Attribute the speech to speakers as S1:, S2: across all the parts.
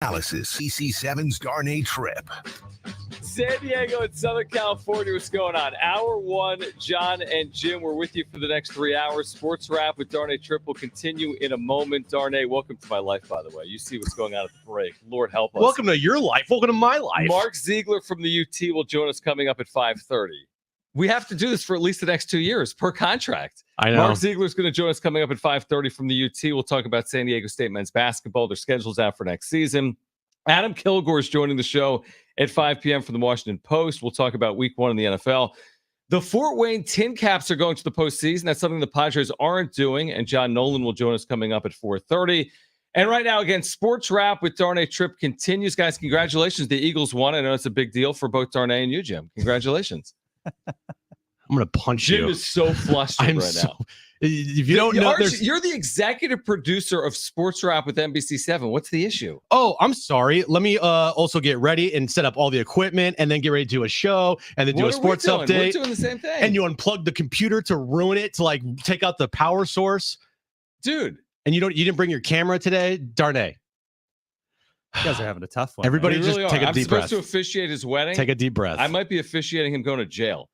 S1: Analysis. CC7's Darnay Trip.
S2: San Diego and Southern California, what's going on? Hour one, Jon and Jim, we're with you for the next 3 hours. Sports Wrap with Darnay Trip will continue in a moment. Darnay, welcome to my life, by the way. You see what's going on at the break. Lord help us.
S3: Welcome to your life. Welcome to my life.
S2: Mark Ziegler from the UT will join us coming up at 5:30. We have to do this for at least the next 2 years per contract.
S3: I know.
S2: Mark Ziegler is going to join us coming up at 5:30 from the UT. We'll talk about San Diego State men's basketball. Their schedule's out for next season. Adam Kilgore is joining the show at 5 p.m. from the Washington Post. We'll talk about week one in the NFL. The Fort Wayne Tin Caps are going to the postseason. That's something the Padres aren't doing, and John Nolan will join us coming up at 4:30. And right now, again, Sports Wrap with Darnay Trip continues. Guys, congratulations. The Eagles won. I know it's a big deal for both Darnay and you, Jim. Congratulations.
S3: I'm going to punch
S2: Jim
S3: you.
S2: Jim is so flustered now.
S3: If you don't know,
S2: you're the executive producer of Sports Wrap with NBC7. What's the issue?
S3: Oh, I'm sorry. Let me also get ready and set up all the equipment and then get ready to do a show and then do a sports update.
S2: We're doing the same thing.
S3: And you unplug the computer to ruin it, to like take out the power source.
S2: Dude.
S3: And you didn't bring your camera today? Darnay.
S4: You guys are having a tough one.
S3: Everybody
S2: really
S3: just take a deep breath.
S2: I'm supposed to officiate his wedding.
S3: Take a deep breath.
S2: I might be officiating him going to jail.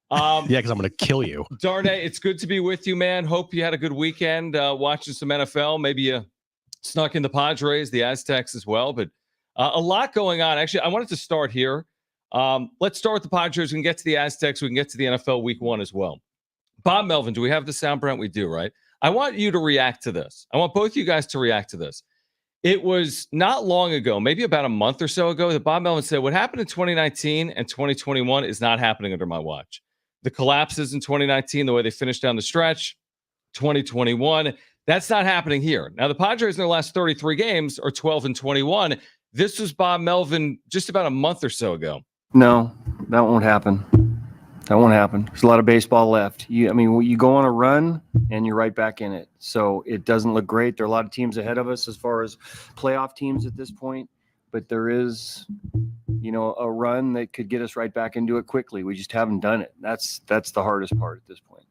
S3: Yeah, because I'm going to kill you.
S2: Darnay, it's good to be with you, man. Hope you had a good weekend watching some NFL. Maybe you snuck in the Padres, the Aztecs as well. But a lot going on. Actually, I wanted to start here. Let's start with the Padres. We can get to the Aztecs. We can get to the NFL week one as well. Bob Melvin, do we have the sound, Brent? We do, right? I want you to react to this. I want both you guys to react to this. It was not long ago, maybe about a month or so ago, that Bob Melvin said, what happened in 2019 and 2021 is not happening under my watch. The collapses in 2019, the way they finished down the stretch, 2021, that's not happening here. Now, the Padres in their last 33 games are 12-21. This was Bob Melvin just about a month or so ago.
S5: No, that won't happen. That won't happen. There's a lot of baseball left. You go on a run and you're right back in it. So it doesn't look great. There are a lot of teams ahead of us as far as playoff teams at this point, but there is, a run that could get us right back into it quickly. We just haven't done it. That's the hardest part at this point.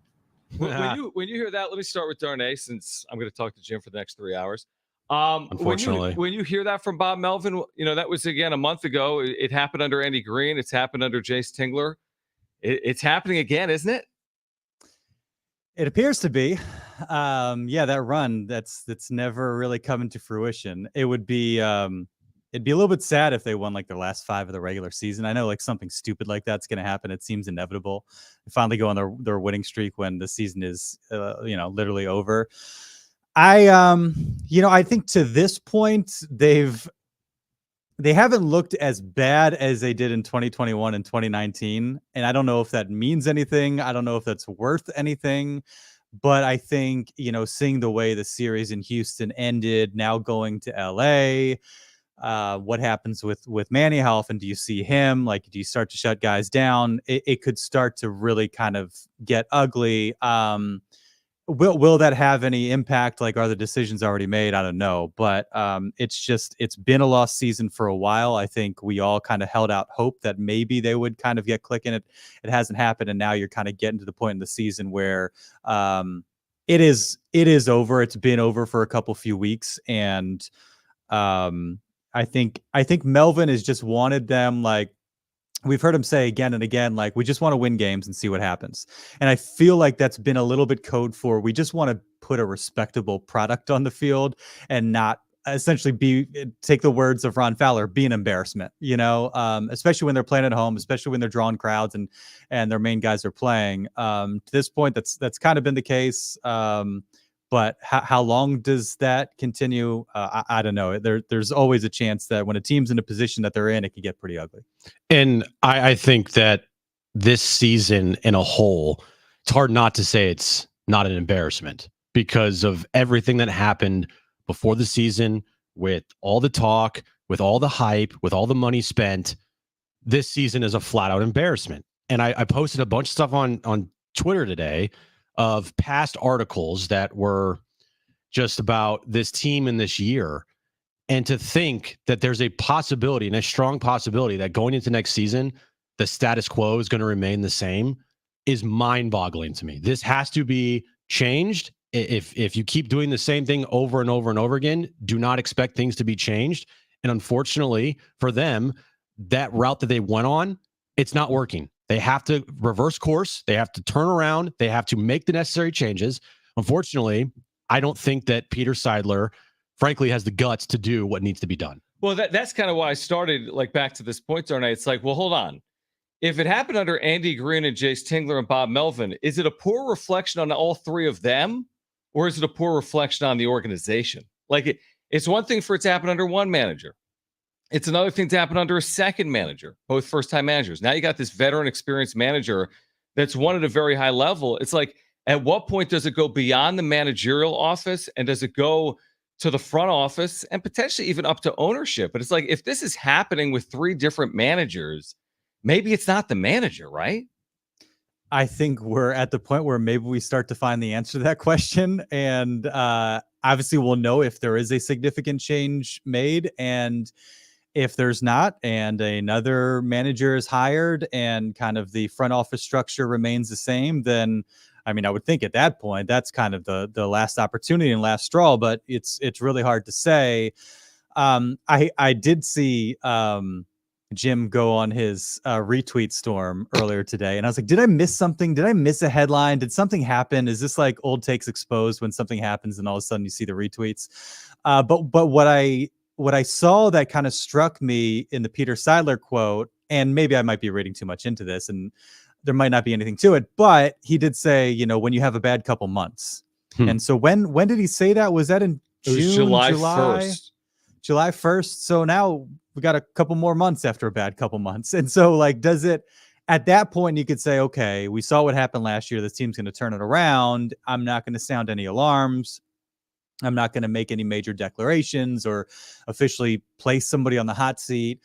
S2: When you hear that, let me start with Darnay, since I'm going to talk to Jim for the next 3 hours.
S3: Unfortunately,
S2: when you hear that from Bob Melvin, that was again a month ago. It happened under Andy Green. It's happened under Jace Tingler. It's happening again, isn't it?
S4: It appears to be. That run that's never really coming to fruition. It would be it'd be a little bit sad if they won like their last 5 of the regular season. I know like something stupid like that's going to happen. It seems inevitable. They finally go on their winning streak when the season is literally over. I think to this point they haven't looked as bad as they did in 2021 and 2019. And I don't know if that means anything. I don't know if that's worth anything. But I think, seeing the way the series in Houston ended, now going to LA, what happens with Manny? How often do you see him? Like, do you start to shut guys down? It could start to really kind of get ugly. Will that have any impact? Like, are the decisions already made? I don't know. But it's been a lost season for a while. I think we all kind of held out hope that maybe they would kind of get clicking. It hasn't happened. And now you're kind of getting to the point in the season where it is over. It's been over for a few weeks. And I think Melvin has just wanted them, like, we've heard him say again and again, like, we just want to win games and see what happens. And I feel like that's been a little bit code for, we just want to put a respectable product on the field and not essentially take the words of Ron Fowler, be an embarrassment, especially when they're playing at home, especially when they're drawing crowds and their main guys are playing. To this point, that's kind of been the case. But how long does that continue? I don't know. There's always a chance that when a team's in a position that they're in, it can get pretty ugly.
S3: And I think that this season in a whole, it's hard not to say it's not an embarrassment because of everything that happened before the season, with all the talk, with all the hype, with all the money spent. This season is a flat out embarrassment. And I posted a bunch of stuff on Twitter today of past articles that were just about this team in this year. And to think that there's a possibility, and a strong possibility, that going into next season, the status quo is going to remain the same is mind-boggling to me. This has to be changed. If you keep doing the same thing over and over and over again, do not expect things to be changed. And unfortunately for them, that route that they went on, it's not working. They have to reverse course. They have to turn around. They have to make the necessary changes. Unfortunately, I don't think that Peter Seidler, frankly, has the guts to do what needs to be done.
S2: Well, that's kind of why I started like back to this point, Darnay. It's like, well, hold on. If it happened under Andy Green and Jace Tingler and Bob Melvin, is it a poor reflection on all three of them, or is it a poor reflection on the organization? Like it's one thing for it to happen under one manager. It's another thing to happen under a second manager, both first-time managers. Now you got this veteran experienced manager that's won at a very high level. It's like, at what point does it go beyond the managerial office and does it go to the front office and potentially even up to ownership? But it's like, if this is happening with three different managers, maybe it's not the manager, right?
S4: I think we're at the point where maybe we start to find the answer to that question. And obviously we'll know if there is a significant change made, and if there's not, and another manager is hired and kind of the front office structure remains the same, then I mean, I would think at that point, that's kind of the last opportunity and last straw, but it's really hard to say. I did see Jim go on his retweet storm earlier today, and I was like, did I miss something? Did I miss a headline? Did something happen? Is this like old takes exposed when something happens and all of a sudden you see the retweets? But what I saw that kind of struck me in the Peter Seidler quote, and maybe I might be reading too much into this and there might not be anything to it, but he did say, you know, when you have a bad couple months. And so when did he say that? Was that in June,
S2: July 1st?
S4: July 1st. So now we got a couple more months after a bad couple months. And so like, does it, at that point you could say, okay, we saw what happened last year. This team's going to turn it around. I'm not going to sound any alarms. I'm not going to make any major declarations or officially place somebody on the hot seat.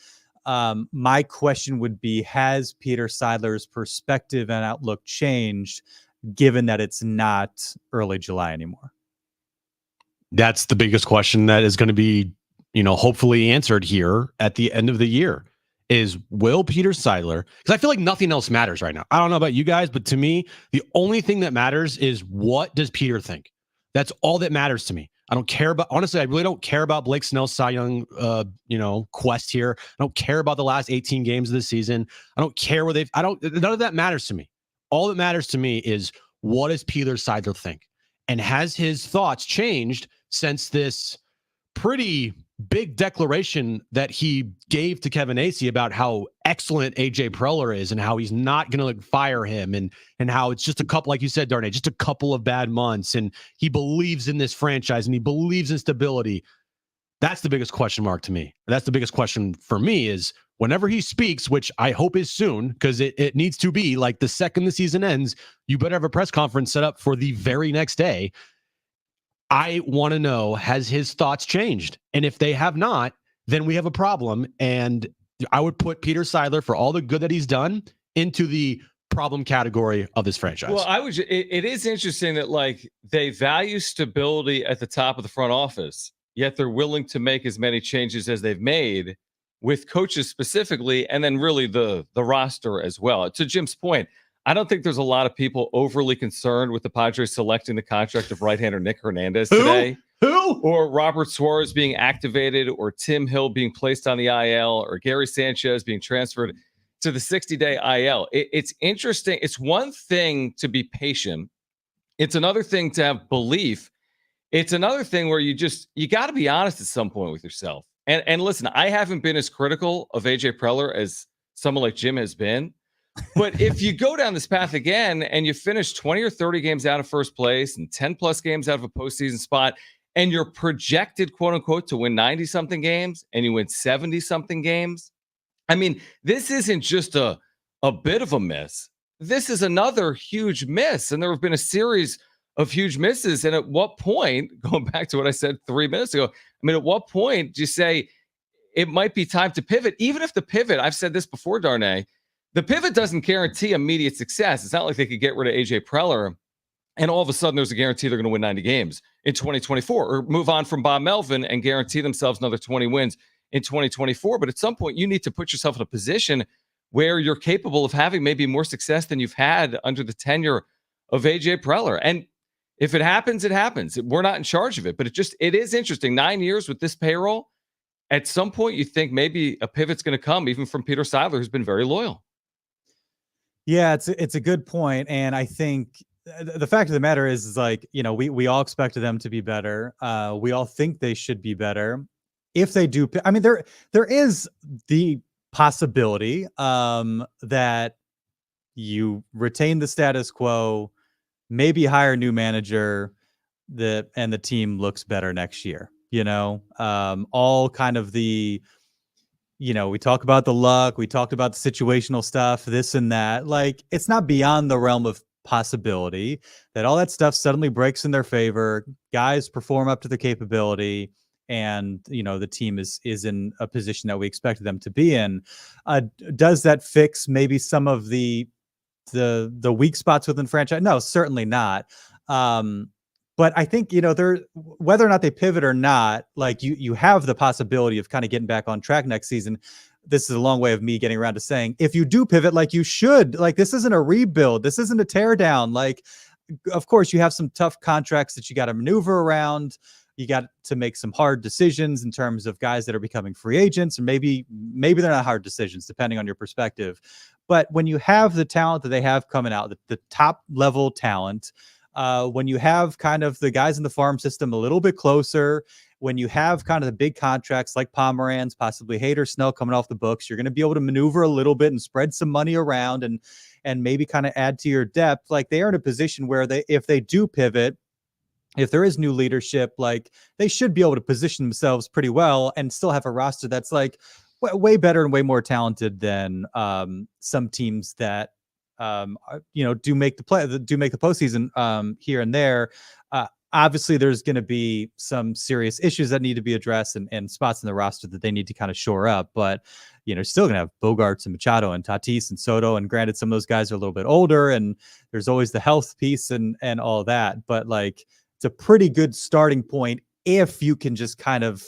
S4: My question would be, has Peter Seidler's perspective and outlook changed given that it's not early July anymore?
S3: That's the biggest question that is going to be, hopefully answered here at the end of the year is, will Peter Seidler, because I feel like nothing else matters right now. I don't know about you guys, but to me, the only thing that matters is, what does Peter think? That's all that matters to me. I don't care about, honestly, I really don't care about Blake Snell's Cy Young, quest here. I don't care about the last 18 games of the season. I don't care where none of that matters to me. All that matters to me is, what does Peter Seidler think? And has his thoughts changed since this pretty big declaration that he gave to Kevin Acee about how excellent AJ Preller is and how he's not going to fire him and how it's just a couple, like you said, Darnay, just a couple of bad months, and he believes in this franchise and he believes in stability. That's the biggest question mark to me. That's the biggest question for me is, whenever he speaks, which I hope is soon, because it needs to be like the second the season ends, you better have a press conference set up for the very next day. I want to know, has his thoughts changed? And if they have not, then we have a problem. And I would put Peter Seidler, for all the good that he's done, into the problem category of this franchise.
S2: Well, it is interesting that like they value stability at the top of the front office, yet they're willing to make as many changes as they've made with coaches specifically, and then really the roster as well. To Jim's point, I don't think there's a lot of people overly concerned with the Padres selecting the contract of right-hander Nick Hernandez today.
S3: Who?
S2: Or Robert Suarez being activated, or Tim Hill being placed on the IL, or Gary Sanchez being transferred to the 60-day IL. It's interesting. It's one thing to be patient. It's another thing to have belief. It's another thing where you got to be honest at some point with yourself. And listen, I haven't been as critical of AJ Preller as someone like Jim has been. But if you go down this path again and you finish 20 or 30 games out of first place and 10 plus games out of a postseason spot, and you're projected, quote unquote, to win 90 something games and you win 70 something games, I mean, this isn't just a bit of a miss. This is another huge miss. And there have been a series of huge misses. And at what point, going back to what I said 3 minutes ago, I mean, at what point do you say it might be time to pivot? Even if the pivot, I've said this before, Darnay, the pivot doesn't guarantee immediate success. It's not like they could get rid of AJ Preller and all of a sudden there's a guarantee they're going to win 90 games in 2024, or move on from Bob Melvin and guarantee themselves another 20 wins in 2024. But at some point, you need to put yourself in a position where you're capable of having maybe more success than you've had under the tenure of AJ Preller. And if it happens, it happens. We're not in charge of it, but it is interesting. 9 years with this payroll, at some point you think maybe a pivot's going to come, even from Peter Seidler, who's been very loyal.
S4: Yeah, it's a good point, and I think the fact of the matter is like, we all expected them to be better. We all think they should be better. If they do, I mean, there is the possibility that you retain the status quo, maybe hire a new manager, and the team looks better next year. All kind of the. We talk about the luck, we talked about the situational stuff, this and that. Like, it's not beyond the realm of possibility that all that stuff suddenly breaks in their favor. Guys perform up to their capability, and the team is in a position that we expected them to be in. Does that fix maybe some of the weak spots within franchise? No, certainly not. But I think, whether or not they pivot or not, like you have the possibility of kind of getting back on track next season. This is a long way of me getting around to saying, if you do pivot, like you should, like this isn't a rebuild. This isn't a tear down. Like, of course, you have some tough contracts that you got to maneuver around. You got to make some hard decisions in terms of guys that are becoming free agents, or maybe they're not hard decisions, depending on your perspective. But when you have the talent that they have coming out, the top level talent, when you have kind of the guys in the farm system a little bit closer, when you have kind of the big contracts like Pomeranz, possibly Hader, Snell coming off the books, you're going to be able to maneuver a little bit and spread some money around and maybe kind of add to your depth. Like, they are in a position where if they do pivot, if there is new leadership, like, they should be able to position themselves pretty well and still have a roster that's like way better and way more talented than some teams that do make the postseason here and there. Obviously, there's going to be some serious issues that need to be addressed and spots in the roster that they need to kind of shore up. But, still going to have Bogarts and Machado and Tatis and Soto. And granted, some of those guys are a little bit older, and there's always the health piece and all that. But, like, it's a pretty good starting point if you can just kind of,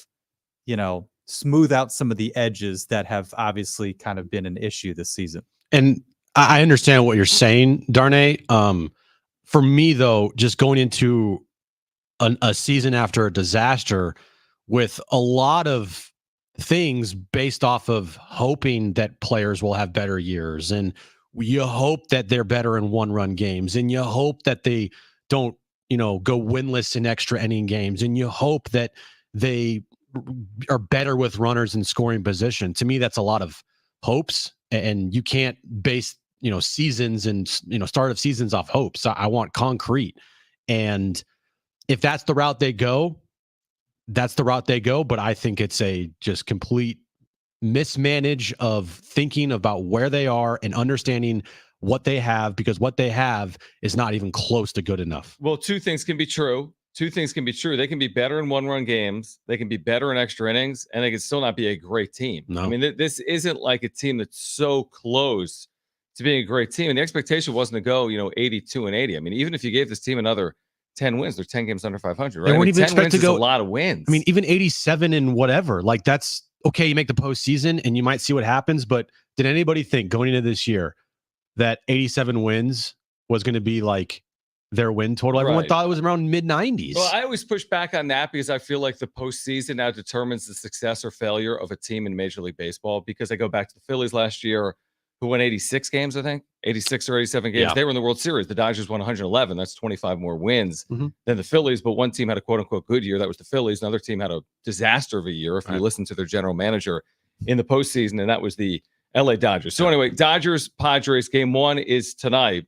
S4: smooth out some of the edges that have obviously kind of been an issue this season.
S3: And I understand what you're saying, Darnay. For me, though, just going into a season after a disaster with a lot of things based off of hoping that players will have better years, and you hope that they're better in one-run games, and you hope that they don't, go winless in extra inning games, and you hope that they are better with runners in scoring position. To me, that's a lot of hopes, and you can't base seasons and start of seasons off hopes. I want concrete, and if that's the route they go, that's the route they go. But I think it's a just complete mismanage of thinking about where they are and understanding what they have, because what they have is not even close to good enough.
S2: Well, two things can be true. They can be better in one-run games. They can be better in extra innings, and they can still not be a great team.
S3: No.
S2: I mean, this isn't like a team that's so close to being a great team. And the expectation wasn't to go, 82-80. I mean, even if you gave this team another 10 wins, they're 10 games under 500, right?
S3: They weren't even
S2: 10
S3: expected to
S2: wins
S3: go
S2: is a lot of wins.
S3: I mean, even 87 and whatever, like, that's okay. You make the postseason and you might see what happens, but did anybody think going into this year that 87 wins was going to be like their win total? Everyone
S2: Right.
S3: thought it was around mid-90s.
S2: Well, I always push back on that because I feel like the postseason now determines the success or failure of a team in Major League Baseball, because I go back to the Phillies last year, who won 86 games, I think, 86 or 87 games.
S3: Yeah.
S2: They were in the World Series. The Dodgers won 111. That's 25 more wins
S3: Mhm.
S2: than the Phillies, but one team had a quote-unquote good year. That was the Phillies. Another team had a disaster of a year, if you listen to their general manager in the postseason, and that was the LA Dodgers. So anyway, Dodgers-Padres game one is tonight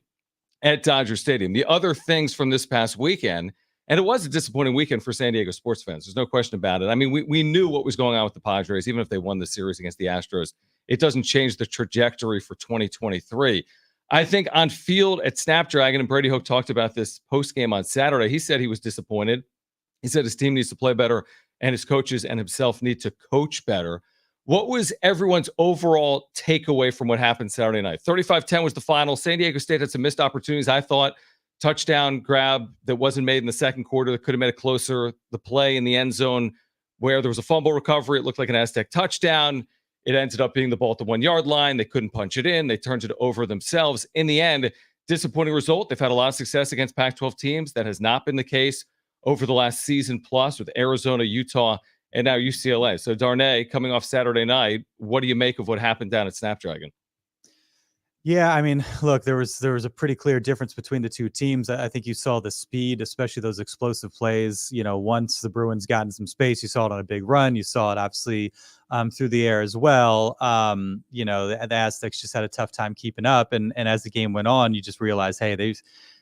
S2: at Dodger Stadium. The other things from this past weekend, and it was a disappointing weekend for San Diego sports fans. There's no question about it. I mean, we knew what was going on with the Padres, even if they won the series against the Astros. It doesn't change the trajectory for 2023. I think on field at Snapdragon, and Brady Hoke talked about this post-game on Saturday, he said he was disappointed. He said his team needs to play better, and his coaches and himself need to coach better. What was everyone's overall takeaway from what happened Saturday night? 35-10 was the final. San Diego State had some missed opportunities, I thought. Touchdown grab that wasn't made in the second quarter that could have made it closer. The play in the end zone where there was a fumble recovery. It looked like an Aztec touchdown. It ended up being the ball at the 1 yard line. They couldn't punch it in. They turned it over themselves. In the end, disappointing result. They've had a lot of success against Pac-12 teams. That has not been the case over the last season plus with Arizona, Utah, and now UCLA. So Darnay, coming off Saturday night, what do you make of what happened down at Snapdragon?
S4: Yeah, I mean, look, there was a pretty clear difference between the two teams. I think you saw the speed, especially those explosive plays. Once the Bruins got in some space, you saw it on a big run. You saw it obviously through the air as well. The Aztecs just had a tough time keeping up, and as the game went on, you just realize, hey,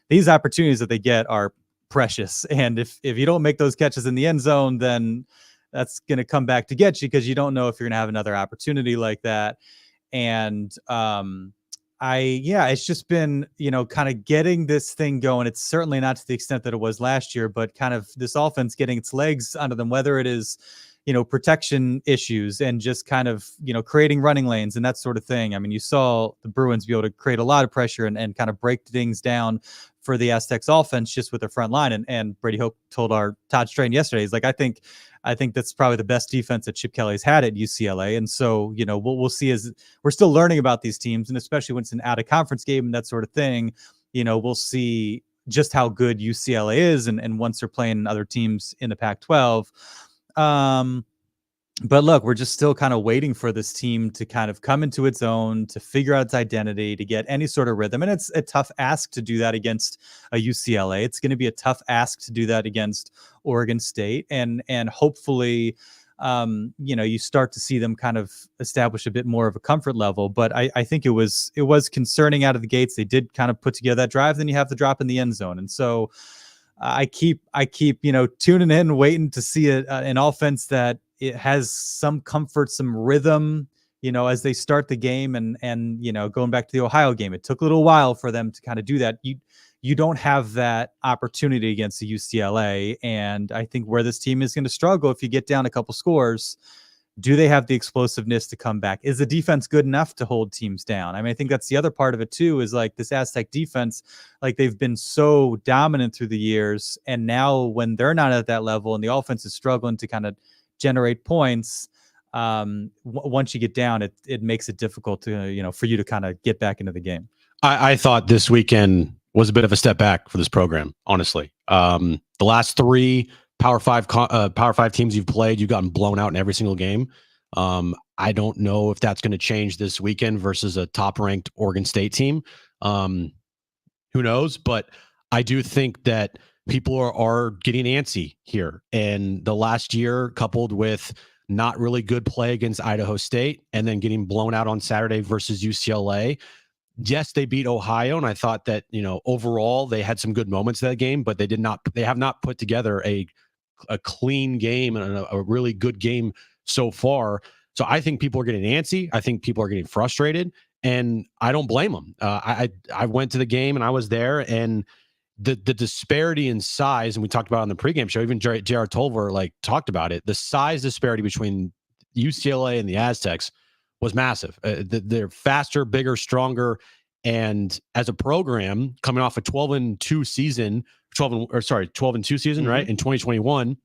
S4: these opportunities that they get are precious, and if you don't make those catches in the end zone, then that's going to come back to get you, because you don't know if you're going to have another opportunity like that. And it's just been, kind of getting this thing going. It's certainly not to the extent that it was last year, but kind of this offense getting its legs under them, whether it is, protection issues and just kind of, creating running lanes and that sort of thing. I mean, you saw the Bruins be able to create a lot of pressure and kind of break things down for the Aztecs offense just with their front line. And Brady Hoke told our Todd Strain yesterday, he's like, I think that's probably the best defense that Chip Kelly's had at UCLA. And so, we'll see, as we're still learning about these teams, and especially when it's an out of conference game and that sort of thing, we'll see just how good UCLA is. And once they're playing other teams in the Pac-12, but look, we're just still kind of waiting for this team to kind of come into its own, to figure out its identity, to get any sort of rhythm. And it's a tough ask to do that against a UCLA. It's going to be a tough ask to do that against Oregon State. And hopefully, you start to see them kind of establish a bit more of a comfort level. But I think it was concerning out of the gates. They did kind of put together that drive. Then you have the drop in the end zone. And so I keep tuning in, waiting to see an offense that it has some comfort, some rhythm, as they start the game. And going back to the Ohio game, it took a little while for them to kind of do that. You don't have that opportunity against the UCLA. And I think where this team is going to struggle, if you get down a couple scores, do they have the explosiveness to come back? Is the defense good enough to hold teams down? I mean, I think that's the other part of it too, is like this Aztec defense, like they've been so dominant through the years. And now when they're not at that level and the offense is struggling to kind of generate points, once you get down, it makes it difficult to, for you to kind of get back into the game.
S3: I thought this weekend was a bit of a step back for this program, honestly. The last three Power Five teams you've played, you've gotten blown out in every single game. I don't know if that's going to change this weekend versus a top-ranked Oregon State team. Who knows? But I do think that people are getting antsy here. And the last year, coupled with not really good play against Idaho State and then getting blown out on Saturday versus UCLA. Yes, they beat Ohio, and I thought that, overall they had some good moments in that game, but they have not put together a clean game and a really good game so far. So I think people are getting antsy. I think people are getting frustrated, and I don't blame them. I went to the game and I was there, and the disparity in size, and we talked about it on the pregame show, even J.R. Tolver talked about it. The size disparity between UCLA and the Aztecs was massive. They're faster, bigger, stronger. And as a program coming off a 12-2 season,
S2: Mm-hmm.
S3: right? In 2021,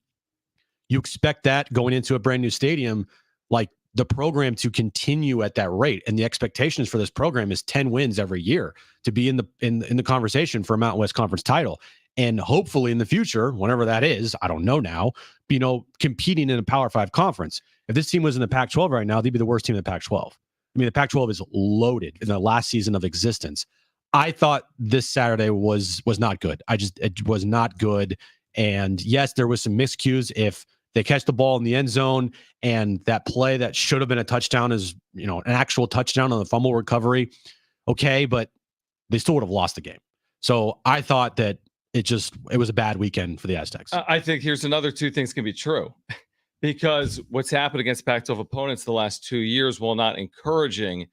S3: you expect that going into a brand new stadium, like the program to continue at that rate. And the expectations for this program is 10 wins every year to be in the conversation for a Mountain West Conference title. And hopefully in the future, whenever that is, I don't know now, competing in a Power 5 conference. If this team was in the Pac-12 right now, they'd be the worst team in the Pac-12. I mean, the Pac-12 is loaded in the last season of existence. I thought this Saturday was not good. It was not good. And yes, there was some miscues. If they catch the ball in the end zone and that play that should have been a touchdown is, an actual touchdown on the fumble recovery, okay, but they still would have lost the game. So I thought that it was a bad weekend for the Aztecs.
S2: I think here's another two things can be true. Because what's happened against Pac-12 opponents the last 2 years, while not encouraging,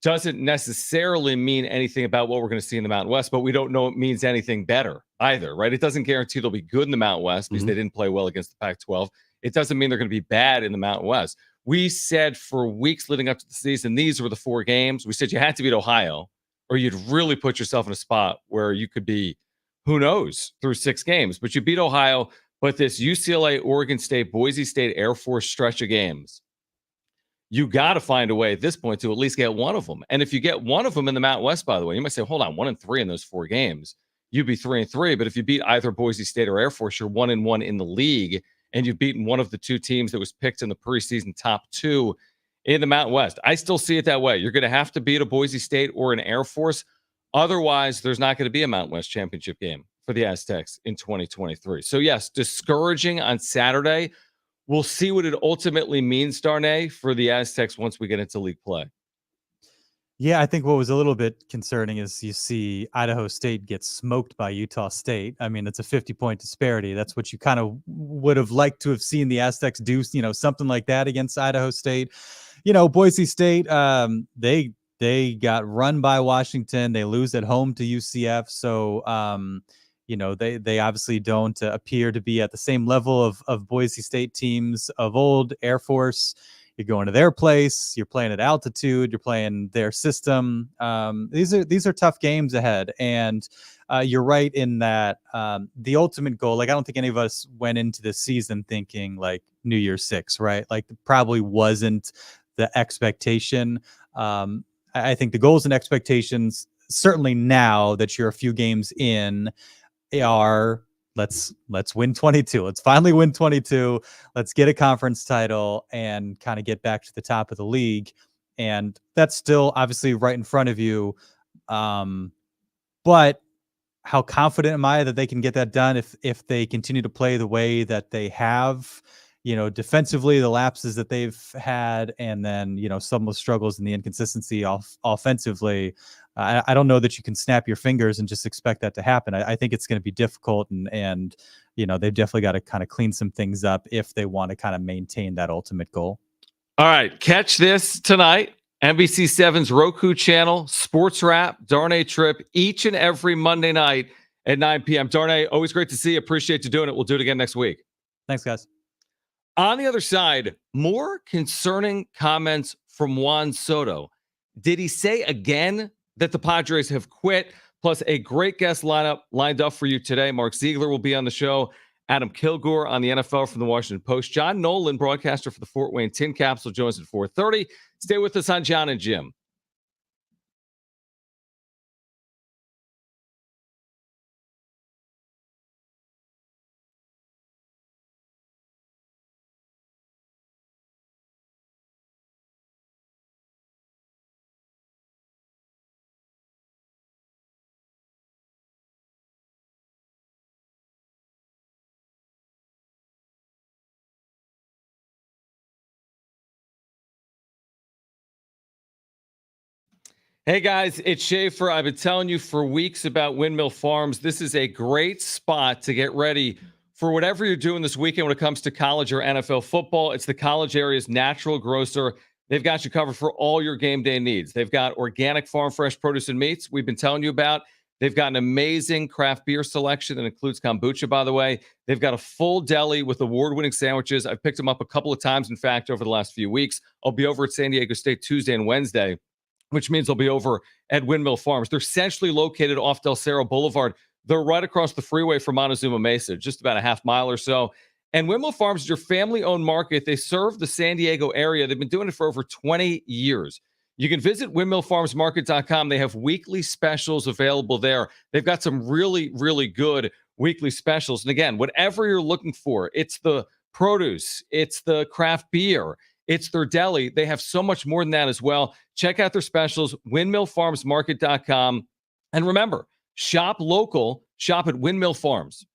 S2: doesn't necessarily mean anything about what we're going to see in the Mountain West, but we don't know it means anything better either, right? It doesn't guarantee they'll be good in the Mountain West because they didn't play well against the Pac-12. It doesn't mean they're going to be bad in the Mountain West. We said for weeks leading up to the season, these were the 4 games. We said you had to beat Ohio or you'd really put yourself in a spot where you could be, who knows, through 6 games. But you beat Ohio. But this UCLA, Oregon State, Boise State, Air Force stretch of games, you got to find a way at this point to at least get one of them. And if you get one of them in the Mountain West, by the way, you might say, hold on, 1-3 in those 4 games, you'd be 3-3. But if you beat either Boise State or Air Force, you're 1-1 in the league, and you've beaten one of the two teams that was picked in the preseason top 2 in the Mountain West. I still see it that way. You're going to have to beat a Boise State or an Air Force. Otherwise, there's not going to be a Mountain West championship game for the Aztecs in 2023. So, yes, discouraging on Saturday. We'll see what it ultimately means, Darnay, for the Aztecs once we get into league play.
S4: Yeah, I think what was a little bit concerning is you see Idaho State get smoked by Utah State. I mean, it's a 50-point disparity. That's what you kind of would have liked to have seen the Aztecs do, something like that against Idaho State. Boise State, they got run by Washington. They lose at home to UCF. So, they obviously don't appear to be at the same level of Boise State teams of old. Air Force, you're going to their place. You're playing at altitude. You're playing their system. These are tough games ahead. And you're right in that the ultimate goal, like I don't think any of us went into the season thinking like New Year's Six, right? Like probably wasn't the expectation. I think the goals and expectations, certainly now that you're a few games in, are let's win 22. Let's finally win 22. Let's get a conference title and kind of get back to the top of the league. And that's still obviously right in front of you. But how confident am I that they can get that done if they continue to play the way that they have? Defensively, the lapses that they've had, and then, some of the struggles and the inconsistency offensively. I don't know that you can snap your fingers and just expect that to happen. I think it's going to be difficult, and they've definitely got to kind of clean some things up if they want to kind of maintain that ultimate goal.
S2: All right, catch this tonight. NBC7's Roku channel, Sports Wrap, Darnay Trip, each and every Monday night at 9 p.m. Darnay, always great to see you. Appreciate you doing it. We'll do it again next week.
S4: Thanks, guys.
S2: On the other side, more concerning comments from Juan Soto. Did he say again that the Padres have quit? Plus a great guest lineup lined up for you today. Mark Ziegler will be on the show. Adam Kilgore on the NFL from the Washington Post. John Nolan, broadcaster for the Fort Wayne Tin Capsule, joins at 4:30. Stay with us on Jon and Jim. Hey guys, it's Schaefer. I've been telling you for weeks about Windmill Farms. This is a great spot to get ready for whatever you're doing this weekend when it comes to college or NFL football. It's the college area's natural grocer. They've got you covered for all your game day needs. They've got organic farm fresh produce and meats we've been telling you about. They've got an amazing craft beer selection that includes kombucha, by the way. They've got a full deli with award-winning sandwiches. I've picked them up a couple of times, in fact, over the last few weeks. I'll be over at San Diego State Tuesday and Wednesday, which means I'll be over at Windmill Farms. They're centrally located off Del Cerro Boulevard. They're right across the freeway from Montezuma Mesa, just about a half mile or so. And Windmill Farms is your family-owned market. They serve the San Diego area. They've been doing it for over 20 years. You can visit windmillfarmsmarket.com. They have weekly specials available there. They've got some really, really good weekly specials. And again, whatever you're looking for, it's the produce, it's the craft beer, it's their deli. They have so much more than that as well. Check out their specials, windmillfarmsmarket.com. And remember, shop local, shop at Windmill Farms.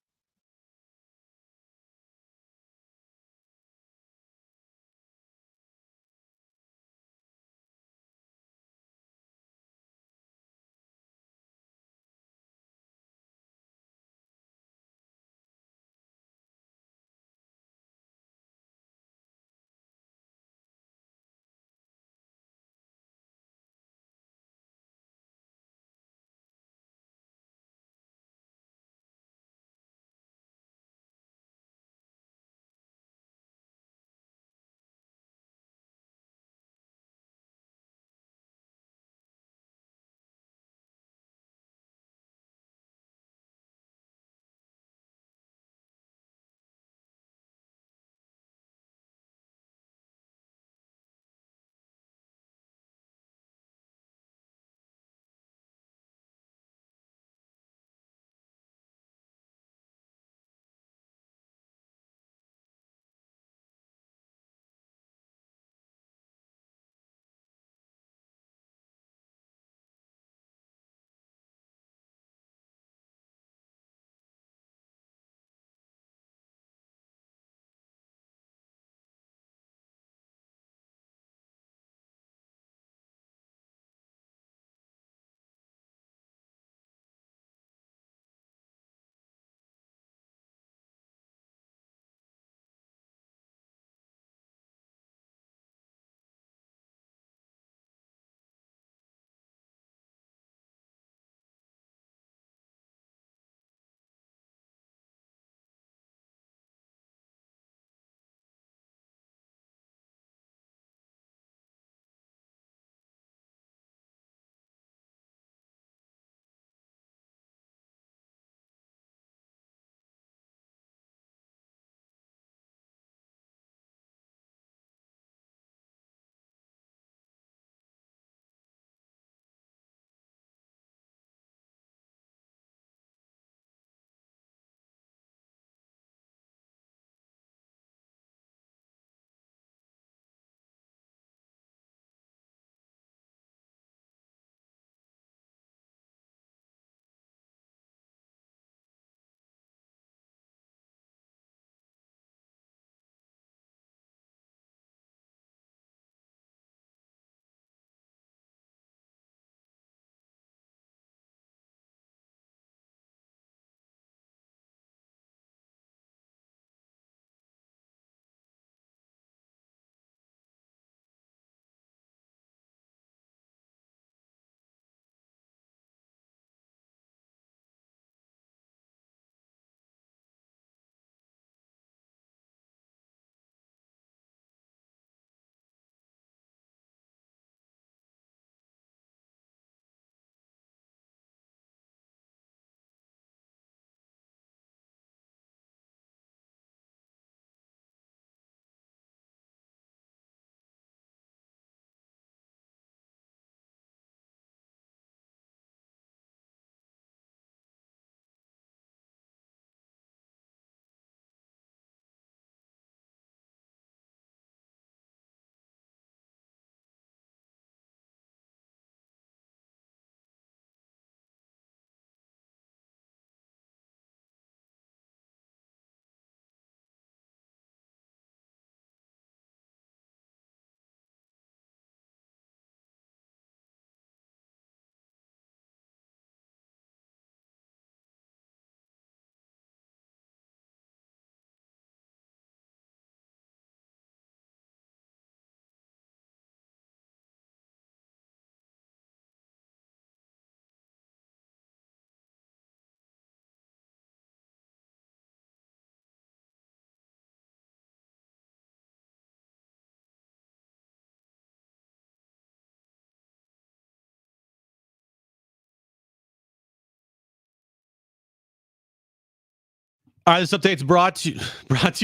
S3: All right, this update's brought to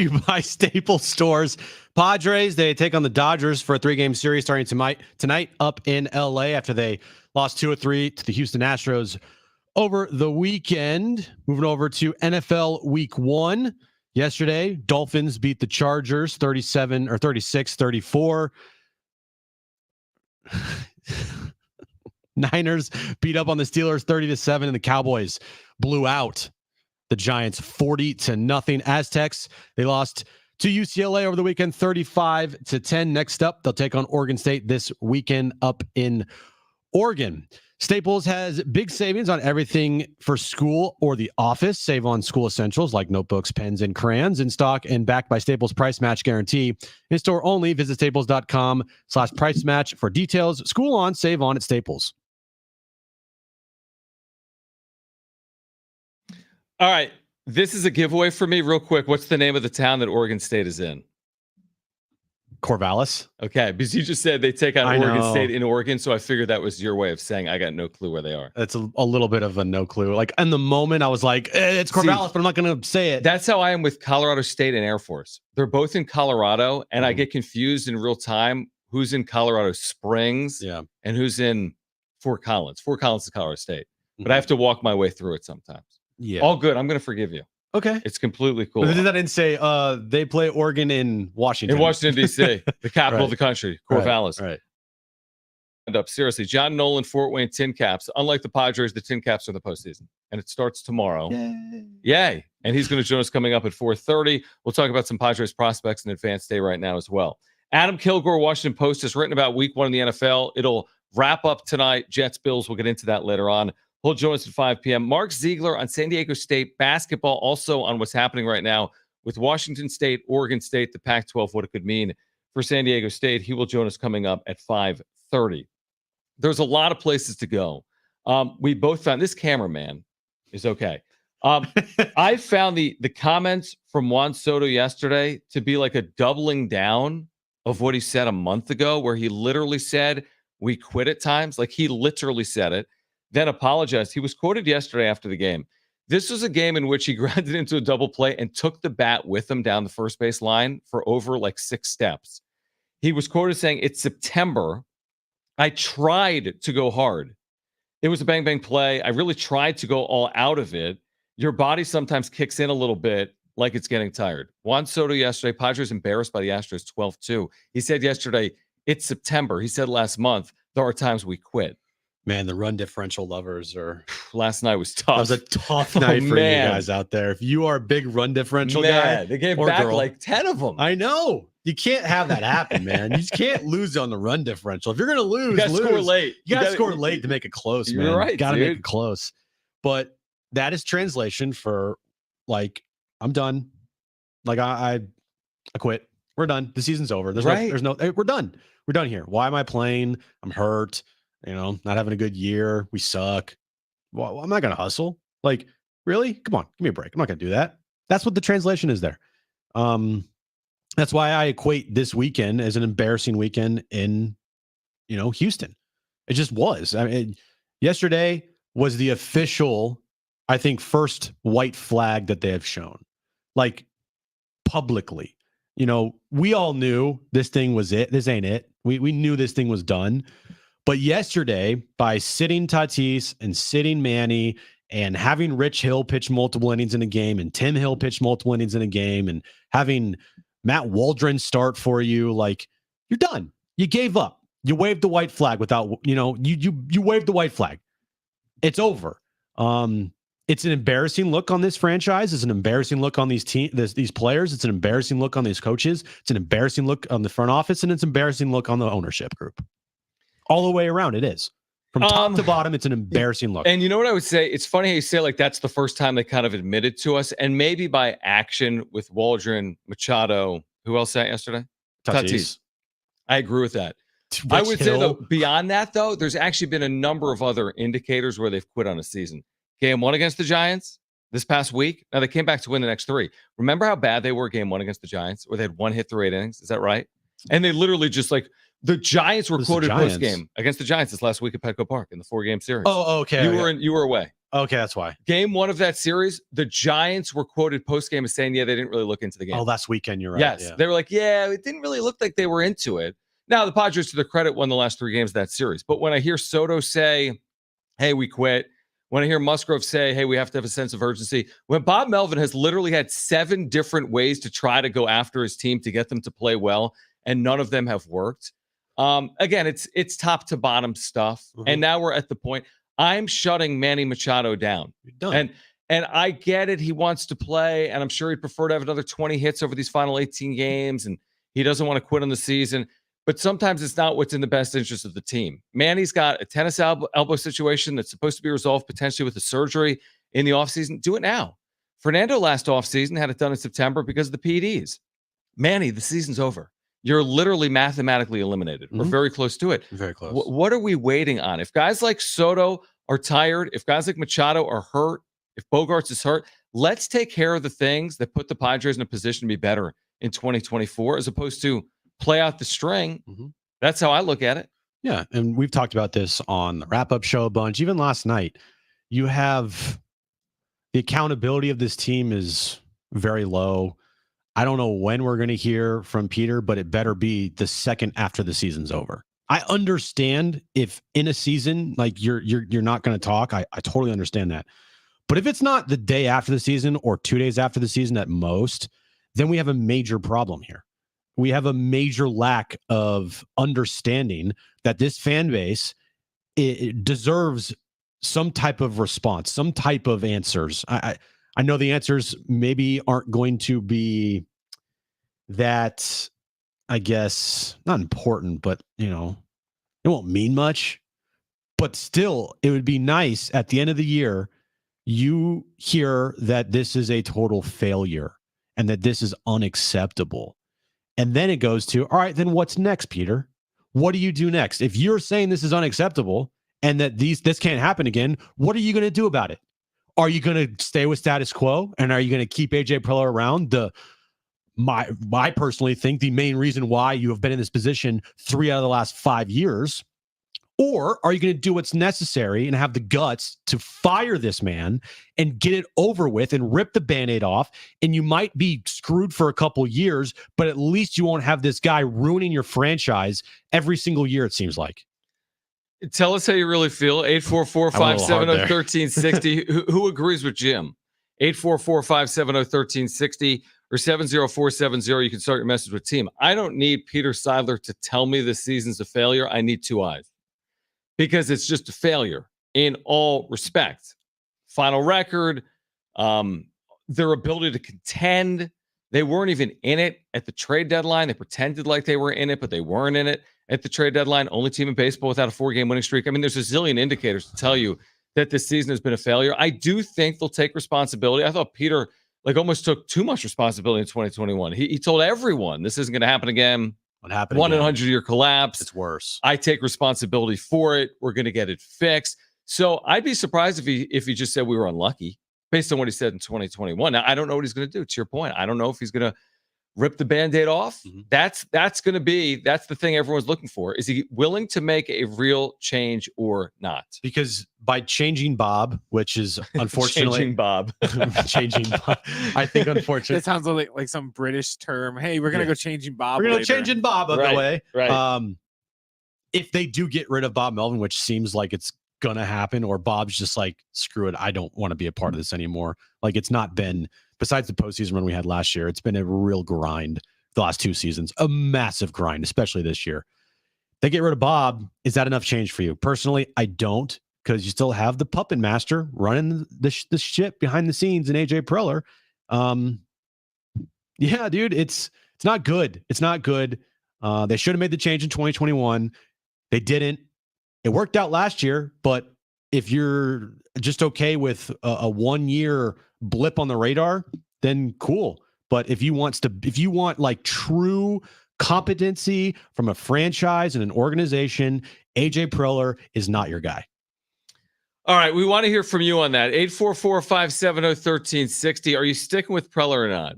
S3: you by Staples Stores. Padres, they take on the Dodgers for a 3-game series starting tonight up in LA after they lost 2-3 to the Houston Astros over the weekend. Moving over to NFL Week 1. Yesterday, Dolphins beat the Chargers 36-34. Niners beat up on the Steelers 30-7, and the Cowboys blew out the Giants 40-0. Aztecs, they lost to UCLA over the weekend 35-10. Next up, they'll take on Oregon State this weekend up in Oregon. Staples has big savings on everything for school or the office. Save on school essentials like notebooks, pens, and crayons in stock and backed by Staples Price Match Guarantee. In store only. Visit staples.com/price match for details. School on, save on at Staples.
S2: All right. This is a giveaway for me real quick. What's the name of the town that Oregon State is in?
S3: Corvallis.
S2: Okay. Because you just said they take on Oregon State in Oregon. So I figured that was your way of saying I got no clue where they are.
S3: That's a little bit of a no clue. Like in the moment I was like, it's Corvallis, but I'm not going to say it.
S2: That's how I am with Colorado State and Air Force. They're both in Colorado and I get confused in real time. Who's in Colorado Springs and who's in Fort Collins. Fort Collins is Colorado State. But I have to walk my way through it sometimes.
S3: Yeah.
S2: All good. I'm going to forgive you.
S3: Okay.
S2: It's completely cool.
S3: But I didn't say they play Oregon in Washington.
S2: In Washington, D.C., the capital of the country, Corvallis.
S3: Right.
S2: And up seriously, John Nolan, Fort Wayne Tin Caps. Unlike the Padres, the Tin Caps are the postseason. And it starts tomorrow. Yay. And he's going to join us coming up at 4:30. We'll talk about some Padres prospects in advanced day right now as well. Adam Kilgore, Washington Post, has written about week 1 in the NFL. It'll wrap up tonight. Jets, Bills, we'll get into that later on. He'll join us at 5 p.m. Mark Ziegler on San Diego State basketball, also on what's happening right now with Washington State, Oregon State, the Pac-12, what it could mean for San Diego State. He will join us coming up at 5:30. There's a lot of places to go. We both found this cameraman is okay. I found the comments from Juan Soto yesterday to be like a doubling down of what he said a month ago, where he literally said, we quit at times. Like he literally said it. Then apologized. He was quoted yesterday after the game. This was a game in which he grounded into a double play and took the bat with him down the first base line for over like 6 steps. He was quoted saying, it's September. I tried to go hard. It was a bang, bang play. I really tried to go all out of it. Your body sometimes kicks in a little bit like it's getting tired. Juan Soto yesterday, Padres embarrassed by the Astros 12-2. He said yesterday, it's September. He said last month, there are times we quit.
S3: Man, the run differential lovers are.
S2: Last night was tough.
S3: That was a tough night for you guys out there. If you are a big run differential guy,
S2: they gave back like 10 of them.
S3: I know. You can't have that happen, man. You just can't lose on the run differential. If you're going to lose,
S2: you got to score late.
S3: You got to score late to make it close, man.
S2: You're right.
S3: Got to make it close. But that is translation for like, I'm done. Like I quit. We're done. The season's over. We're done. We're done here. Why am I playing? I'm hurt. Not having a good year. We suck. Well, I'm not going to hustle. Like, really? Come on. Give me a break. I'm not going to do that. That's what the translation is there. That's why I equate this weekend as an embarrassing weekend in, Houston. It just was. I mean, yesterday was the official, I think, first white flag that they have shown. Like, publicly. We all knew this thing was it. This ain't it. We knew this thing was done. But yesterday, by sitting Tatis and sitting Manny and having Rich Hill pitch multiple innings in a game and Tim Hill pitch multiple innings in a game and having Matt Waldron start for you, like, you're done. You gave up. You waved the white flag without, you waved the white flag. It's over. It's an embarrassing look on this franchise. It's an embarrassing look on these players. It's an embarrassing look on these coaches. It's an embarrassing look on the front office, and it's an embarrassing look on the ownership group. All the way around, it is. From top to bottom, it's an embarrassing look.
S2: And you know what I would say? It's funny how you say like that's the first time they kind of admitted to us, and maybe by action with Waldron, Machado. Who else said yesterday? Tatis. I agree with that. I would say, though, beyond that, though, there's actually been a number of other indicators where they've quit on a season. Game 1 against the Giants this past week. Now, they came back to win the next 3. Remember how bad they were game 1 against the Giants, where they had 1 hit through 8 innings? Is that right? And they literally just like, the Giants were quoted post-game against the Giants this last week at Petco Park in the 4-game series.
S3: Oh, okay.
S2: You were away.
S3: Okay, that's why.
S2: Game 1 of that series, the Giants were quoted post-game as saying, they didn't really look into the game.
S3: Oh, last weekend, you're right.
S2: Yes.
S3: Yeah.
S2: They were like, it didn't really look like they were into it. Now, the Padres, to their credit, won the last 3 games of that series. But when I hear Soto say, hey, we quit, when I hear Musgrove say, hey, we have to have a sense of urgency, when Bob Melvin has literally had 7 different ways to try to go after his team to get them to play well, and none of them have worked. Again, it's top to bottom stuff.
S3: Mm-hmm.
S2: And now we're at the point, I'm shutting Manny Machado down.
S3: You're done.
S2: And I get it. He wants to play, and I'm sure he'd prefer to have another 20 hits over these final 18 games, and he doesn't want to quit on the season. But sometimes it's not what's in the best interest of the team. Manny's got a tennis elbow situation that's supposed to be resolved potentially with a surgery in the offseason. Do it now. Fernando last offseason had it done in September because of the PEDs. Manny, the season's over. You're literally mathematically eliminated. We're very close to it.
S3: Very close.
S2: What are we waiting on? If guys like Soto are tired, if guys like Machado are hurt, if Bogarts is hurt, let's take care of the things that put the Padres in a position to be better in 2024 as opposed to play out the string. That's how I look at it.
S3: Yeah, and we've talked about this on the wrap-up show a bunch. Even last night, you have the accountability of this team is very low. I don't know when we're going to hear from Peter, but it better be the second after the season's over. I understand if in a season, like you're not going to talk. I totally understand that. But if it's not the day after the season or 2 days after the season at most, then we have a major problem here. We have a major lack of understanding that this fan base it deserves some type of response, some type of answers. I know the answers maybe aren't going to be that, I guess, not important, but, it won't mean much. But still, it would be nice at the end of the year, you hear that this is a total failure and that this is unacceptable. And then it goes to, all right, then what's next, Peter? What do you do next? If you're saying this is unacceptable and that this can't happen again, what are you going to do about it? Are you going to stay with status quo? And are you going to keep AJ Preller around? I personally think the main reason why you have been in this position 3 out of the last 5 years. Or are you going to do what's necessary and have the guts to fire this man and get it over with and rip the Band-Aid off? And you might be screwed for a couple years, but at least you won't have this guy ruining your franchise every single year, it seems like.
S2: Tell us how you really feel. 844-570-1360. Who agrees with Jim? 844-570-1360 or 70470. You can start your message with team. I don't need Peter Seidler to tell me this season's a failure. I need 2 eyes. Because it's just a failure in all respects. Final record, their ability to contend. They weren't even in it at the trade deadline. They pretended like they were in it, but they weren't in it at the trade deadline. Only team in baseball without a 4-game winning streak. I mean, there's a zillion indicators to tell you that this season has been a failure. I do think they'll take responsibility. I thought Peter almost took too much responsibility in 2021. He told everyone this isn't going to happen again.
S3: What happened?
S2: 1 in 100-year collapse.
S3: It's worse.
S2: I take responsibility for it. We're going to get it fixed. So I'd be surprised if he just said we were unlucky based on what he said in 2021. Now, I don't know what he's going to do. To your point, I don't know if he's going to rip the Band-Aid off. That's the thing everyone's looking for. Is he willing to make a real change or not?
S3: Because by changing Bob, which is unfortunately
S2: changing Bob,
S3: I think unfortunately
S6: that sounds like some British term. Hey, we're gonna go changing Bob.
S3: We're gonna changing Bob up the way.
S2: Right.
S3: If they do get rid of Bob Melvin, which seems like it's gonna happen, or Bob's just like, screw it, I don't want to be a part of this anymore. Like, it's not been, besides the postseason run we had last year, it's been a real grind the last 2 seasons, a massive grind, especially this year. They get rid of Bob. Is that enough change for you? Personally, I don't, because you still have the puppet master running the ship behind the scenes in AJ Preller. Yeah, dude, it's not good. It's not good. They should have made the change in 2021. They didn't. It worked out last year, but if you're just okay with a 1-year blip on the radar, then cool. But if you want like true competency from a franchise and an organization, AJ Preller is not your guy.
S2: All right, we want to hear from you on that. 844-570-1360. Are you sticking with Preller or not?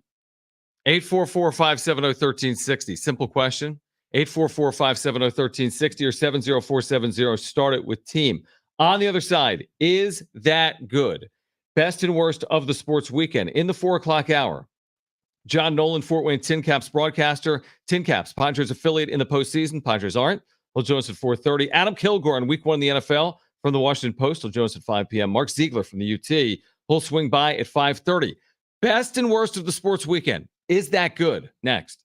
S2: 844-570-1360. Simple question. 844-570-1360 or 70470. Start it with team. On the other side, is that good? Best and worst of the sports weekend in the 4 o'clock hour. John Nolan, Fort Wayne Tin Caps broadcaster. Tin Caps, Padres affiliate in the postseason. Padres aren't. He'll join us at 4:30. Adam Kilgore on week 1 in the NFL from the Washington Post. He'll join us at 5 p.m. Mark Ziegler from the UT. He'll swing by at 5:30. Best and worst of the sports weekend. Is that good? Next.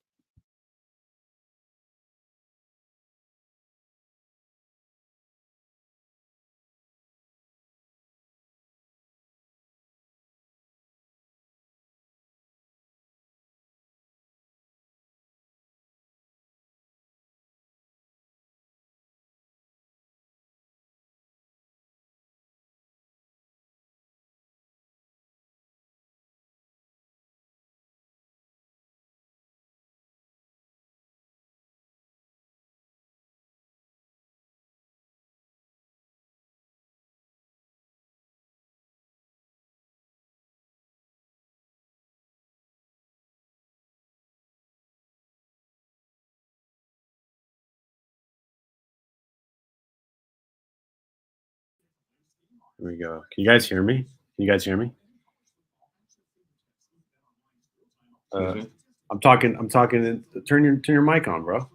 S3: Here we go. Can you guys hear me? I'm talking. Turn your mic on, bro.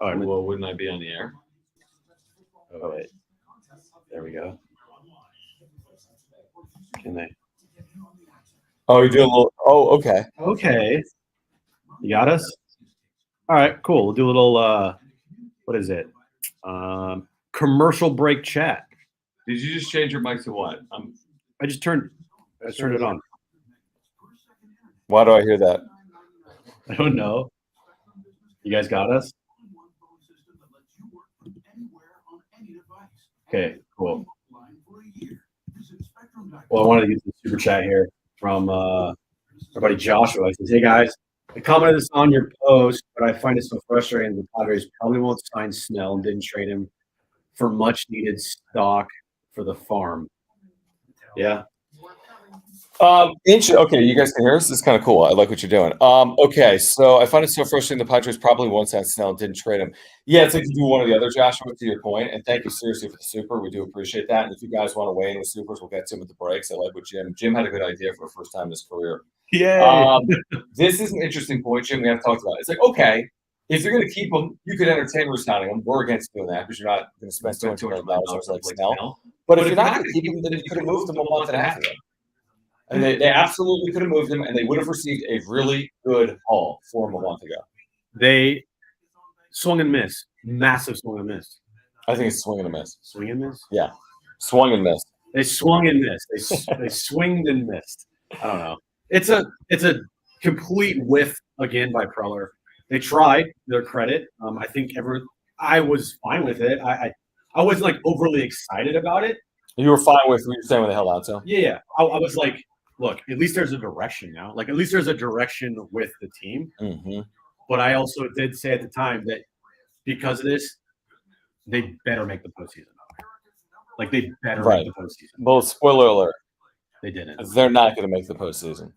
S3: All right.
S2: Well, wouldn't I be on the air?
S3: Oh, wait. There we go. Can they?
S2: Oh, you're doing a little. Oh, okay.
S3: Okay. You got us? All right, cool. We'll do a little what is it? Commercial break chat.
S2: Did you just change your mic to what?
S3: I turned it on.
S2: Why do I hear that?
S3: I don't know. You guys got us? Okay, cool. Well, I wanted to get the super chat here from our buddy Joshua. He says, "Hey guys, I commented this on your post, but I find it so frustrating. The Padres probably won't sign Snell and didn't trade him for much needed stock for the farm." Yeah.
S2: Okay, you guys can hear us. This is kind of cool. I like what you're doing. Okay, so I find it so frustrating. The Padres probably won't sign Snell and didn't trade him. Yeah, it's like to do one or the other, Joshua. To your point, and thank you seriously for the super. We do appreciate that. And if you guys want to weigh in with supers, we'll get to them at the breaks. I like what Jim had a good idea for the first time in his career.
S3: Yeah.
S2: This is an interesting point, Jim. We have talked about it. It's like, okay, if you're going to keep him, you could entertain resigning him. We're against doing that because you're not going to spend $200 million like Snell. But if you're not going to keep him, then you could have moved him a month and a half ago. And they absolutely could have moved him, and they would have received a really good haul for him a month ago.
S3: They swung and missed. Massive swung and missed.
S2: I think it's swing and a miss.
S3: Swing and miss?
S2: Yeah. Swung and missed.
S3: They swung and missed. They swinged and missed. I don't know. It's a complete whiff again by Preller. They tried, their credit. I think I was fine with it. I wasn't like overly excited about it.
S2: You were fine with what you're saying when they held out, so?
S3: Yeah. I was like, look, at least there's a direction now. Like, at least there's a direction with the team.
S2: Mm-hmm.
S3: But I also did say at the time that because of this, they better make the postseason. Like, they better make the postseason.
S2: Well, spoiler alert.
S3: They didn't.
S2: They're not going to make the postseason.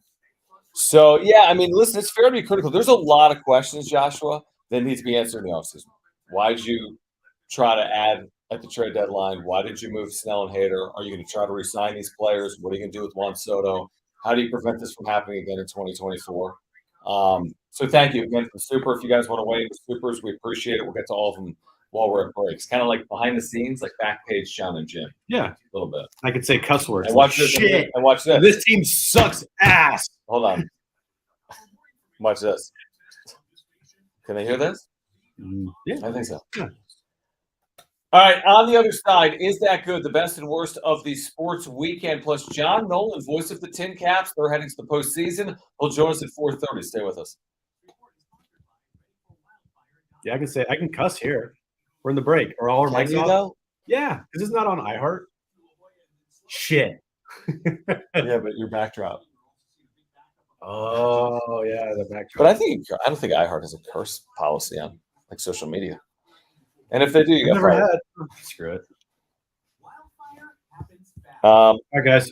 S2: So, yeah, I mean, listen, it's fair to be critical. There's a lot of questions, Joshua, that need to be answered in the offseason. Why did you try to add at the trade deadline? Why did you move Snell and Hader? Are you going to try to re-sign these players? What are you going to do with Juan Soto? How do you prevent this from happening again in 2024? So thank you again for the super. If you guys want to weigh in with supers, we appreciate it. We'll get to all of them while we're at breaks. Kind of like behind the scenes, like Backpage Jon and Jim.
S3: Yeah.
S2: A little bit.
S3: I could say cuss words.
S2: And watch this.
S3: Shit.
S2: And watch this.
S3: This team sucks ass.
S2: Hold on. Watch this. Can they hear this?
S3: Yeah.
S2: I think so.
S3: Yeah.
S2: All right, on the other side, is that good? The best and worst of the sports weekend, plus John Nolan, voice of the Tin Caps. They're heading to the postseason. He'll join us at 4:30. Stay with us.
S3: Yeah, I can cuss here. We're in the break. Are all our mics off?
S2: Though?
S3: Yeah, because it's not on iHeart. Shit.
S2: Yeah, but your backdrop.
S3: Oh yeah, the backdrop.
S2: But I don't think iHeart has a curse policy on like social media. And if they do, you got
S3: never
S2: fired.
S3: had. Screw it.
S2: All
S3: right, guys.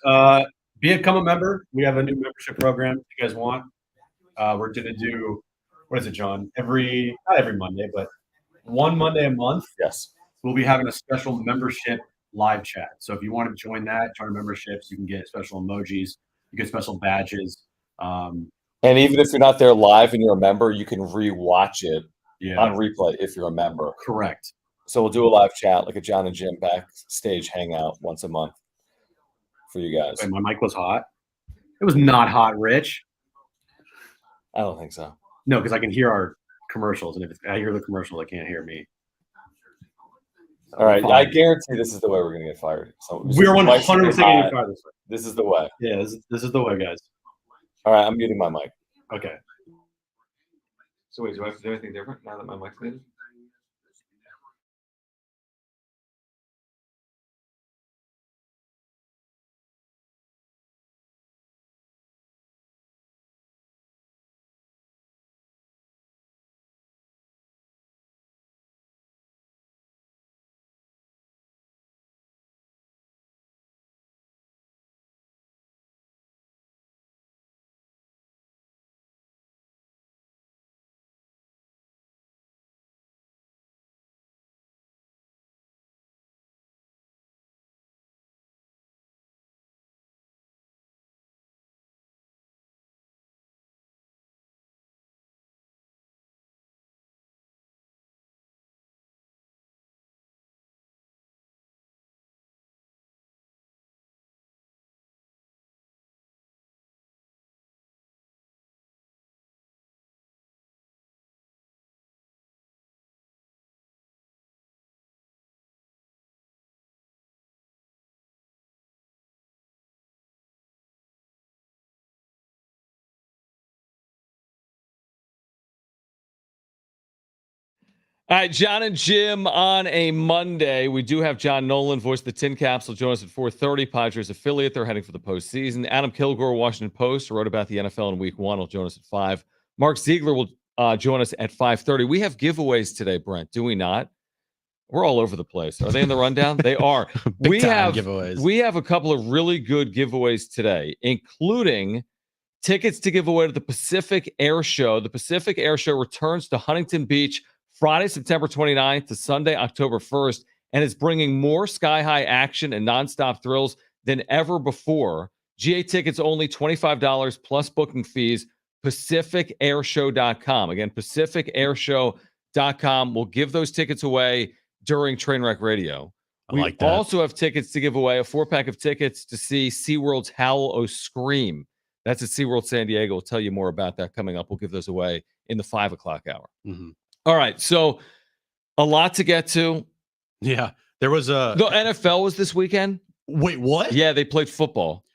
S3: Become a member. We have a new membership program. If you guys want, we're gonna do what is it, John? Not every Monday, but one Monday a month.
S2: Yes.
S3: We'll be having a special membership
S7: live chat. So if you want to join that, join memberships, you can get special emojis, you get special badges.
S2: And even if you're not there live and you're a member, you can re-watch it on replay if you're a member.
S7: Correct.
S2: So we'll do a live chat, like a Jon and Jim backstage hangout once a month for you guys.
S7: Wait, my mic was hot. It was not hot, Rich.
S2: I don't think so.
S7: No, because I can hear our commercials, and if I hear the commercials, I can't hear me.
S2: All right, I guarantee this is the way we're going to get fired. So
S7: we're 100% going to get fired this way.
S2: This is the way.
S7: Yeah, this is the way, guys.
S2: All right, I'm muting my mic.
S7: Okay.
S2: So wait, do I have to do anything different now that my mic's muted? All right, Jon and Jim on a Monday. We do have John Nolan, voice of the Tin Caps, will join us at 4:30. Padres affiliate. They're heading for the postseason. Adam Kilgore, Washington Post, wrote about the NFL in Week 1. Will join us at 5. Mark Ziegler will join us at 5:30. We have giveaways today, Brent. Do we not? We're all over the place. Are they in the rundown? They are. We have giveaways. We have a couple of really good giveaways today, including tickets to give away to the Pacific Air Show. The Pacific Air Show returns to Huntington Beach Friday, September 29th to Sunday, October 1st, and is bringing more sky-high action and nonstop thrills than ever before. GA tickets only $25 plus booking fees, pacificairshow.com. Again, pacificairshow.com. We'll give those tickets away during Trainwreck Radio. We also have tickets to give away, a 4-pack of tickets to see SeaWorld's Howl O Scream. That's at SeaWorld San Diego. We'll tell you more about that coming up. We'll give those away in the 5 o'clock hour.
S3: Mm-hmm.
S2: All right, so a lot to get to.
S3: Yeah, there was
S2: the NFL was this weekend.
S3: Wait, what?
S2: Yeah, they played football.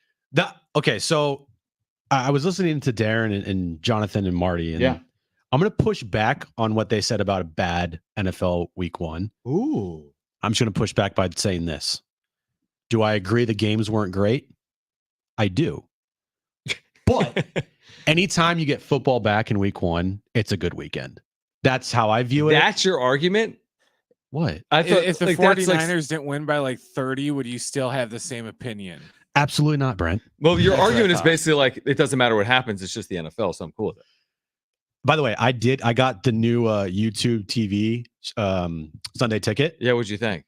S3: Okay, so I was listening to Darren and Jonathan and Marty, and
S2: yeah,
S3: I'm going to push back on what they said about a bad NFL Week 1.
S2: Ooh,
S3: I'm just going to push back by saying this. Do I agree the games weren't great? I do. But anytime you get football back in Week 1, it's a good weekend. That's how I view it.
S2: That's your argument?
S3: What?
S6: I thought if the 49ers didn't win by like 30, would you still have the same opinion?
S3: Absolutely not, Brent.
S2: Well, your argument is basically like it doesn't matter what happens. It's just the NFL. So I'm cool with it.
S3: By the way, I got the new YouTube TV Sunday ticket.
S2: Yeah, what'd you think?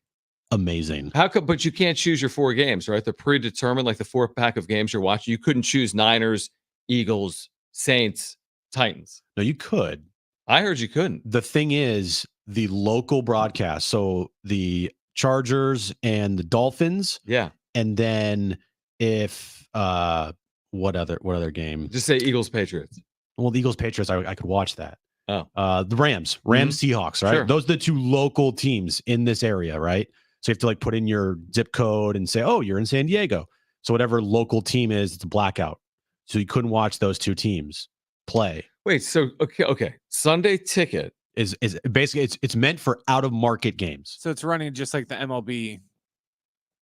S3: Amazing.
S2: How come? But you can't choose your 4 games, right? They're predetermined, like the 4-pack of games you're watching. You couldn't choose Niners, Eagles, Saints, Titans.
S3: No, you could.
S2: I heard you couldn't.
S3: The thing is, the local broadcast. So the Chargers and the Dolphins.
S2: Yeah.
S3: And then if what other game?
S2: Just say Eagles, Patriots.
S3: Well, the Eagles, Patriots, I could watch that.
S2: Oh.
S3: The Rams, Seahawks, right?
S2: Sure.
S3: Those are the 2 local teams in this area, right? So you have to like put in your zip code and say, oh, you're in San Diego. So whatever local team is, it's a blackout. So you couldn't watch those 2 teams play.
S2: Wait, so okay. Sunday ticket
S3: is basically it's meant for out of market games.
S6: So it's running just like the MLB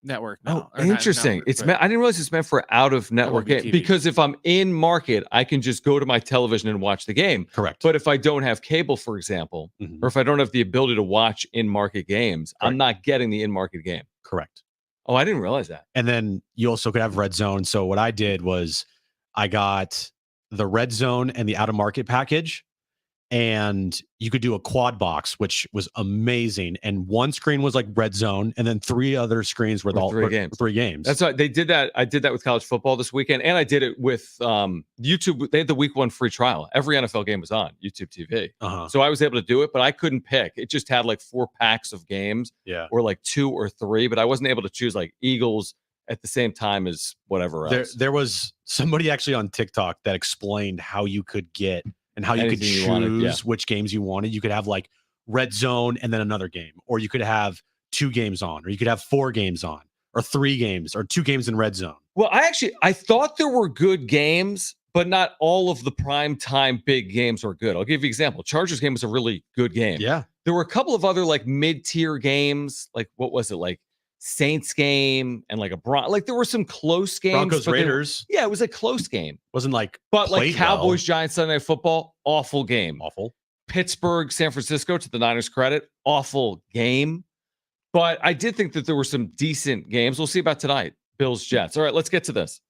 S6: network.
S2: No, interesting. I didn't realize it's meant for out of network game, because if I'm in market, I can just go to my television and watch the game.
S3: Correct.
S2: But if I don't have cable, for example, or if I don't have the ability to watch in market games, I'm not getting the in market game.
S3: Correct.
S2: Oh, I didn't realize that.
S3: And then you also could have red zone. So what I did was I got the red zone and the out of market package. and you could do a quad box, which was amazing. And one screen was like red zone, and then 3 other screens were all
S2: 3 games.
S3: 3 games.
S2: That's right. They did that. I did that with college football this weekend, and I did it with YouTube. They had the week 1 free trial. Every NFL game was on YouTube TV. So I was able to do it, but I couldn't pick. It just had like 4 packs of games, or like 2 or 3, but I wasn't able to choose like Eagles at the same time as whatever else.
S3: There was somebody actually on TikTok that explained how you could get and how you
S2: Anything
S3: could
S2: you
S3: choose
S2: wanted,
S3: which games you wanted. You could have like red zone and then another game, or you could have 2 games on, or you could have 4 games on, or 3 games, or 2 games in red zone.
S2: Well, I thought there were good games, but not all of the prime time big games were good. I'll give you an example. Chargers game was a really good game.
S3: Yeah.
S2: There were a couple of other like mid-tier games, like what was it, like Saints game and like like there were some close games.
S3: Broncos Raiders.
S2: Yeah, it was a close game.
S3: Wasn't like,
S2: but like
S3: played
S2: Cowboys
S3: well.
S2: Giants Sunday Night Football, awful game.
S3: Awful.
S2: Pittsburgh San Francisco, to the Niners' credit, awful game. But I did think that there were some decent games. We'll see about tonight. Bills Jets. All right, let's get to this.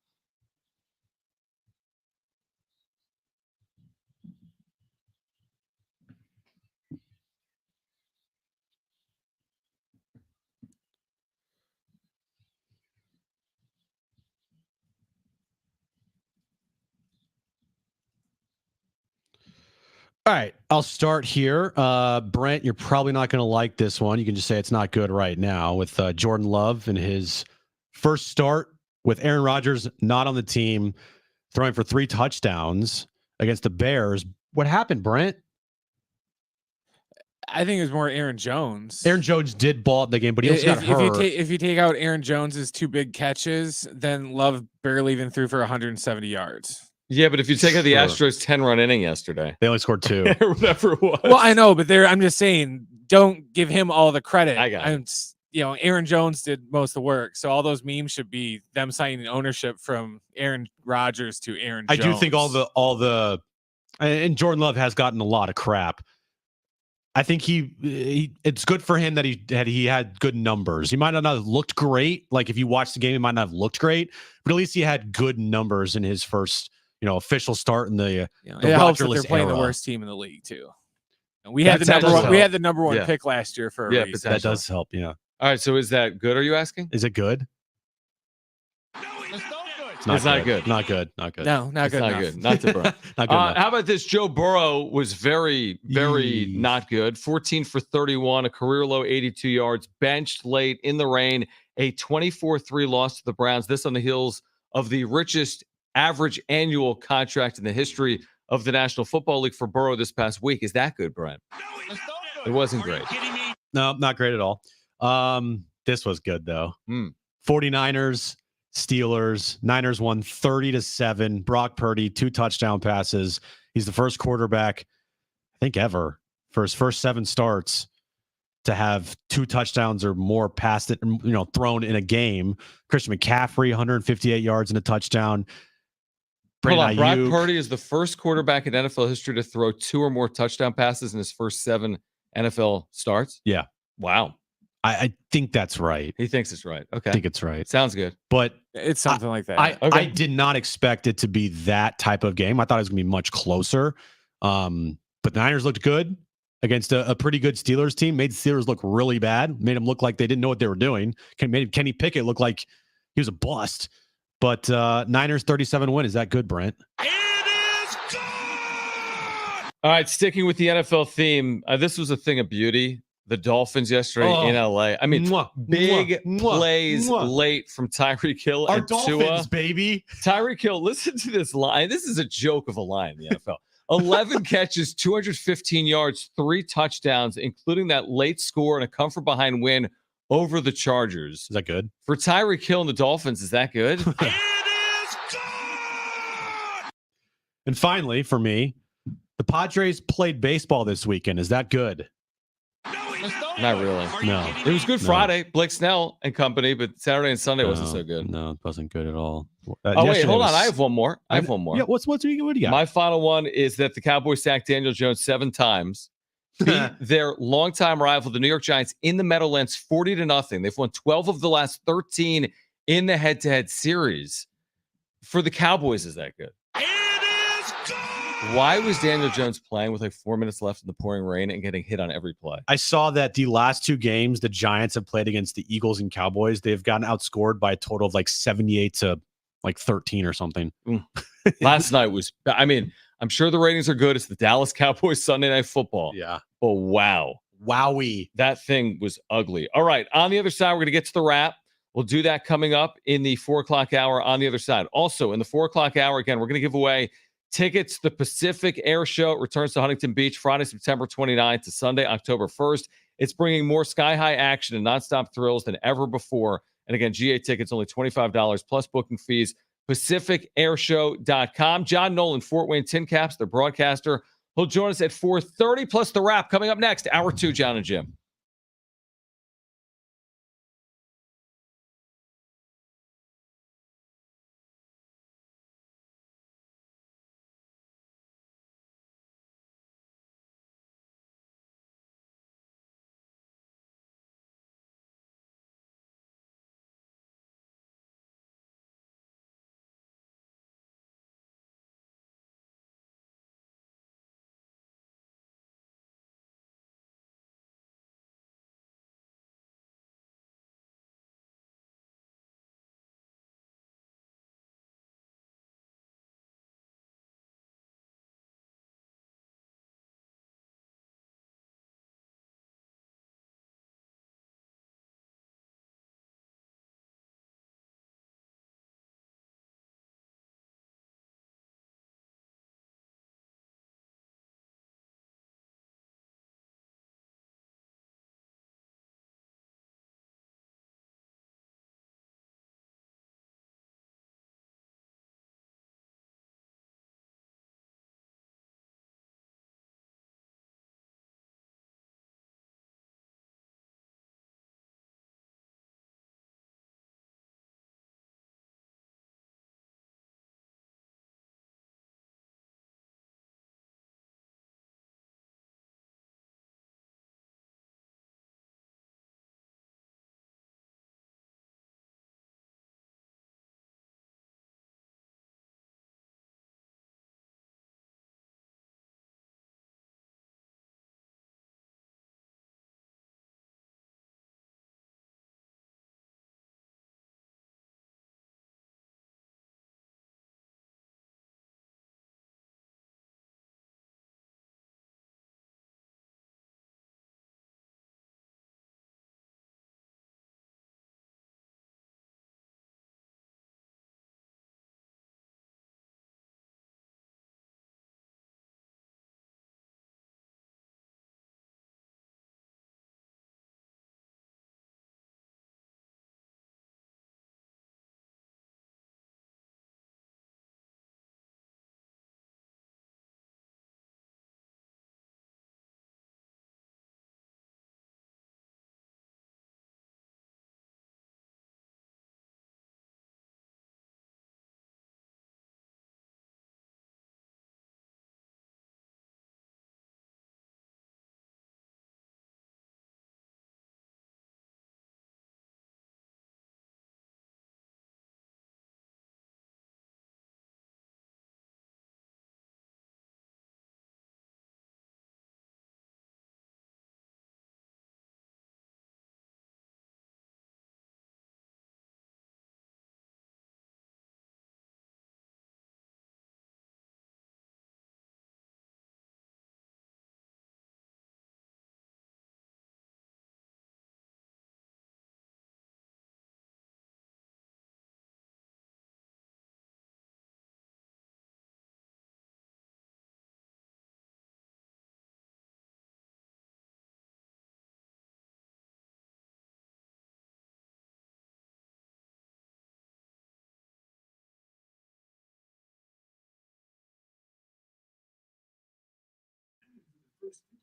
S3: All right, I'll start here. Brent, you're probably not going to like this one. You can just say it's not good right now with Jordan Love in his first start with Aaron Rodgers not on the team, throwing for 3 touchdowns against the Bears. What happened, Brent?
S6: I think it was more Aaron Jones.
S3: Aaron Jones did ball in the game, but he also got hurt.
S6: If you take out Aaron Jones's 2 big catches, then Love barely even threw for 170 yards.
S2: Yeah, but if you take out the Astros 10-run inning yesterday,
S3: they only scored 2
S2: or whatever it was.
S6: Well, I know, but I'm just saying, don't give him all the credit.
S2: I got it.
S6: Aaron Jones did most of the work, so all those memes should be them signing ownership from Aaron Rodgers to Aaron Jones.
S3: I do think all the and Jordan Love has gotten a lot of crap. I think it's good for him that he had good numbers. He might not have looked great. Like if you watch the game, he might not have looked great, but at least he had good numbers in his first official start in the
S6: it helps that they're playing
S3: era.
S6: the worst team in the league too. And we had the number one pick last year for a reason.
S3: That does help. Yeah.
S2: All right. So is that good? Are you asking?
S3: Is it good?
S2: It's not good.
S3: Not good. Not good.
S6: No, not good.
S2: Not good. Not to burn.
S3: Not good enough.
S2: How about this? Joe Burrow was very, very not good. 14 for 31, a career low 82 yards, benched late in the rain, a 24-3 loss to the Browns. This on the heels of the richest average annual contract in the history of the National Football League for Burrow this past week. Is that good, Brent? It wasn't great.
S3: No, not great at all. This was good though. 49ers, Steelers. Niners won 30-7. Brock Purdy, 2 touchdown passes. He's the first quarterback, I think, ever for his first 7 starts to have 2 touchdowns or more passed it, thrown in a game. Christian McCaffrey, 158 yards and a touchdown.
S2: Hold on. Brock Purdy is the first quarterback in NFL history to throw 2 or more touchdown passes in his first 7 NFL starts.
S3: Yeah.
S2: Wow.
S3: I think that's right.
S2: He thinks it's right. Okay.
S3: I think it's right.
S2: Sounds good.
S3: But
S6: it's something like that.
S3: I did not expect it to be that type of game. I thought it was going to be much closer. But the Niners looked good against a pretty good Steelers team. Made the Steelers look really bad. Made them look like they didn't know what they were doing. Made Kenny Pickett look like he was a bust. But Niners 37 win. Is that good, Brent?
S1: It is good!
S2: All right, sticking with the NFL theme, this was a thing of beauty. The Dolphins yesterday in LA. I mean, big plays late from Tyreek Hill
S3: Our
S2: and
S3: Dolphins,
S2: Tua.
S3: baby.
S2: Tyreek Hill, listen to this line. This is a joke of a line in the NFL. 11 catches, 215 yards, 3 touchdowns, including that late score and a come from behind win over the Chargers.
S3: Is that good?
S2: For Tyreek Hill and the Dolphins, is that good?
S1: It is good!
S3: And finally, for me, the Padres played baseball this weekend. Is that good?
S2: Not really.
S3: No.
S2: It was good Friday, Blake Snell and company, but Saturday and Sunday wasn't so good.
S3: No, it wasn't good at all.
S2: Wait, hold on. I have one more. Yeah,
S3: what do you got?
S2: My final one is that the Cowboys sacked Daniel Jones 7 times. Beat their longtime rival, the New York Giants, in the Meadowlands 40-0. They've won 12 of the last 13 in the head-to-head series. For the Cowboys, is that good?
S1: It is good!
S2: Why was Daniel Jones playing with like 4 minutes left in the pouring rain and getting hit on every play?
S3: I saw that the last 2 games the Giants have played against the Eagles and Cowboys, they've gotten outscored by a total of like 78 to like 13 or something.
S2: Last night was, I mean, I'm sure the ratings are good. It's the Dallas Cowboys Sunday Night Football.
S3: Yeah.
S2: But wow.
S3: Wowie.
S2: That thing was ugly. All right. On the other side, we're going to get to the wrap. We'll do that coming up in the 4 o'clock hour on the other side. Also, in the 4 o'clock hour, again, we're going to give away tickets to the Pacific Air Show. It returns to Huntington Beach Friday, September 29th to Sunday, October 1st. It's bringing more sky-high action and nonstop thrills than ever before. And again, GA tickets only $25 plus booking fees. PacificAirshow.com. John Nolan, Fort Wayne Tin Caps, their broadcaster. He'll join us at 4:30 plus the wrap coming up next. Hour 2, John and Jim.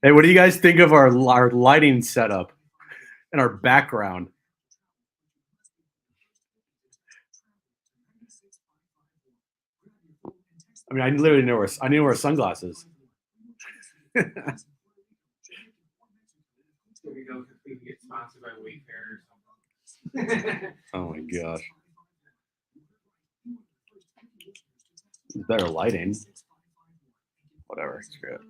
S7: Hey, what do you guys think of our lighting setup and our background? I mean, I literally need to wear sunglasses. Oh my gosh. Better lighting. whatever. Screw it.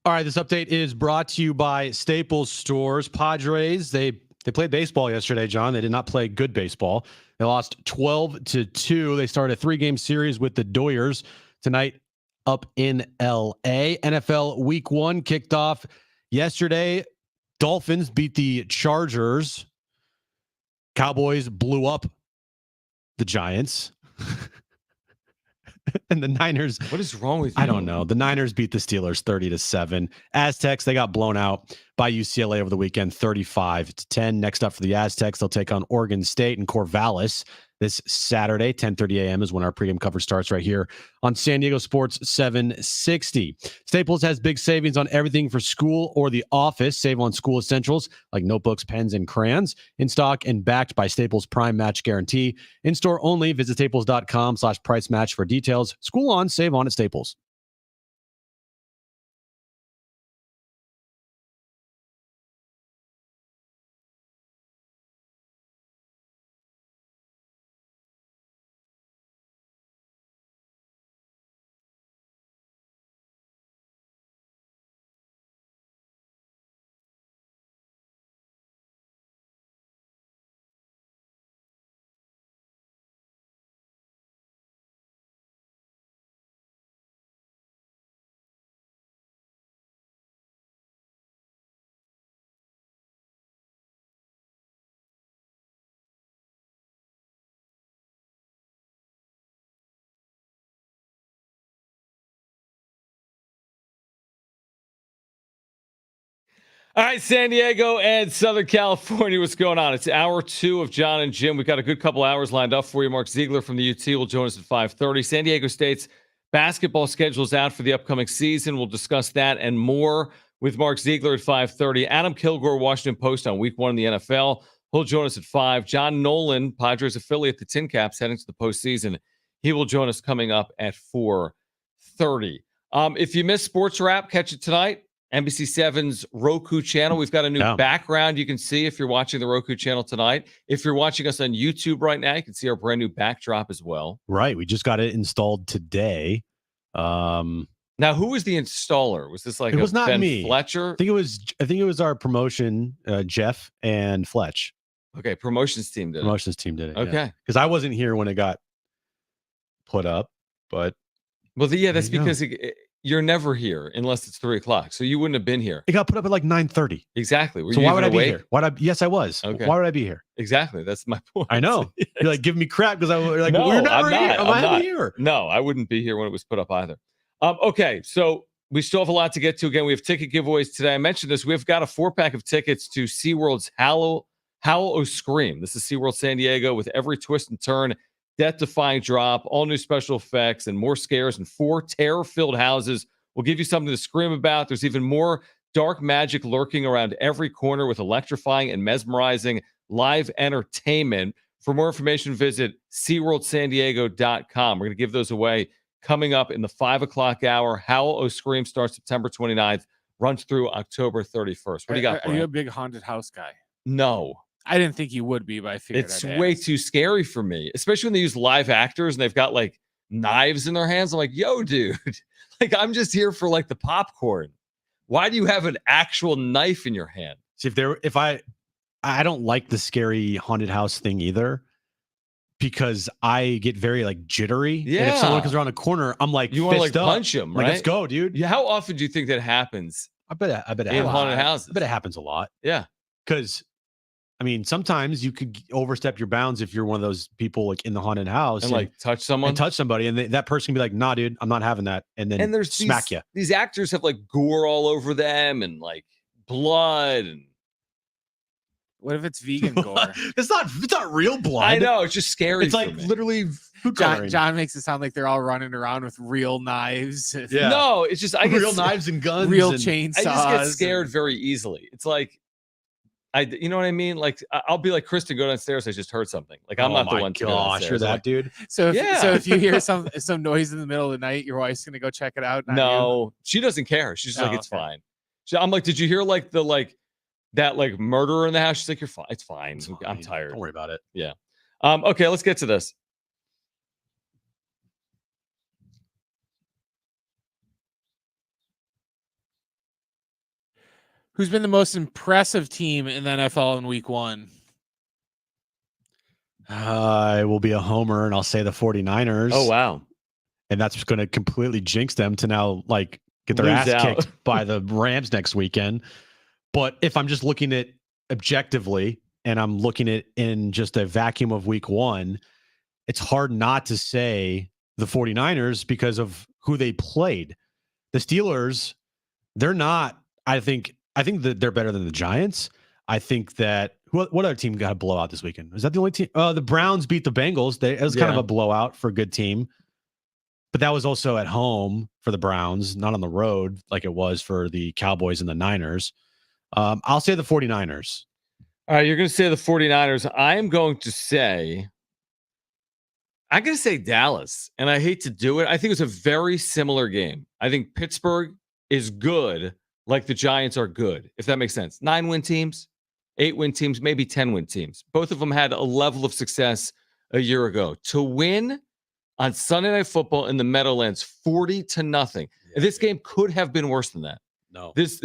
S3: All right, this update is brought to you by Staples Stores. Padres, they played baseball yesterday, John. They did not play good baseball. They lost 12-2. They started a 3-game series with the Doyers tonight up in LA. NFL Week 1 kicked off yesterday. Dolphins beat the Chargers. Cowboys blew up the Giants. And the Niners.
S2: What is wrong with you?
S3: I don't know. The Niners beat the Steelers 30-7. Aztecs, they got blown out by UCLA over the weekend, 35-10. Next up for the Aztecs, they'll take on Oregon State and Corvallis this Saturday. 10:30 a.m. is when our pregame coverage starts right here on San Diego Sports 760. Staples has big savings on everything for school or the office. Save on school essentials like notebooks, pens, and crayons. In stock and backed by Staples Prime Match Guarantee. In store only. Visit staples.com/price match for details. School on, save on at Staples.
S2: All right, San Diego and Southern California, what's going on? It's hour 2 of Jon and Jim. We've got a good couple hours lined up for you. Mark Ziegler from the UT will join us at 5:30. San Diego State's basketball schedule is out for the upcoming season. We'll discuss that and more with Mark Ziegler at 5:30. Adam Kilgore, Washington Post on Week 1 in the NFL. He'll join us at 5. John Nolan, Padres affiliate, the Tin Caps, heading to the postseason. He will join us coming up at 4:30. If you missed Sports Wrap, catch it tonight. NBC7's Roku channel. We've got a new background you can see if you're watching the Roku channel tonight. If you're watching us on YouTube right now, you can see our brand new backdrop as well.
S3: Right. We just got it installed today.
S2: Now, who was the installer? Was this like
S3: it was not
S2: Ben
S3: me.
S2: Fletcher?
S3: I think it was our promotion, Jeff and Fletch.
S2: Okay, promotions team did it. Okay.
S3: Because I wasn't here when it got put up, but
S2: that's because you're never here unless it's 3:00. So you wouldn't have been here.
S3: It got put up at like 9:30.
S2: Exactly.
S3: So why would I be here? Yes, I was.
S2: Okay.
S3: Why would I be here?
S2: Exactly. That's my point.
S3: I know.
S2: Yes.
S3: You're like giving me crap because we're like,
S2: no,
S3: we're never
S2: I'm
S3: here.
S2: not.
S3: Am
S2: I'm
S3: I
S2: not
S3: here?
S2: No, I wouldn't be here when it was put up either. Okay. So we still have a lot to get to. Again, we have ticket giveaways today. I mentioned this. We've got a 4-pack of tickets to SeaWorld's Howl O Scream. This is SeaWorld San Diego with every twist and turn, death-defying drop, all new special effects, and more scares, and 4 terror-filled houses. We'll give you something to scream about. There's even more dark magic lurking around every corner with electrifying and mesmerizing live entertainment. For more information, visit SeaWorldSanDiego.com. We're going to give those away coming up in the 5 o'clock hour. Howl O Scream starts September 29th, runs through October 31st. What do you got,
S6: Are you a big haunted house guy?
S2: No.
S6: I didn't think you would be, but I figured
S2: It's way too scary for me, especially when they use live actors and they've got like knives in their hands. I'm like, yo, dude, like I'm just here for like the popcorn. Why do you have an actual knife in your hand?
S3: See, I don't like the scary haunted house thing either, because I get very like jittery.
S2: Yeah.
S3: And if someone comes around a corner, I'm like,
S2: You want to like
S3: fist up.
S2: punch him, right?
S3: Like, let's go, dude.
S2: Yeah. How often do you think that happens
S3: I bet it
S2: in
S3: happens.
S2: haunted houses?
S3: I bet it happens a lot.
S2: Yeah.
S3: Because I mean, sometimes you could overstep your bounds if you're one of those people like in the haunted house
S2: And like touch someone.
S3: and touch somebody, and that person can be like, "Nah, dude, I'm not having that," and then
S2: And there's
S3: smack you.
S2: These actors have like gore all over them and like blood and
S6: What if it's vegan gore?
S3: It's not real blood.
S2: I know, it's just scary.
S3: It's like
S2: for me.
S3: literally food
S6: John,
S3: coloring.
S6: John makes it sound like they're all running around with real knives,
S3: Yeah.
S2: No, it's just I get
S3: real knives and guns,
S6: real
S3: and
S6: chainsaws.
S2: I just get scared very easily. It's like you know what I mean? Like I'll be like, Kristen, go downstairs. I just heard something. Like I'm
S3: Oh
S2: not the
S3: my
S2: one to go
S3: gosh,
S2: downstairs.
S3: you're
S2: I'm
S3: that
S2: like,
S3: dude.
S6: So
S2: Yeah.
S6: if you hear some noise in the middle of the night, your wife's gonna go check it out. not you?
S2: No, she doesn't care. She's just like,
S6: Oh,
S2: it's
S6: okay.
S2: fine. I'm like, did you hear like that like murderer in the house? She's like, you're fine. It's fine.
S3: It's
S2: I'm
S3: fine.
S2: tired.
S3: Don't worry about it.
S2: Okay, let's get to this.
S6: Who's been the most impressive team in the NFL in week 1?
S3: I will be a homer, and I'll say the 49ers.
S2: Oh wow.
S3: And that's going to completely jinx them to now like get their
S2: Lose
S3: ass
S2: out.
S3: kicked by the Rams next weekend. But if I'm just looking at objectively, and I'm looking at in just a vacuum of week 1, it's hard not to say the 49ers because of who they played. The Steelers, they're not, I think that they're better than the Giants. I think that what other team got a blowout this weekend? Is that the only team? The Browns beat the Bengals. It was kind of
S2: Yeah.
S3: a blowout for a good team, but that was also at home for the Browns, not on the road like it was for the Cowboys and the Niners. I'll say the 49ers.
S2: All right, you're going to say the 49ers. I'm going to say Dallas, and I hate to do it. I think it's a very similar game. I think Pittsburgh is good like the Giants are good, if that makes sense. 9-win teams, 8-win teams, maybe 10-win teams. Both of them had a level of success a year ago. To win on Sunday Night Football in the Meadowlands 40-0. This game could have been worse than that.
S3: No.
S2: This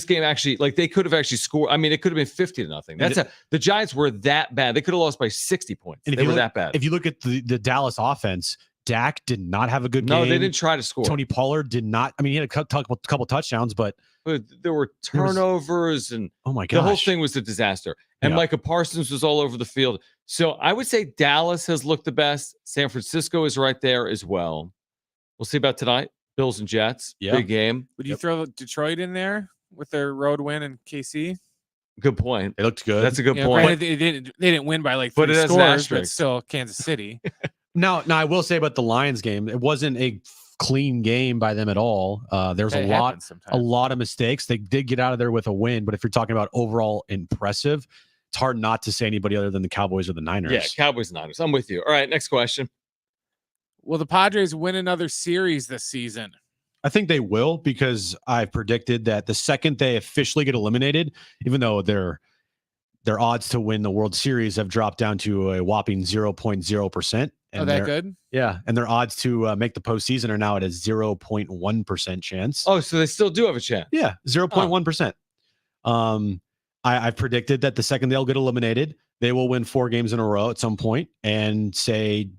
S2: game actually, like they could have actually scored. I mean, it could have been 50-0. The Giants were that bad. They could have lost by 60 points.
S3: And
S2: They were that bad.
S3: If you look at the Dallas offense, Dak did not have a good game.
S2: No, they didn't try to score.
S3: Tony Pollard did not. I mean, he had a couple touchdowns, but
S2: There were turnovers and
S3: oh my gosh,
S2: the whole thing was a disaster. And
S3: Yeah.
S2: Micah Parsons was all over the field. So I would say Dallas has looked the best. San Francisco is right there as well. We'll see about tonight. Bills and Jets.
S3: Yeah.
S2: Big game.
S6: Would you throw Detroit in there with their road win in KC?
S2: Good point.
S3: They looked good.
S2: That's a good
S6: You know,
S2: point.
S6: granted, they didn't win by like
S2: But
S6: 3
S2: it has an
S6: scores, but
S2: asterisk.
S6: still Kansas City.
S3: Now, I will say about the Lions game, it wasn't a clean game by them at all. There was
S6: It
S3: a
S6: happens sometimes.
S3: lot of mistakes. They did get out of there with a win, but if you're talking about overall impressive, it's hard not to say anybody other than the Cowboys or the Niners.
S2: Yeah, Cowboys and Niners. I'm with you. All right, next question.
S6: Will the Padres win another series this season?
S3: I think they will, because I've predicted that the second they officially get eliminated, even though their odds to win the World Series have dropped down to a whopping 0.0%.
S6: Oh, that good?
S3: Yeah, and their odds to make the postseason are now at a 0.1% chance.
S2: Oh, so they still do have a chance.
S3: Yeah, 0.1%. I've predicted that the second they'll get eliminated, they will win 4 games in a row at some point and say,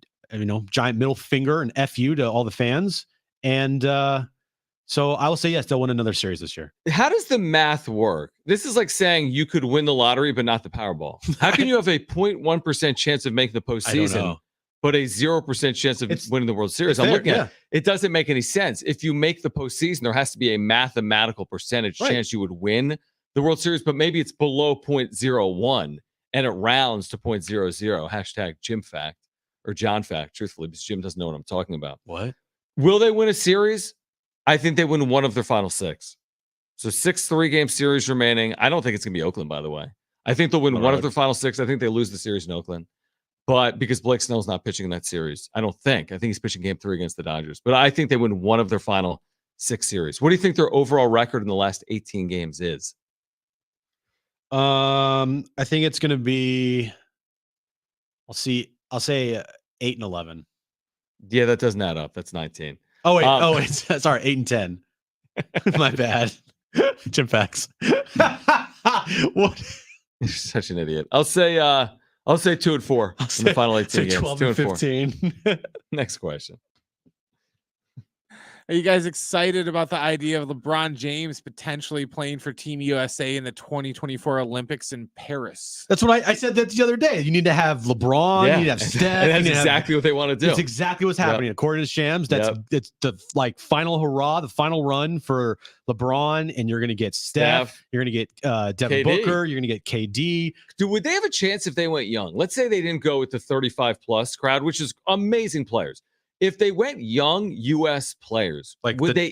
S3: giant middle finger and F you to all the fans. And so I will say, yes, they'll win another series this year.
S2: How does the math work? This is like saying you could win the lottery, but not the Powerball. How can you have a 0.1% chance of making the
S3: I don't
S2: postseason,
S3: know.
S2: but a 0% chance of winning the World Series. I'm
S3: fair,
S2: looking at it doesn't make any sense. If you make the postseason, there has to be a mathematical percentage chance you would win the World Series, but maybe it's below 0.01 and it rounds to 0.00. Hashtag Jim fact or John fact, truthfully, because Jim doesn't know what I'm talking about.
S3: What?
S2: Will they win a series? I think they win one of their final 6. So 6 3-game series remaining. I don't think it's going to be Oakland, by the way. I think they'll win one of their final 6. I think they lose the series in Oakland. But because Blake Snell's not pitching in that series, I don't think. I think he's pitching game 3 against the Dodgers. But I think they win one of their final 6 series. What do you think their overall record in the last 18 games is?
S3: I think it's going to be. I'll say 8-11.
S2: Yeah, that doesn't add up. That's 19.
S3: Oh wait, sorry, 8-10. My bad. Jim facts. What?
S2: You're such an idiot. I'll say 2-4 in the final 18 games.
S3: 12 and 15.
S2: Next question.
S6: Are you guys excited about the idea of LeBron James potentially playing for Team USA in the 2024 Olympics in Paris?
S3: That's what I said that the other day. You need to have LeBron. You need to have Steph.
S2: And that's exactly what they want to do.
S3: It's exactly what's happening. According to Shams, it's the final hurrah, the final run for LeBron, and you're going to get Steph. You're going to get Devin
S2: KD.
S3: Booker. You're going to get KD.
S2: Dude, would they have a chance if they went young? Let's say they didn't go with the 35-plus crowd, which is amazing players. If they went young U.S. players, would they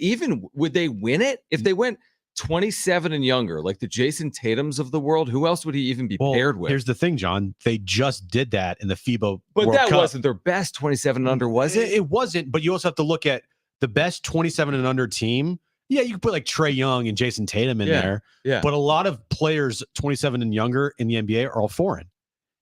S2: win it? If they went 27 and younger, like the Jason Tatums of the world, who else would he even be paired with?
S3: Here's the thing, John. They just did that in the FIBA
S2: But
S3: World
S2: that
S3: Cup.
S2: wasn't their best 27 and under, was it?
S3: It wasn't, but you also have to look at the best 27 and under team. Yeah, you can put like Trae Young and Jason Tatum in there.
S2: Yeah.
S3: But a lot of players 27 and younger in the NBA are all foreign.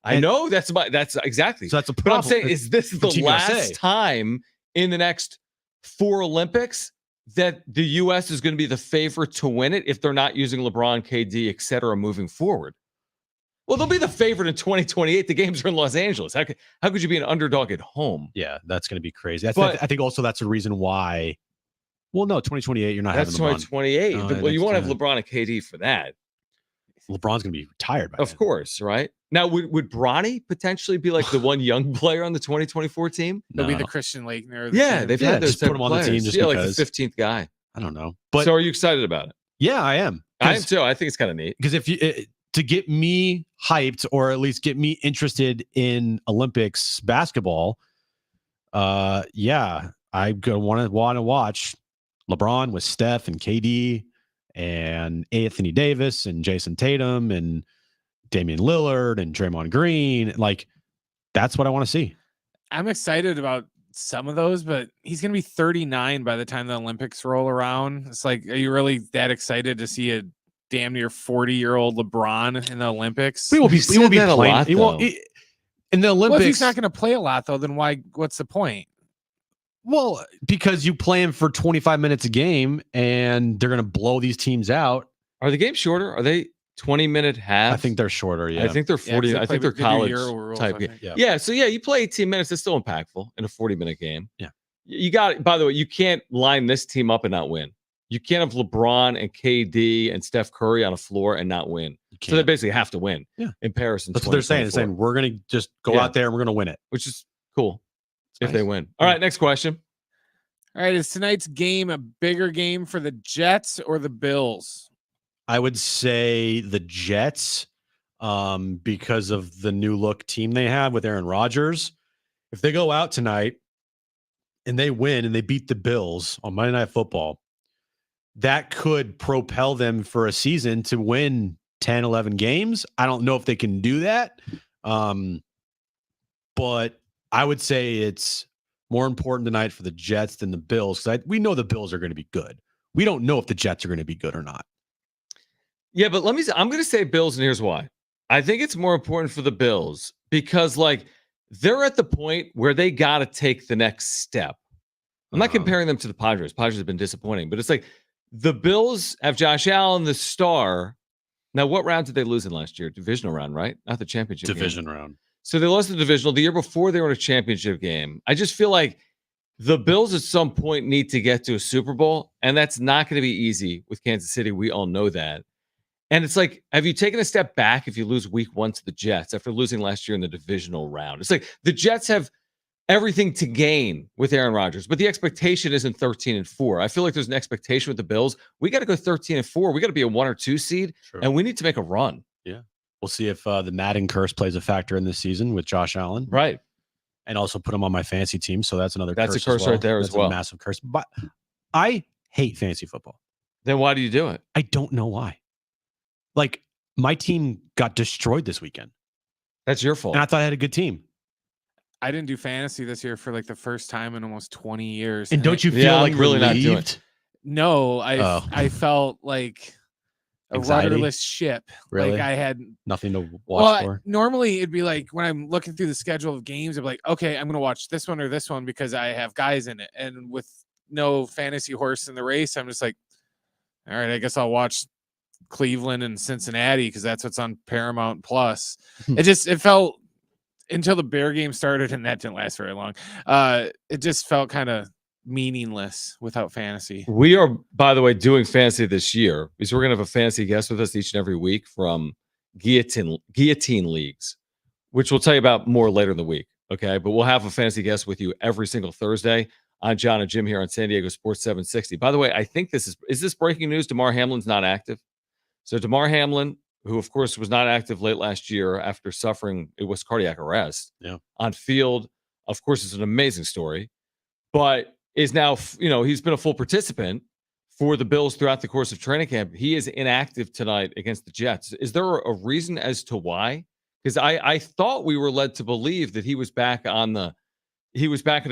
S2: I know that's exactly.
S3: So that's a
S2: But
S3: problem.
S2: I'm saying, is this the
S3: Team
S2: last
S3: USA.
S2: time in the next 4 Olympics that the U.S. is going to be the favorite to win it if they're not using LeBron, KD, et cetera, moving forward? Well, they'll be the favorite in 2028. The games are in Los Angeles. How could you be an underdog at home?
S3: Yeah, that's going to be crazy. I think also that's the reason why. Well, no, 2028, you're not
S2: That's
S3: having LeBron.
S2: 2028.
S3: No,
S2: Well, you won't have
S3: that's-
S2: LeBron and KD for that.
S3: LeBron's going to be retired by
S2: Of
S3: then.
S2: course, right? Now, would Bronny potentially be like the one young player on the 2024 team?
S6: They'll be
S3: No.
S6: the Christian Laettner.
S2: Yeah, they've had those
S3: just put
S2: type
S3: him
S2: of
S3: on the team
S2: players.
S3: just
S2: like
S3: because.
S2: the 15th guy.
S3: I don't know. But
S2: So are you excited about it?
S3: yeah, I am.
S2: I am too. I think it's kind of neat.
S3: Because if you to get me hyped or at least get me interested in Olympics basketball, yeah, I want to watch LeBron with Steph and KD and Anthony Davis and Jason Tatum and Damian Lillard and Draymond Green. Like, that's what I want to see.
S6: I'm excited about some of those, but he's going to be 39 by the time the Olympics roll around. It's like, are you really that excited to see a damn near 40-year-old LeBron in the Olympics?
S3: He won't be
S2: said that a
S3: playing.
S2: lot,
S3: He won't.
S2: though.
S3: In the Olympics,
S6: Well, if he's not going to play a lot, though, then what's the point?
S3: well, because you play him for 25 minutes a game and they're going to blow these teams out.
S2: Are the games shorter? Are they 20-minute halves?
S3: I think they're shorter. Yeah.
S2: I think they're 40.
S6: they
S2: I think
S6: play
S2: they're
S6: the new
S2: college
S6: Euro rules,
S2: type
S6: I
S2: game.
S6: think.
S3: Yeah.
S2: Yeah. So you play 18 minutes. It's still impactful in a 40-minute game.
S3: Yeah.
S2: You got. By the way, you can't line this team up and not win. You can't have LeBron and KD and Steph Curry on a floor and not win. So they basically have to win.
S3: Yeah.
S2: In Paris. In
S3: That's what they're saying. They're
S2: 2024,
S3: saying we're going to just go
S2: Yeah.
S3: out there and we're going to win it.
S2: which is cool if
S3: nice.
S2: they win. All right. Next question.
S6: All right, is tonight's game a bigger game for the Jets or the Bills?
S3: I would say the Jets, because of the new look team they have with Aaron Rodgers. If they go out tonight and they win and they beat the Bills on Monday Night Football, that could propel them for a season to win 10, 11 games. I don't know if they can do that. But I would say it's more important tonight for the Jets than the Bills, because we know the Bills are going to be good. We don't know if the Jets are going to be good or not.
S2: Yeah, but I'm going to say Bills, and here's why. I think it's more important for the Bills because, they're at the point where they got to take the next step. I'm not comparing them to the Padres. Padres have been disappointing, but it's like the Bills have Josh Allen, the star. Now, what round did they lose in last year? Divisional round, right? Not the championship
S3: Division
S2: game.
S3: round.
S2: So they lost the divisional. The year before, they were in a championship game. I just feel like the Bills at some point need to get to a Super Bowl, and that's not going to be easy with Kansas City. We all know that. And it's like, have you taken a step back if you lose week 1 to the Jets after losing last year in the divisional round? It's like the Jets have everything to gain with Aaron Rodgers, but the expectation isn't 13-4. I feel like there's an expectation with the Bills. We got to go 13-4. We got to be a 1 or 2 seed, and we need to make a run.
S3: Yeah. We'll see if the Madden curse plays a factor in this season with Josh Allen.
S2: Right.
S3: And also put him on my fantasy team. So that's another
S2: curse. That's a curse
S3: well.
S2: right there
S3: that's
S2: as well.
S3: A massive curse. But I hate fantasy football.
S2: Then why do you do it?
S3: I don't know why. Like, my team got destroyed this weekend.
S2: That's your fault.
S3: And I thought I had a good team.
S6: I didn't do fantasy this year for like the first time in almost 20 years.
S3: And don't you feel like
S2: really
S3: relieved?
S2: not doing it?
S6: No, I felt like a
S3: Anxiety?
S6: rudderless ship.
S3: Really?
S6: Like I had
S3: Nothing to watch for.
S6: Normally it'd be like when I'm looking through the schedule of games, I'm like, okay, I'm gonna watch this one or this one because I have guys in it. And with no fantasy horse in the race, I'm just like, all right, I guess I'll watch Cleveland and Cincinnati because that's what's on Paramount Plus. It felt until the Bear game started, and that didn't last very long. It just felt kind of meaningless without fantasy.
S2: We are, by the way, doing fantasy this year because we're going to have a fantasy guest with us each and every week from Guillotine Leagues, which we'll tell you about more later in the week. Okay. But we'll have a fantasy guest with you every single Thursday on Jon and Jim here on San Diego Sports 760. By the way, I think is this breaking news? Damar Hamlin's not active. So Damar Hamlin, who of course was not active late last year after suffering, it was cardiac arrest on field. Of course, it's an amazing story, but is now, he's been a full participant for the Bills throughout the course of training camp. He is inactive tonight against the Jets. Is there a reason as to why? Because I thought we were led to believe that he was back in a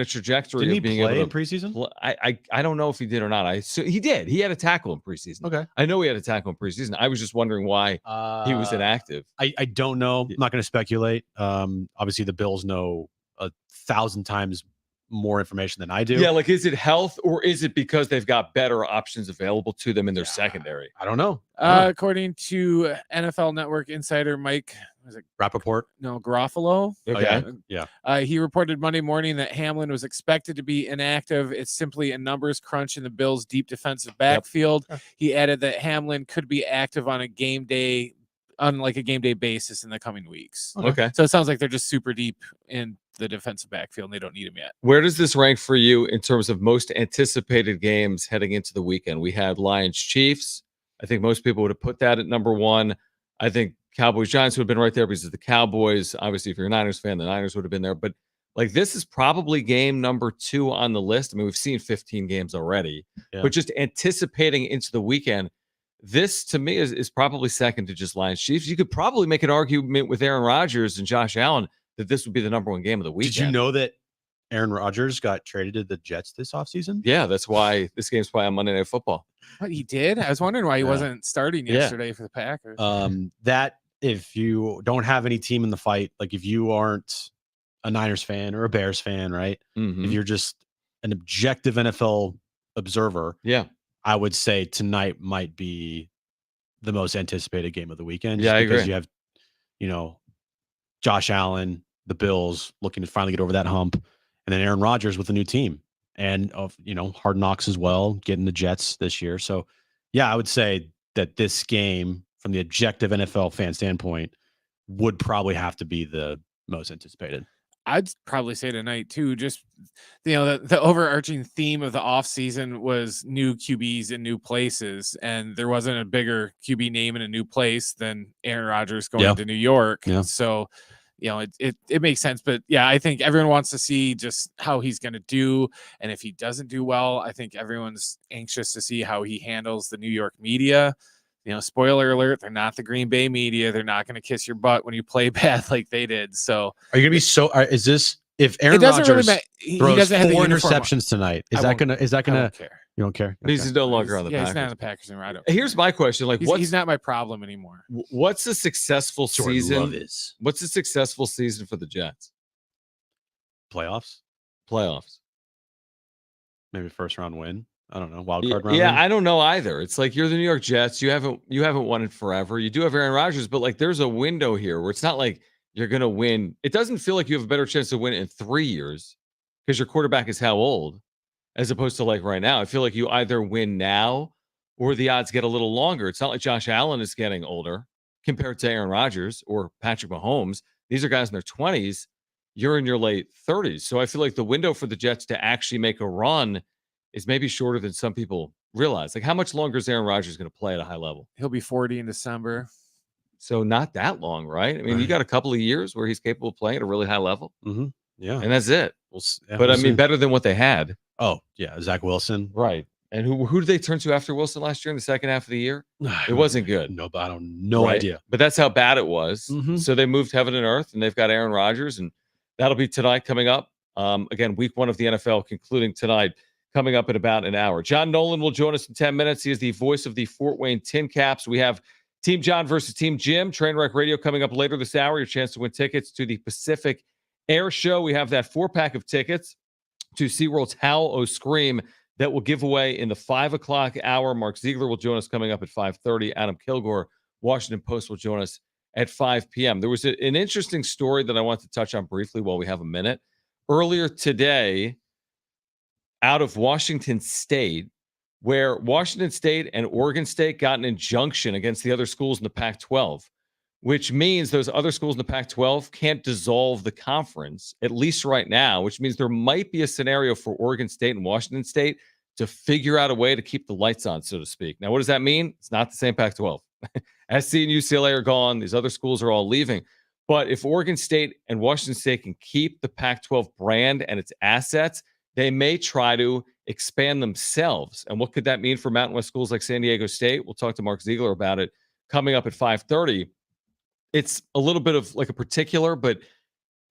S2: trajectory
S3: Didn't
S2: of being
S3: he play
S2: able
S3: in preseason?
S2: I don't know if he did or not. He did. He had a tackle in preseason.
S3: Okay.
S2: I know he had a tackle in preseason. I was just wondering why he was inactive.
S3: I don't know. I'm not going to speculate. Obviously, the Bills know 1,000 times more information than I do.
S2: Yeah, like is it health or is it because they've got better options available to them in their secondary?
S3: I don't know.
S6: According to NFL Network insider Mike, was it
S3: Rappaport?
S6: No, Garofalo.
S2: Okay.
S3: Yeah.
S6: He reported Monday morning that Hamlin was expected to be inactive. It's simply a numbers crunch in the Bills' deep defensive backfield. Yep. He added that Hamlin could be active on a game day basis in the coming weeks.
S2: Okay.
S6: So it sounds like they're just super deep in the defensive backfield and they don't need him yet.
S2: Where does this rank for you in terms of most anticipated games heading into the weekend? We had Lions Chiefs. I think most people would have put that at number one. I think Cowboys Giants would have been right there because of the Cowboys. Obviously, if you're a Niners fan, the Niners would have been there. But like this is probably game number 2 on the list. I mean, we've seen 15 games already, but just anticipating into the weekend, this to me is probably second to just Lions Chiefs. You could probably make an argument with Aaron Rodgers and Josh Allen that this would be the number 1 game of the weekend.
S3: Did you know that Aaron Rodgers got traded to the Jets this offseason?
S2: Yeah, that's why this game's probably on Monday Night Football.
S6: What, he did? I was wondering why he wasn't starting yesterday for the Packers.
S3: That if you don't have any team in the fight, like if you aren't a Niners fan or a Bears fan, right? If you're just an objective NFL observer, I would say tonight might be the most anticipated game of the weekend.
S2: Yeah, I
S3: because
S2: agree.
S3: You have, Josh Allen, the Bills looking to finally get over that hump, and then Aaron Rodgers with a new team and Hard Knocks as well, getting the Jets this year. So yeah, I would say that this game from the objective NFL fan standpoint would probably have to be the most anticipated.
S6: I'd probably say tonight too. Just the overarching theme of the offseason was new QBs in new places, and there wasn't a bigger QB name in a new place than Aaron Rodgers going to New York.
S3: Yeah.
S6: So, it makes sense. But yeah, I think everyone wants to see just how he's going to do, and if he doesn't do well, I think everyone's anxious to see how he handles the New York media. Spoiler alert, they're not the Green Bay media. They're not going to kiss your butt when you play bad like they did. So
S3: are you going to be is this, if Aaron Rodgers
S6: he
S3: throws
S6: doesn't have
S3: 4
S6: the
S3: interceptions tonight, is that going to,
S6: I don't care.
S3: You don't care?
S2: He's no longer on the Packers.
S6: He's not on the Packers anymore. I don't
S2: Here's my question. Like,
S6: he's not my problem anymore.
S2: What's a successful season?
S3: Love is.
S2: What's a successful season for the Jets?
S3: Playoffs. Maybe first round win. I don't know. Wild card round.
S2: Yeah, I don't know either. It's like you're the New York Jets. You haven't won it forever. You do have Aaron Rodgers, but like there's a window here where it's not like you're gonna win. It doesn't feel like you have a better chance to win in 3 years because your quarterback is how old, as opposed to like right now. I feel like you either win now or the odds get a little longer. It's not like Josh Allen is getting older compared to Aaron Rodgers or Patrick Mahomes. These are guys in their 20s. you're in your late 30s. So I feel like the window for the Jets to actually make a run is maybe shorter than some people realize. Like, how much longer is Aaron Rodgers going to play at a high level?
S6: He'll be 40 in December.
S2: So not that long, right? I mean, you got a couple of years where he's capable of playing at a really high level.
S3: Mm-hmm. Yeah.
S2: And that's it.
S3: We'll
S2: I
S3: see.
S2: mean, better than what they had.
S3: Oh, yeah. Zach Wilson.
S2: Right. And who did they turn to after Wilson last year in the second half of the year? It wasn't good.
S3: No, but I don't no idea.
S2: But that's how bad it was.
S3: Mhm.
S2: So they moved heaven and earth, and they've got Aaron Rodgers, and that'll be tonight coming up. Again, week 1 of the NFL concluding tonight, coming up in about an hour. John Nolan will join us in 10 minutes. He is the voice of the Fort Wayne Tin Caps. We have Team John versus Team Jim, Trainwreck Radio coming up later this hour. Your chance to win tickets to the Pacific Air Show. We have that 4-pack of tickets to SeaWorld's Howl O Scream that will give away in the 5 o'clock hour. Mark Ziegler will join us coming up at 5:30. Adam Kilgore, Washington Post, will join us at 5 p.m. There was an interesting story that I want to touch on briefly while we have a minute. Earlier today, out of Washington State, where Washington State and Oregon State got an injunction against the other schools in the Pac-12, which means those other schools in the Pac-12 can't dissolve the conference, at least right now, which means there might be a scenario for Oregon State and Washington State to figure out a way to keep the lights on, so to speak. Now, what does that mean? It's not the same Pac-12. SC and UCLA are gone. These other schools are all leaving. But if Oregon State and Washington State can keep the Pac-12 brand and its assets, they may try to expand themselves. And what could that mean for Mountain West schools like San Diego State? We'll talk to Mark Ziegler about it coming up at 5:30. It's a little bit of like a particular, but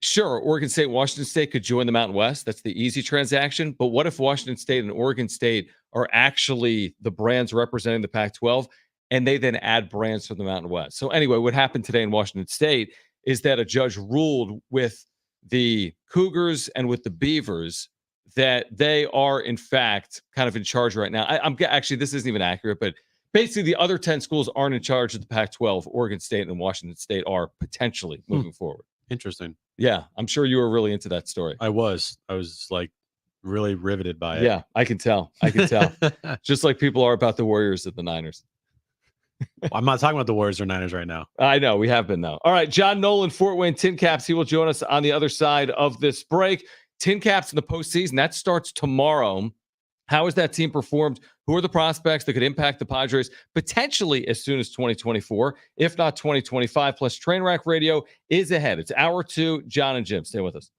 S2: sure, Oregon State, Washington State could join the Mountain West. That's the easy transaction. But what if Washington State and Oregon State are actually the brands representing the Pac-12, and they then add brands from the Mountain West? So anyway, what happened today in Washington State is that a judge ruled with the Cougars and with the Beavers that they are, in fact, kind of in charge right now. I'm actually, this isn't even accurate, but basically the other 10 schools aren't in charge of the Pac-12. Oregon State and Washington State are potentially moving forward.
S3: Interesting.
S2: Yeah, I'm sure you were really into that story.
S3: I was like really riveted by it.
S2: Yeah, I can tell. Just like people are about the Warriors at the Niners.
S3: I'm not talking about the Warriors or Niners right now.
S2: I know, we have been though. All right, John Nolan, Fort Wayne Tin Caps. He will join us on the other side of this break. Tin Caps in the postseason, that starts tomorrow. How has that team performed? Who are the prospects that could impact the Padres potentially as soon as 2024, if not 2025? Plus, Trainwreck Radio is ahead. It's hour 2. John and Jim, stay with us.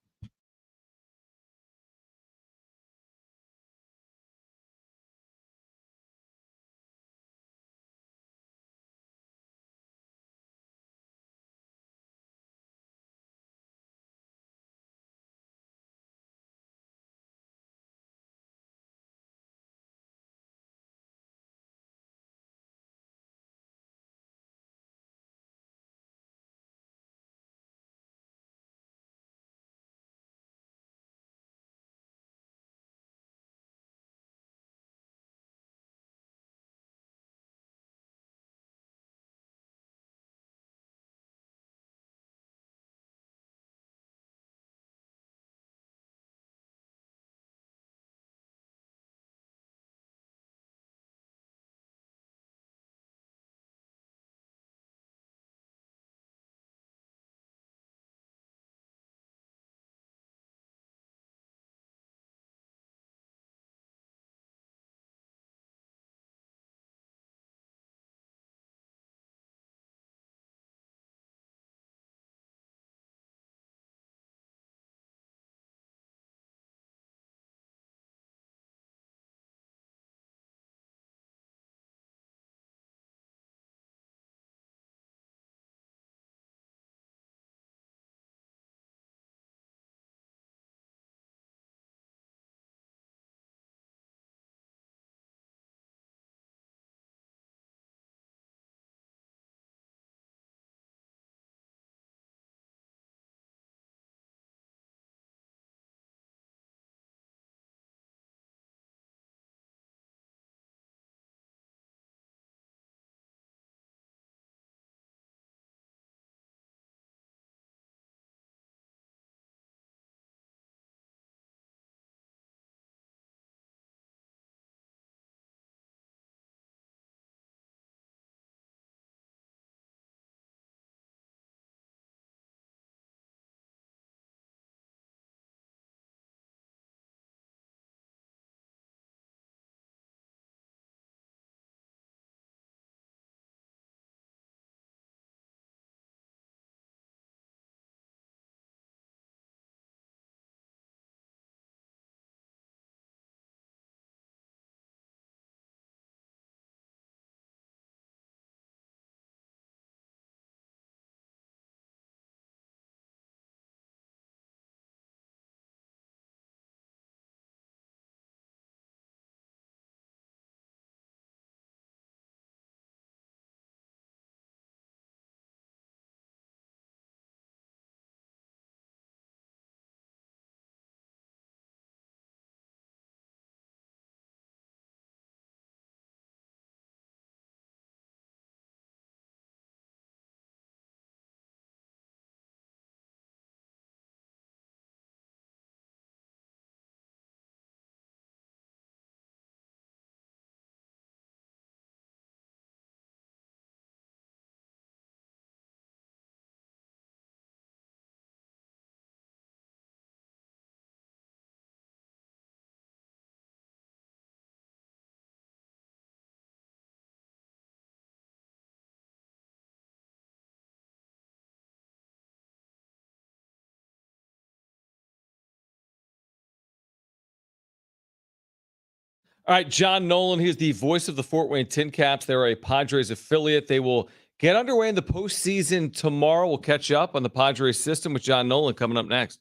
S2: All right, John Nolan, he is the voice of the Fort Wayne Tin Caps. They're a Padres affiliate. They will get underway in the postseason tomorrow. We'll catch up on the Padres system with John Nolan coming up next.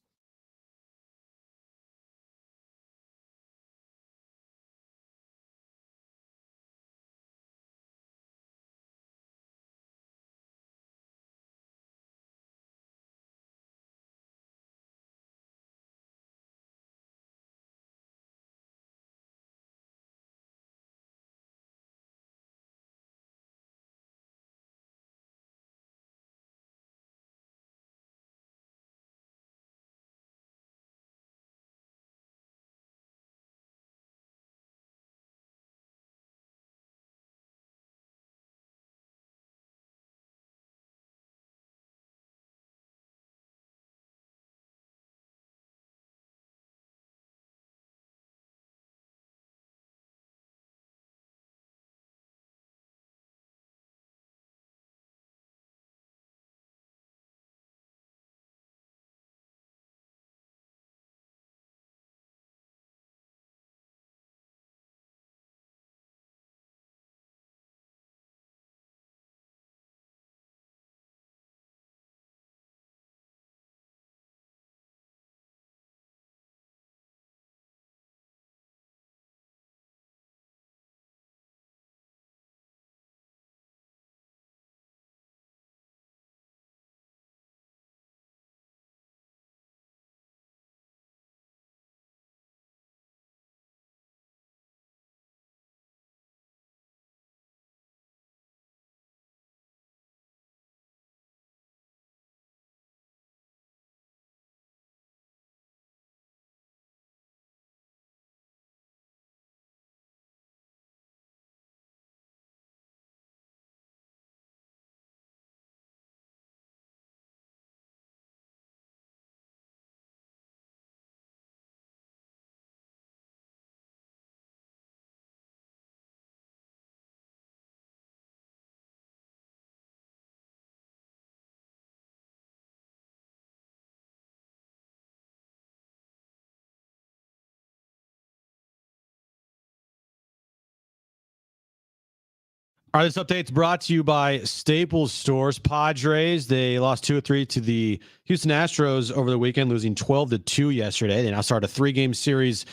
S3: All right, this update's brought to you by Staples Stores. Padres, they lost 2-3 to the Houston Astros over the weekend, losing 12-2 yesterday. They now start a 3-game series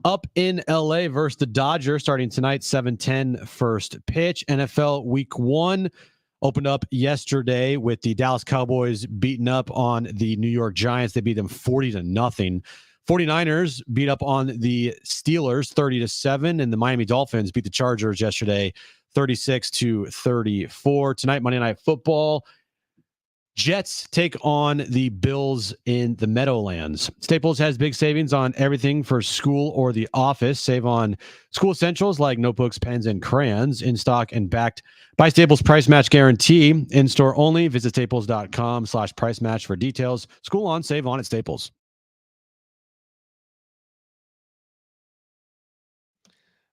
S3: up in LA versus the Dodgers starting tonight, 7:10 first pitch. NFL Week 1 opened up yesterday with the Dallas Cowboys beating up on the New York Giants. They beat them 40-0. 49ers beat up on the Steelers 30-7, and the Miami Dolphins beat the Chargers yesterday 36-34. Tonight, Monday Night Football, Jets take on the Bills in the Meadowlands. Staples has big savings on everything for school or the office. Save on school essentials like notebooks, pens, and crayons, in stock and backed by Staples Price Match Guarantee. In store only. Visit staples.com/price match for details. School on, save on at Staples.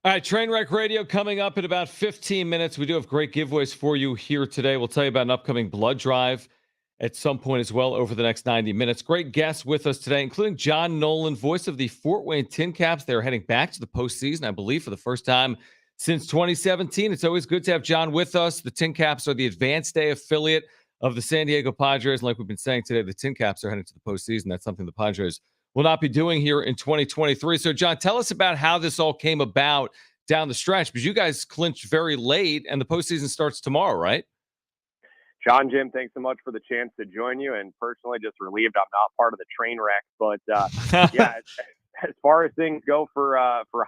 S2: All right, Trainwreck Radio coming up in about 15 minutes. We do have great giveaways for you here today. We'll tell you about an upcoming blood drive at some point as well over the next 90 minutes. Great guests with us today, including John Nolan, voice of the Fort Wayne Tin Caps. They're heading back to the postseason, I believe, for the first time since 2017. It's always good to have John with us. The Tin Caps are the Advanced Day affiliate of the San Diego Padres. And like we've been saying today, the Tin Caps are heading to the postseason. That's something the Padres will not be doing here in 2023. So, John, tell us about how this all came about down the stretch, because you guys clinched very late and the postseason starts tomorrow, right?
S8: Jon Jim, thanks so much for the chance to join you. And personally, just relieved I'm not part of the train wreck. But yeah, as far as things go for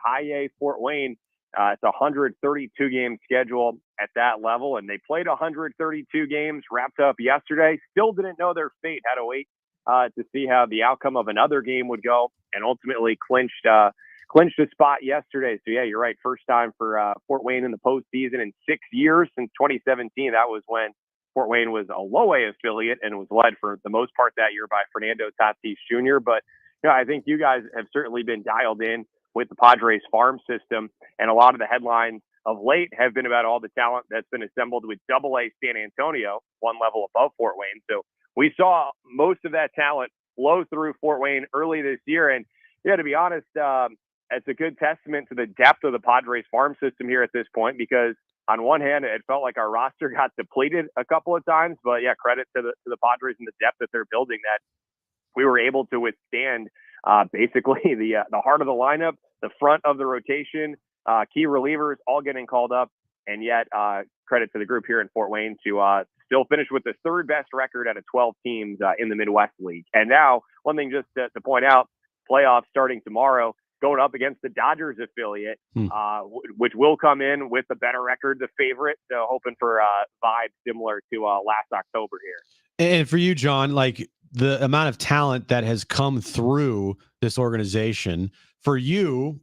S8: High A Fort Wayne, it's a 132 game schedule at that level, and they played 132 games, wrapped up yesterday. Still didn't know their fate. Had to wait to see how the outcome of another game would go, and ultimately clinched a spot yesterday. So yeah, you're right. First time for Fort Wayne in the postseason in 6 years, since 2017. That was when Fort Wayne was a low A affiliate and was led for the most part that year by Fernando Tatis Jr. But I think you guys have certainly been dialed in with the Padres farm system, and a lot of the headlines of late have been about all the talent that's been assembled with AA San Antonio, one level above Fort Wayne. So we saw most of that talent flow through Fort Wayne early this year. And yeah, to be honest, it's a good testament to the depth of the Padres farm system here at this point, because on one hand, it felt like our roster got depleted a couple of times, but yeah, credit to the Padres and the depth that they're building, that we were able to withstand basically the heart of the lineup, the front of the rotation, key relievers all getting called up, and yet credit to the group here in Fort Wayne to still finish with the third best record out of 12 teams in the Midwest League. And now, one thing just to point out, playoffs starting tomorrow, going up against the Dodgers affiliate, which will come in with a better record, the favorite. So hoping for a vibe similar to last October here.
S3: And for you, John, like the amount of talent that has come through this organization, for you,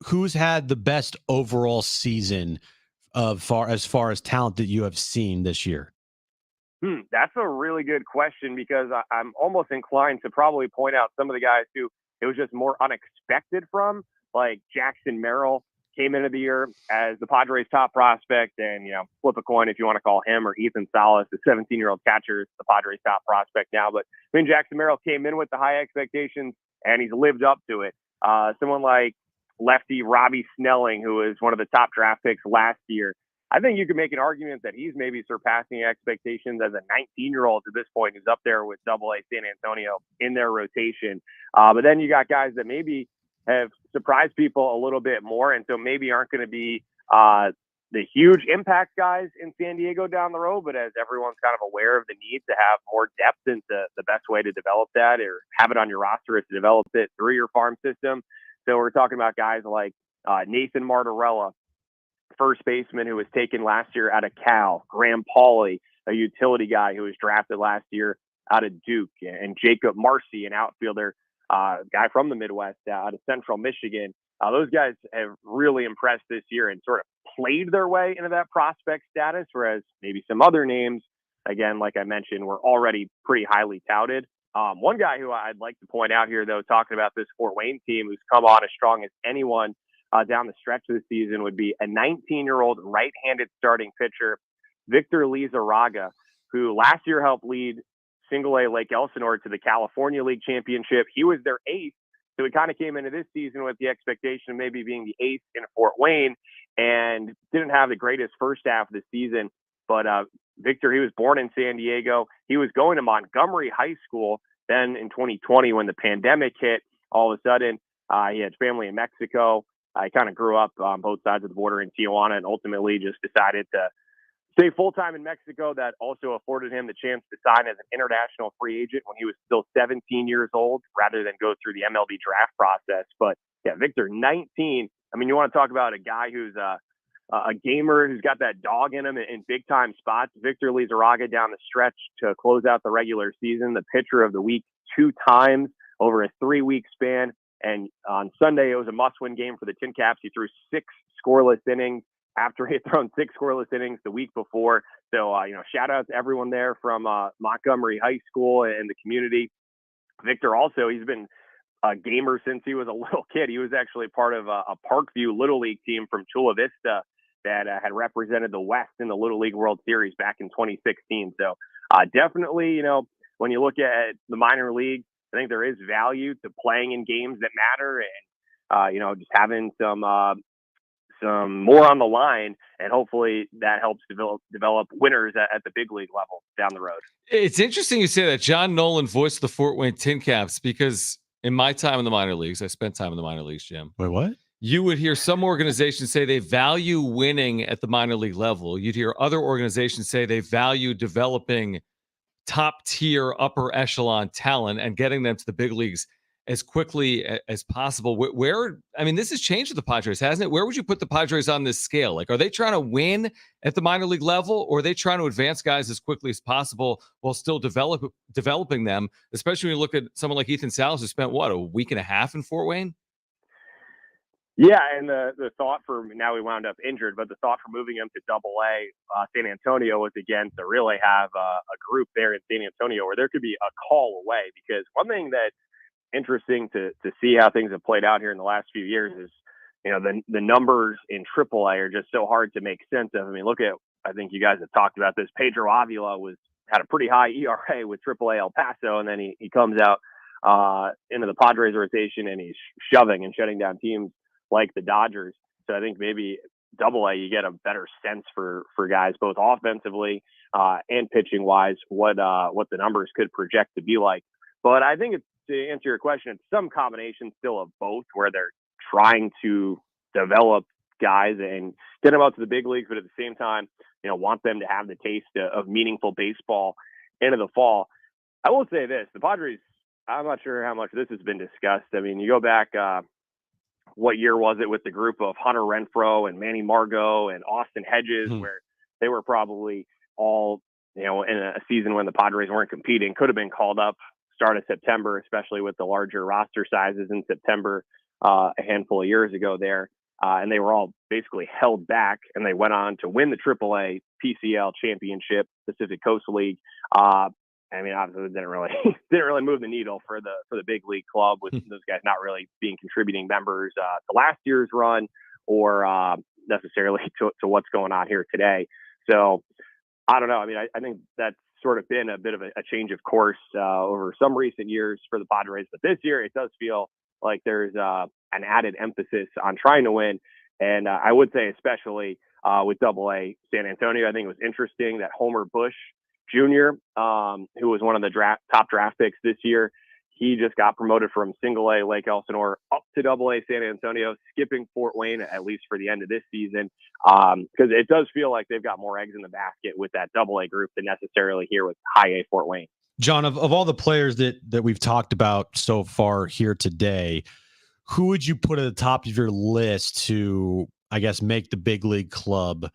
S3: who's had the best overall season as far as talent that you have seen this year?
S8: That's a really good question, because I'm almost inclined to probably point out some of the guys who it was just more unexpected from, like Jackson Merrill came into the year as the Padres' top prospect, and, flip a coin if you want to call him or Ethan Salas, the 17-year-old catcher, the Padres' top prospect now. But Jackson Merrill came in with the high expectations, and he's lived up to it. Someone like lefty Robbie Snelling, who was one of the top draft picks last year, I think you could make an argument that he's maybe surpassing expectations as a 19-year-old at this point, who's up there with Double-A San Antonio in their rotation. But then you got guys that maybe have surprised people a little bit more, and so maybe aren't going to be the huge impact guys in San Diego down the road. But as everyone's kind of aware of the need to have more depth, and the best way to develop that or have it on your roster is to develop it through your farm system. So we're talking about guys like Nathan Martorella, first baseman who was taken last year out of Cal, Graham Pauley, a utility guy who was drafted last year out of Duke, and Jacob Marcy, an outfielder, guy from the Midwest out of Central Michigan. Those guys have really impressed this year and sort of played their way into that prospect status, whereas maybe some other names, again, like I mentioned, were already pretty highly touted. One guy who I'd like to point out here, though, talking about this Fort Wayne team who's come on as strong as anyone down the stretch of the season, would be a 19-year-old right-handed starting pitcher, Victor Lizarraga, who last year helped lead Single-A Lake Elsinore to the California League Championship. He was their ace, so he kind of came into this season with the expectation of maybe being the ace in Fort Wayne, and didn't have the greatest first half of the season. But Victor, he was born in San Diego. He was going to Montgomery High School. Then in 2020, when the pandemic hit, all of a sudden he had family in Mexico. I kind of grew up on both sides of the border in Tijuana, and ultimately just decided to stay full-time in Mexico. That also afforded him the chance to sign as an international free agent when he was still 17 years old, rather than go through the MLB draft process. But yeah, Victor, 19. I mean, you want to talk about a guy who's a gamer, who's got that dog in him in big-time spots. Victor Lizarraga down the stretch to close out the regular season, the pitcher of the week 2 times over a 3-week span. And on Sunday, it was a must-win game for the Tin Caps. He threw 6 scoreless innings after he had thrown 6 scoreless innings the week before. So, shout out to everyone there from Montgomery High School and the community. Victor also, he's been a gamer since he was a little kid. He was actually part of a Parkview Little League team from Chula Vista that had represented the West in the Little League World Series back in 2016. So definitely, when you look at the minor league, I think there is value to playing in games that matter, and just having some more on the line, and hopefully that helps develop winners at the big league level down the road.
S2: It's interesting you say that. John Nolan voiced the Fort Wayne Tin Caps, because in my time in the minor leagues, I spent time in the minor leagues, Jim.
S3: Wait, what?
S2: You would hear some organizations say they value winning at the minor league level. You'd hear other organizations say they value developing top tier, upper echelon talent and getting them to the big leagues as quickly as possible. This has changed with the Padres, hasn't it? Where would you put the Padres on this scale? Like, are they trying to win at the minor league level, or are they trying to advance guys as quickly as possible while still developing them? Especially when you look at someone like Ethan Salas, who spent a week and a half in Fort Wayne.
S8: Yeah, and the thought for now, we wound up injured, but the thought for moving him to Double-A San Antonio was, again, to really have a group there in San Antonio where there could be a call away. Because one thing that's interesting to see how things have played out here in the last few years is, the numbers in Triple-A are just so hard to make sense of. I mean, look at, I think you guys have talked about this, Pedro Avila had a pretty high ERA with Triple-A El Paso, and then he comes out into the Padres rotation, and he's shoving and shutting down teams like the Dodgers. So I think maybe Double-A, you get a better sense for guys both offensively and pitching wise what the numbers could project to be like. But I think it's, to answer your question, it's some combination still of both, where they're trying to develop guys and get them out to the big leagues, but at the same time, want them to have the taste of meaningful baseball into the fall. I will say this: the Padres, I'm not sure how much this has been discussed. I mean, you go back, what year was it with the group of Hunter Renfroe and Manny Margot and Austin Hedges, where they were probably all, in a season when the Padres weren't competing, could have been called up start of September, especially with the larger roster sizes in September a handful of years ago there. And they were all basically held back, and they went on to win the AAA PCL championship, Pacific Coast League. I mean, obviously, it didn't really move the needle for the big league club, with those guys not really being contributing members to last year's run or necessarily to what's going on here today. So I don't know. I mean, I think that's sort of been a bit of a change of course over some recent years for the Padres, but this year it does feel like there's an added emphasis on trying to win. And I would say, especially with Double-A San Antonio, I think it was interesting that Homer Bush Jr., who was one of the top draft picks this year, he just got promoted from Single-A Lake Elsinore up to Double-A San Antonio, skipping Fort Wayne, at least for the end of this season, because it does feel like they've got more eggs in the basket with that Double-A group than necessarily here with High-A Fort Wayne.
S3: John, of all the players that we've talked about so far here today, who would you put at the top of your list to, I guess, make the big league club?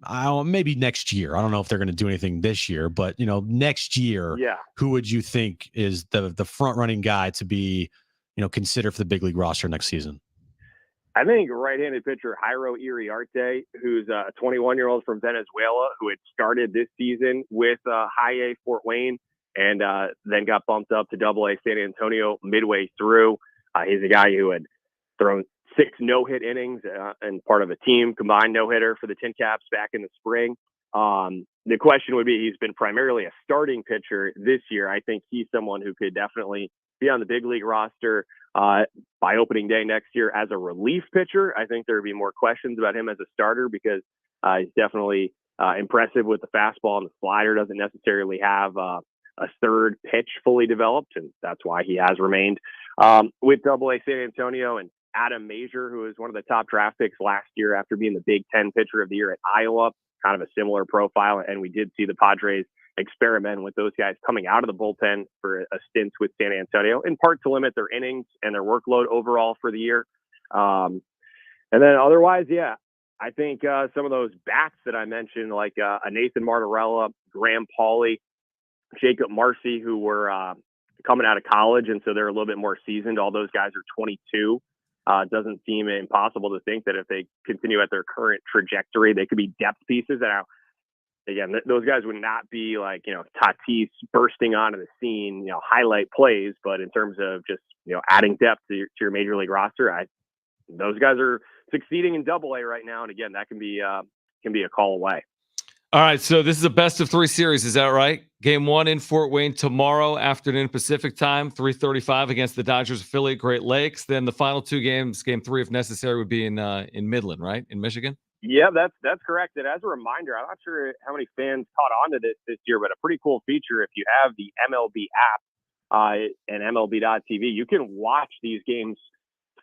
S3: Maybe next year. I don't know if they're going to do anything this year, but next year, who would you think is the front running guy to be, considered for the big league roster next season?
S8: I think right-handed pitcher Jairo Iriarte, who's a 21-year-old from Venezuela, who had started this season with High-A Fort Wayne and then got bumped up to Double-A San Antonio midway through. He's a guy who had thrown 6 no-hit innings and part of a team combined no-hitter for the Tin Caps back in the spring. The question would be, he's been primarily a starting pitcher this year. I think he's someone who could definitely be on the big league roster by opening day next year as a relief pitcher. I think there would be more questions about him as a starter because he's definitely impressive with the fastball, and the slider doesn't necessarily have a third pitch fully developed, and that's why he has remained with Double-A San Antonio. And Adam Mazur, who was one of the top draft picks last year after being the Big Ten pitcher of the year at Iowa, kind of a similar profile. And we did see the Padres experiment with those guys coming out of the bullpen for a stint with San Antonio, in part to limit their innings and their workload overall for the year. And then otherwise, I think some of those bats that I mentioned, like a Nathan Martorella, Graham Pauley, Jacob Marcy, who were coming out of college, and so they're a little bit more seasoned. All those guys are 22. It doesn't seem impossible to think that if they continue at their current trajectory, they could be depth pieces. And again, those guys would not be like, Tatis bursting onto the scene, highlight plays, but in terms of just, adding depth to your major league roster, those guys are succeeding in Double-A right now. And again, that can be a call away.
S2: All right, so this is a best of 3 series, is that right? Game 1 in Fort Wayne tomorrow afternoon Pacific time, 3:35 against the Dodgers affiliate Great Lakes. Then the final 2 games, game 3 if necessary, would be in Midland, right? In Michigan?
S8: Yeah, that's correct. And as a reminder, I'm not sure how many fans caught on to this year, but a pretty cool feature, if you have the MLB app and MLB.TV, you can watch these games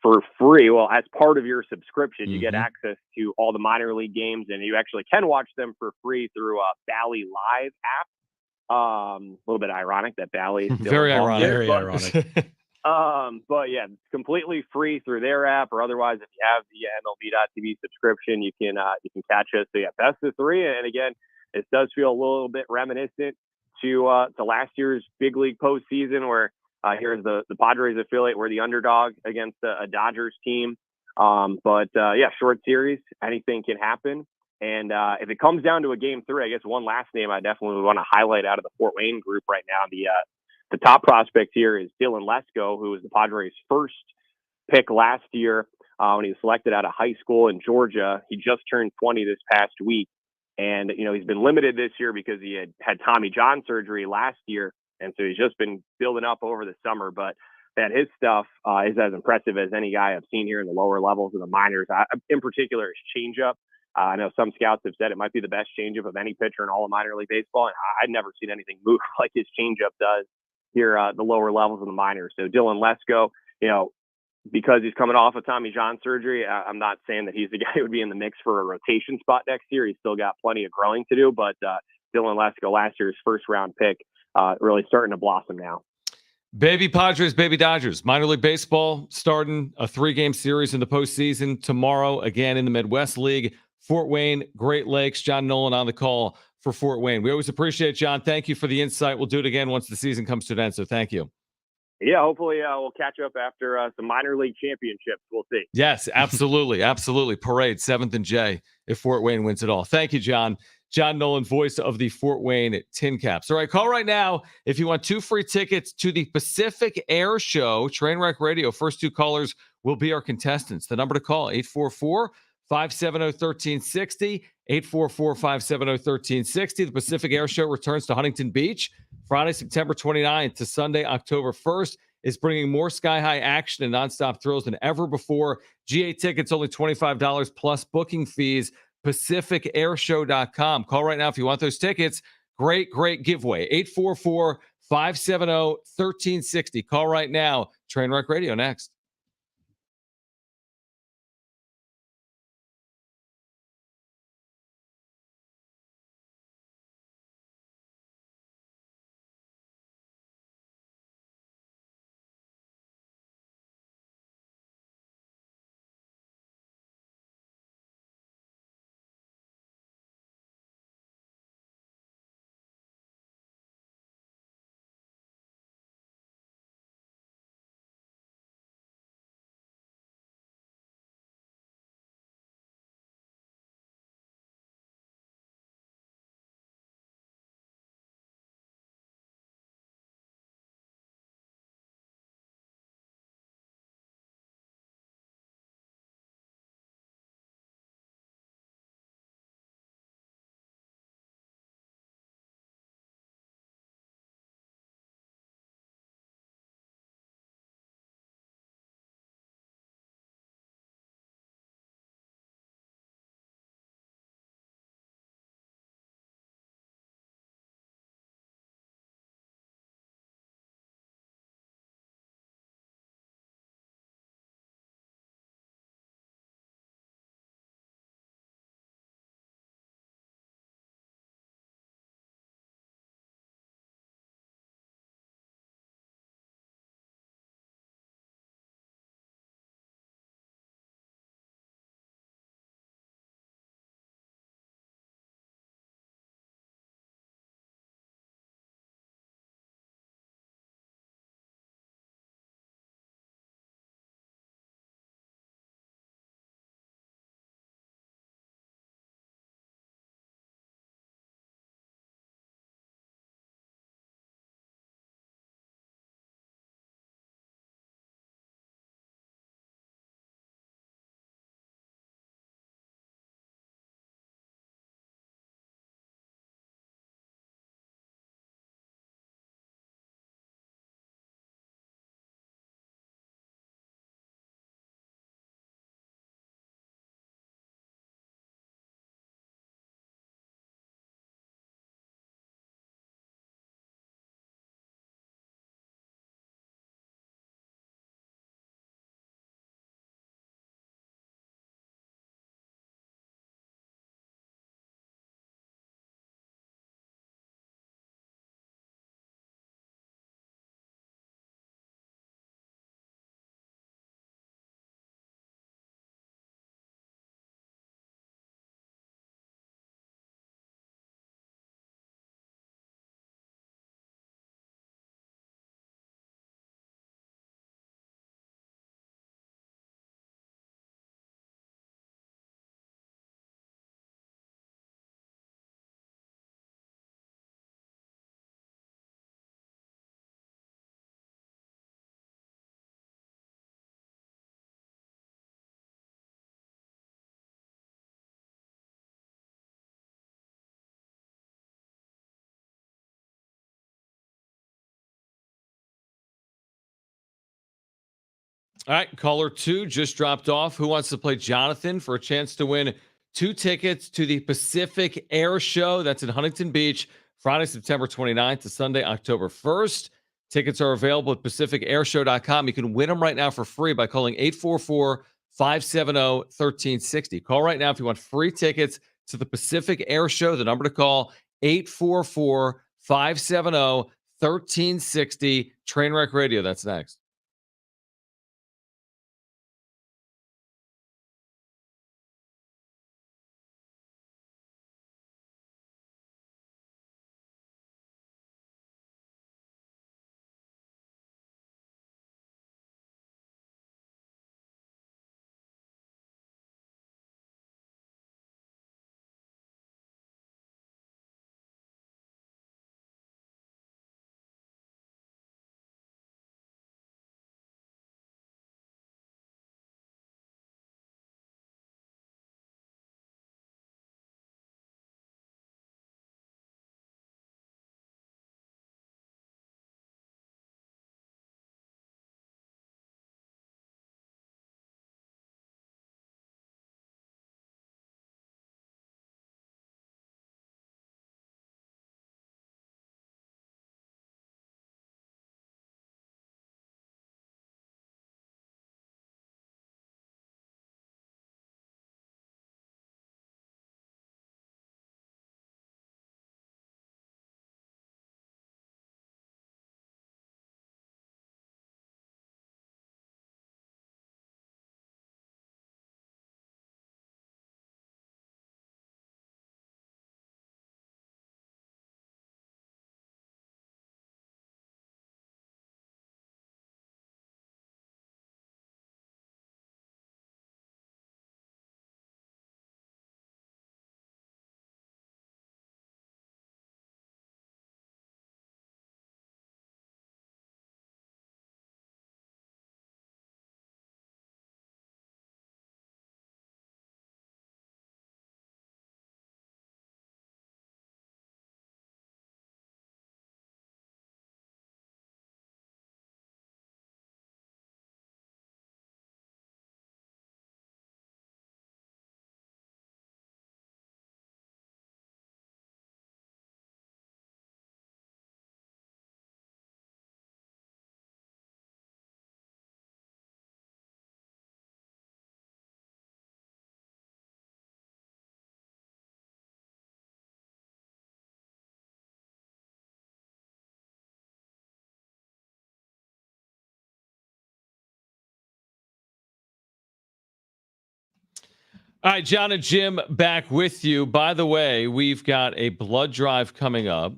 S8: for free. Well, as part of your subscription, you get access to all the minor league games, and you actually can watch them for free through a Bally Live app. A little bit ironic that Bally is still
S2: very ironic.
S3: Very ironic.
S8: But yeah, it's completely free through their app, or otherwise, if you have the MLB.TV subscription, you can catch us. So yeah, best of 3, and again, it does feel a little bit reminiscent to last year's big league postseason, where here's the Padres affiliate. We're the underdog against a Dodgers team. But short series, anything can happen. And if it comes down to a game 3, I guess one last name I definitely would want to highlight out of the Fort Wayne group right now. The top prospect here is Dylan Lesko, who was the Padres' first pick last year when he was selected out of high school in Georgia. He just turned 20 this past week. And, he's been limited this year because he had Tommy John surgery last year. And so he's just been building up over the summer. But that his stuff is as impressive as any guy I've seen here in the lower levels of the minors. In particular, his changeup. I know some scouts have said it might be the best changeup of any pitcher in all of minor league baseball, and I'd never seen anything move like his changeup does here at the lower levels of the minors. So Dylan Lesko, because he's coming off of Tommy John surgery, I'm not saying that he's the guy who would be in the mix for a rotation spot next year. He's still got plenty of growing to do, but Dylan Lesko, last year's first-round pick, really starting to blossom now.
S2: Baby Padres, baby Dodgers. Minor League Baseball starting a 3-game series in the postseason tomorrow, again in the Midwest League. Fort Wayne, Great Lakes. John Nolan on the call for Fort Wayne. We always appreciate it, John. Thank you for the insight. We'll do it again once the season comes to an end, so thank you.
S8: Yeah, hopefully we'll catch up after some minor league championships. We'll see.
S2: Yes, absolutely. Absolutely. Parade, 7th and J, if Fort Wayne wins it all. Thank you, John. John Nolan, voice of the Fort Wayne Tin Caps. All right, call right now if you want 2 free tickets to the Pacific Air Show, Trainwreck Radio. First 2 callers will be our contestants. The number to call, 844-570-1360, 844-570-1360. The Pacific Air Show returns to Huntington Beach Friday, September 29th to Sunday, October 1st. Is bringing more sky-high action and nonstop thrills than ever before. GA tickets only $25 plus booking fees. PacificAirshow.com. Call right now if you want those tickets. Great giveaway. 844-570-1360. Call right now. Trainwreck Radio next. All right, caller 2 just dropped off. Who wants to play Jonathan for a chance to win 2 tickets to the Pacific Air Show? That's in Huntington Beach, Friday, September 29th to Sunday, October 1st. Tickets are available at pacificairshow.com. You can win them right now for free by calling 844-570-1360. Call right now if you want free tickets to the Pacific Air Show. The number to call, 844-570-1360. Trainwreck Radio, that's next. All right, John and Jim back with you. By the way, we've got a blood drive coming up,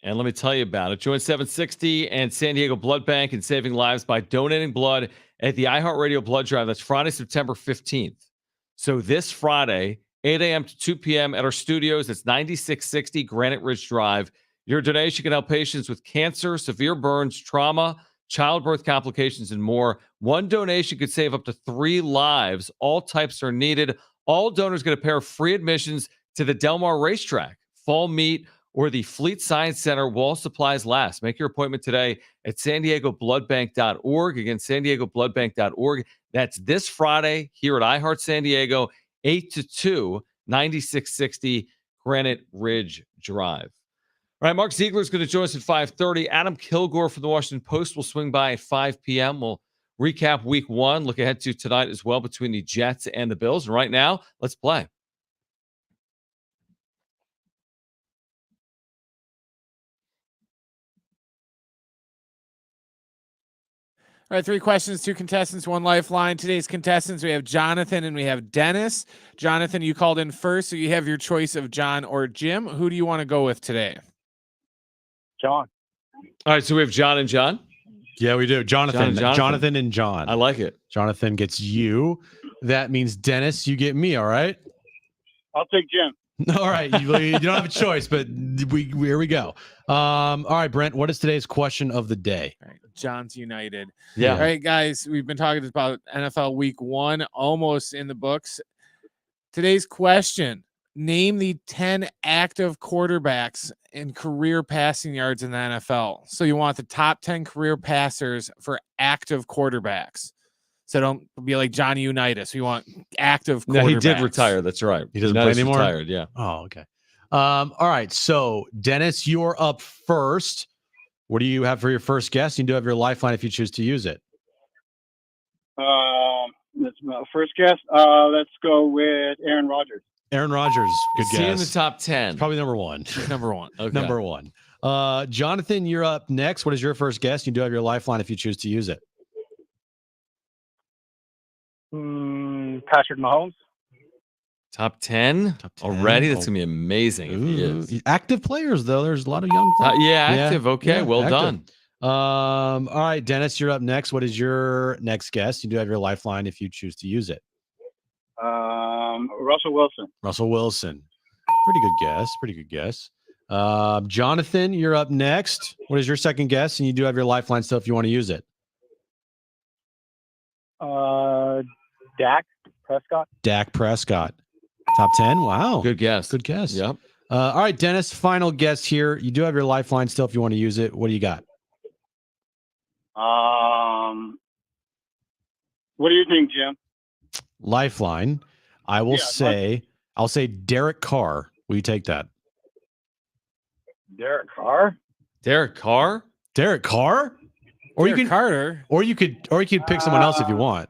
S2: and let me tell you about it. Join 760 and San Diego Blood Bank in saving lives by donating blood at the iHeartRadio Blood Drive. That's Friday, September 15th. So this Friday, 8 a.m. to 2 p.m. at our studios. It's 9660 Granite Ridge Drive. Your donation can help patients with cancer, severe burns, trauma, childbirth complications, and more. One donation could save up to 3 lives. All types are needed. All donors get a pair of free admissions to the Del Mar Racetrack, Fall Meet, or the Fleet Science Center while supplies last. Make your appointment today at san diego bloodbank.org. Again, san diego bloodbank.org. That's this Friday here at iHeart San Diego, 8 to 2, 9660 Granite Ridge Drive. All right, Mark Ziegler is going to join us at 5:30. Adam Kilgore from the Washington Post will swing by at 5 p.m. We'll recap week 1, look ahead to tonight as well between the Jets and the Bills. And right now, let's play.
S6: All right, 3 questions, 2 contestants, 1 lifeline. Today's contestants, we have Jonathan and we have Dennis. Jonathan, you called in first, so you have your choice of John or Jim. Who do you want to go with today?
S9: John.
S2: All right, so we have John and John.
S3: Yeah, we do. Jonathan and John.
S2: I like it.
S3: Jonathan gets you. That means, Dennis, you get me, all right?
S9: I'll take Jim.
S3: All right. You don't have a choice, but here we go. All right, Brent, what is today's question of the day?
S6: All right, John's United.
S2: Yeah.
S6: All right, guys, we've been talking about NFL week 1, almost in the books. Today's question, name the 10 active quarterbacks in career passing yards in the NFL. So you want the top 10 career passers for active quarterbacks. So don't be like Johnny Unitas. We want active quarterbacks.
S2: No, he did retire. That's right.
S3: He doesn't play anymore?
S2: Retired, yeah.
S3: Oh, okay. All right. So, Dennis, you're up first. What do you have for your first guess? You do have your lifeline if you choose to use it.
S9: That's my first guess. Let's go with Aaron Rodgers.
S3: Aaron Rodgers. Good
S2: Is
S3: guess.
S2: he in the top 10?
S3: Probably number one.
S6: Number one.
S2: Okay.
S3: Number one. Jonathan, you're up next. What is your first guess? You do have your lifeline if you choose to use it.
S9: Patrick Mahomes.
S2: Top 10?
S3: Top 10.
S2: Already? That's going to be amazing if he is.
S3: Active players, though. There's a lot of young players.
S2: Yeah, active. Okay,
S3: yeah,
S2: well
S3: active.
S2: done.
S3: All right, Dennis, you're up next. What is your next guess? You do have your lifeline if you choose to use it.
S9: Russell Wilson.
S3: Russell Wilson. Pretty good guess. Pretty good guess. Jonathan, you're up next. What is your second guess? And you do have your lifeline still if you want to use it.
S9: Dak Prescott.
S3: Dak Prescott. Top 10. Wow.
S2: Good guess.
S3: Good guess.
S2: Yep.
S3: All right, Dennis, final guess here. You do have your lifeline still if you want to use it. What do you got?
S9: What do you think, Jim?
S3: Lifeline. I will say, I'll say Derek Carr. Will you take that?
S9: Derek Carr.
S2: Derek Carr?
S3: Derek Carr? Or
S6: Derek
S3: you can
S6: Carter.
S3: Or you could pick someone else if you want.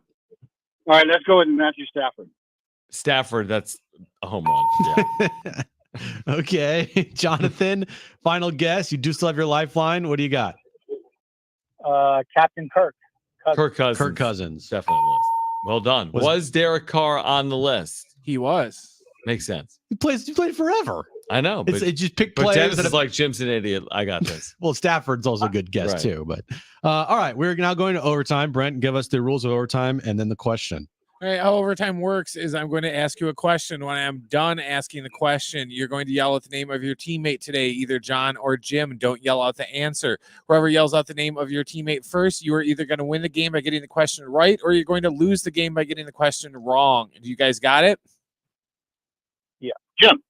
S9: All right, let's go with Matthew Stafford.
S2: Stafford, that's a home run. Yeah.
S3: Okay. Jonathan, final guess. You do still have your lifeline. What do you got?
S9: Captain Kirk.
S2: Kirk Cousins.
S3: Kirk Cousins.
S2: Definitely on the list. Well done. Was Derek Carr on the list?
S6: He was.
S2: Makes sense.
S3: You played forever.
S2: I know. But,
S3: It just pick
S2: but
S3: players.
S2: Dennis
S3: that
S2: is
S3: have,
S2: like, Jim's an idiot. I got this.
S3: well, Stafford's also a good guess
S2: Right.
S3: too. But all right, we're now going to overtime. Brent, give us the rules of overtime and then the question.
S6: All right, how overtime works is I'm going to ask you a question. When I'm done asking the question, you're going to yell out the name of your teammate today, either John or Jim. Don't yell out the answer. Whoever yells out the name of your teammate first, you are either going to win the game by getting the question right, or you're going to lose the game by getting the question wrong. Do you guys got it?
S9: Yeah. Jim.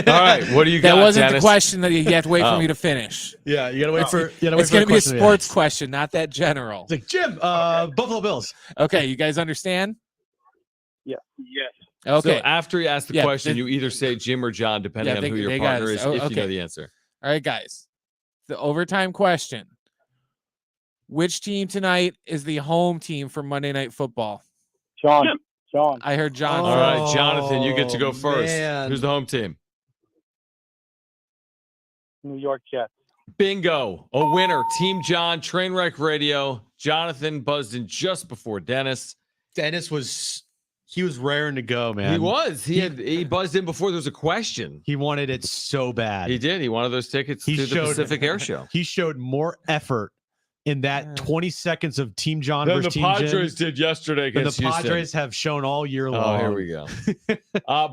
S2: All right. What do you got,
S6: That wasn't
S2: Dennis?
S6: the question that you have to wait for
S2: Oh.
S6: me to finish.
S3: Yeah, you gotta wait for.
S6: It's going to be a sports question, not that general.
S3: It's like Jim, Buffalo Bills.
S6: Okay, you guys understand?
S9: Yeah. Yes.
S6: Okay.
S2: So after you ask the
S6: Yeah,
S2: question, you either say Jim or John, depending
S6: Yeah,
S2: on
S6: they-
S2: who your
S6: they got
S2: partner
S6: it.
S2: is,
S6: Oh,
S2: if you
S6: okay.
S2: know the answer.
S6: All right, guys. The overtime question. Which team tonight is the home team for Monday Night Football?
S9: Sean. Sean.
S6: I heard John.
S2: All right, Jonathan, you get to go first.
S3: man.
S2: Who's the home team?
S9: New York Jets.
S2: Bingo. A winner. Team John, Trainwreck Radio. Jonathan buzzed in just before Dennis.
S3: Dennis was raring to go, man.
S2: He was. He buzzed in before there was a question.
S3: He wanted it so bad.
S2: He did. He wanted those tickets
S3: He
S2: to the
S3: showed-
S2: Pacific Air Show.
S3: He showed more effort in that 20 seconds of Team John
S2: Than
S3: versus
S2: the
S3: Team
S2: Padres
S3: Jim
S2: did yesterday
S3: than the
S2: against Houston.
S3: Padres have shown all year
S2: Oh,
S3: long.
S2: here we go.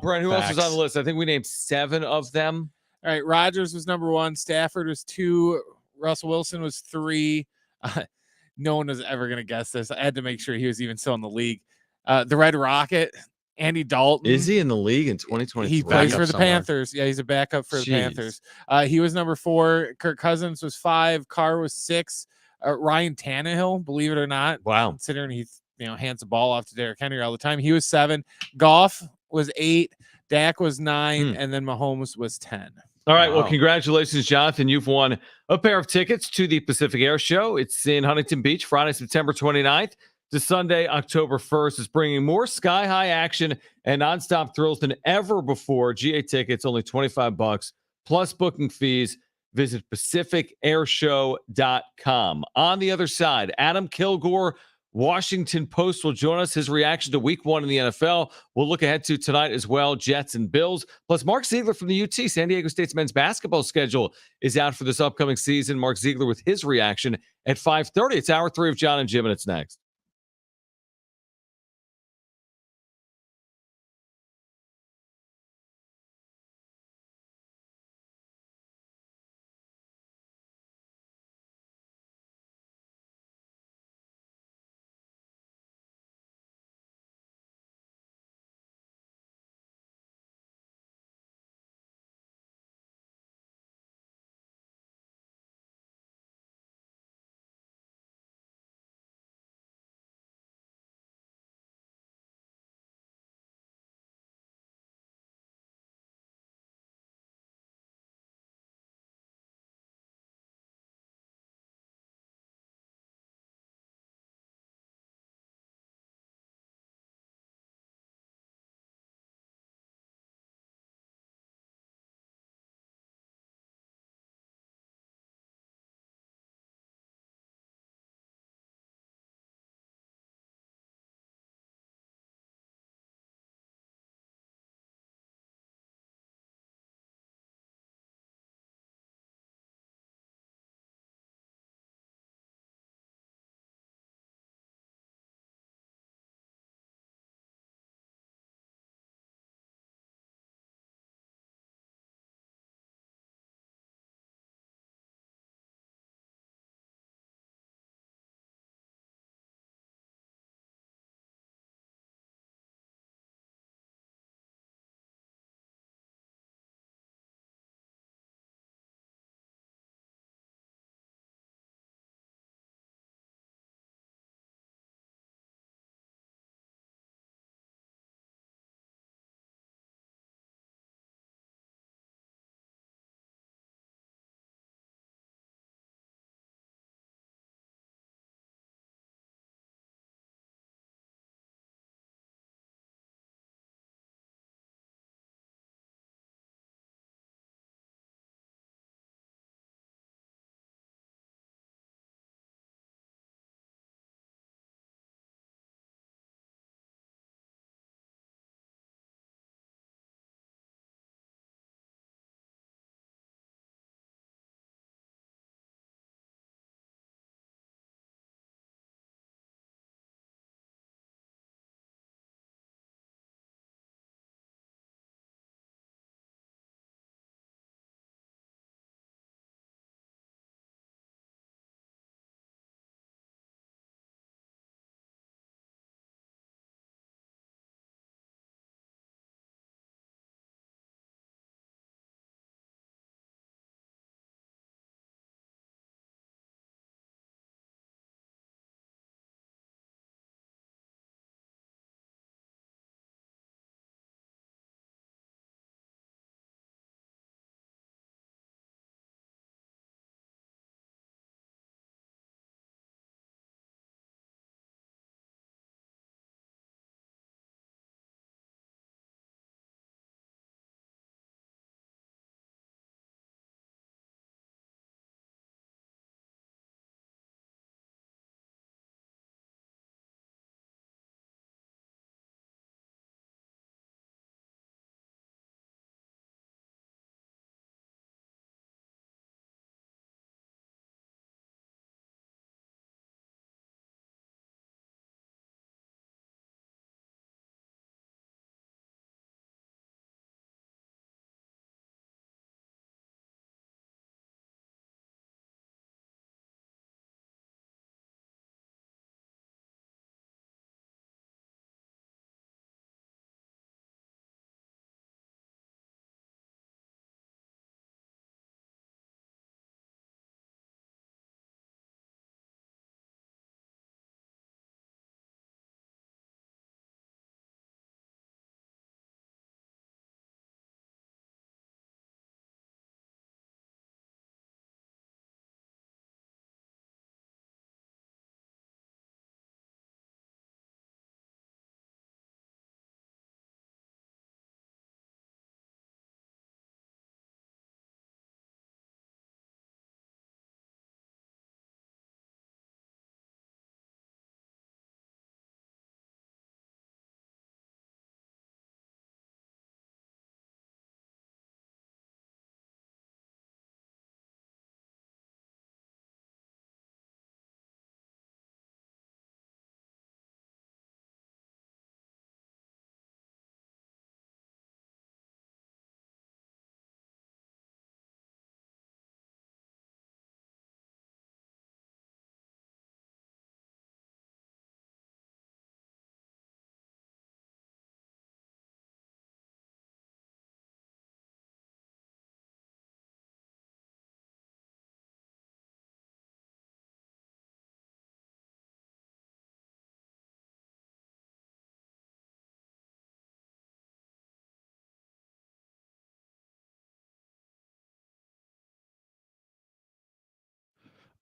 S2: Brent, who else was on the list? I think we named 7 of them.
S6: All right, Rodgers was number 1. Stafford was 2. Russell Wilson was 3. No one was ever going to guess this. I had to make sure he was even still in the league. The Red Rocket, Andy Dalton.
S2: Is he in the league in 2023?
S6: He plays
S3: Backup
S6: for the
S3: somewhere.
S6: Panthers. Yeah, he's a backup for the
S2: Jeez.
S6: Panthers. He was number 4. Kirk Cousins was 5. Carr was 6. Ryan Tannehill, believe it or not,
S2: Wow.
S6: considering he hands the ball off to Derrick Henry all the time. He was 7. Goff was 8. Dak was 9, and then Mahomes was 10.
S2: All right. Well,
S3: Wow.
S2: congratulations, Jonathan. You've won a pair of tickets to the Pacific Air Show. It's in Huntington Beach, Friday, September 29th to Sunday, October 1st. It's bringing more sky-high action and nonstop thrills than ever before. GA tickets, only $25 plus booking fees. Visit pacificairshow.com. On the other side, Adam Kilgore, Washington Post, will join us. His reaction to week 1 in the NFL. We'll look ahead to tonight as well, Jets and Bills. Plus, Mark Ziegler from the UT, San Diego State's men's basketball schedule is out for this upcoming season. Mark Ziegler with his reaction at 5:30. It's hour 3 of John and Jim, and it's next.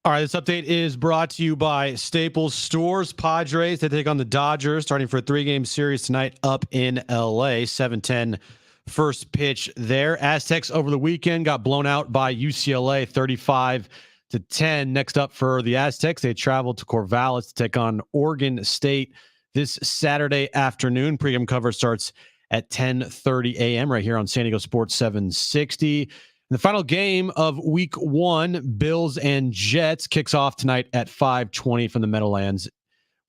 S3: All right, this update is brought to you by Staples Stores. Padres, they take on the Dodgers, starting for a 3-game series tonight up in LA. 7:10 first pitch there. Aztecs over the weekend got blown out by UCLA 35-10. Next up for the Aztecs, they traveled to Corvallis to take on Oregon State this Saturday afternoon. Pregame coverage starts at 10:30 a.m. right here on San Diego Sports 760. The final game of week 1, Bills and Jets, kicks off tonight at 5:20 from the Meadowlands,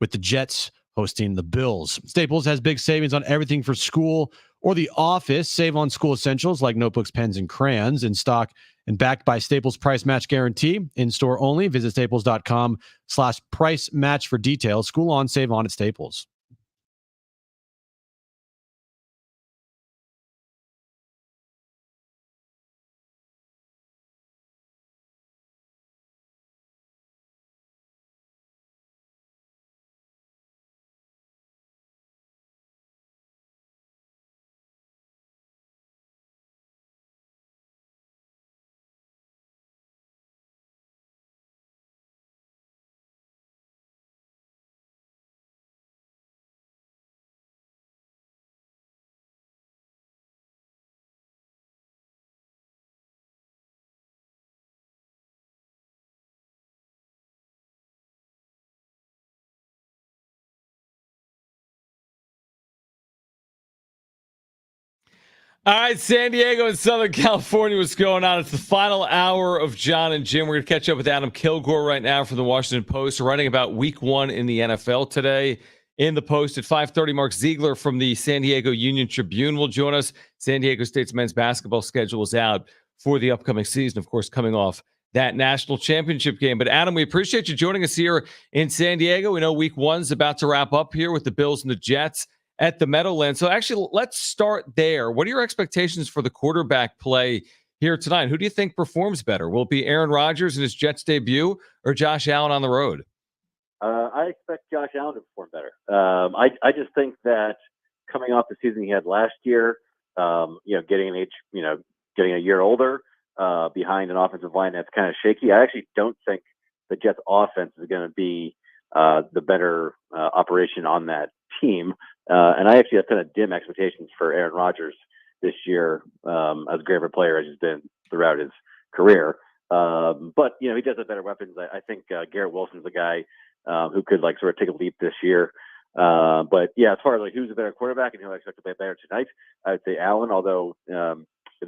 S3: with the Jets hosting the Bills. Staples has big savings on everything for school or the office. Save on school essentials like notebooks, pens, and crayons, in stock and backed by Staples Price Match Guarantee. In store only. Visit staples.com/price match for details. School on, save on at Staples.
S2: All right, San Diego and Southern California, what's going on? It's the final hour of Jon and Jim. We're going to catch up with Adam Kilgore right now from the Washington Post, writing about week 1 in the NFL today. In the Post at 5:30, Mark Ziegler from the San Diego Union Tribune will join us. San Diego State's men's basketball schedule is out for the upcoming season, of course, coming off that national championship game. But Adam, we appreciate you joining us here in San Diego. We know week 1's about to wrap up here with the Bills and the Jets at the Meadowlands. So actually, let's start there. What are your expectations for the quarterback play here tonight? Who do you think performs better? Will it be Aaron Rodgers in his Jets debut or Josh Allen on the road?
S10: I expect Josh Allen to perform better. I just think that coming off the season he had last year, getting a year older, behind an offensive line that's kind of shaky. I actually don't think the Jets offense is going to be the better operation on that team. And I actually have kind of dim expectations for Aaron Rodgers this year, as great of a player as he's been throughout his career. But he does have better weapons. I think Garrett Wilson's a guy who could sort of take a leap this year. But yeah, as far as who's a better quarterback and who I expect to play better tonight, I would say Allen, although the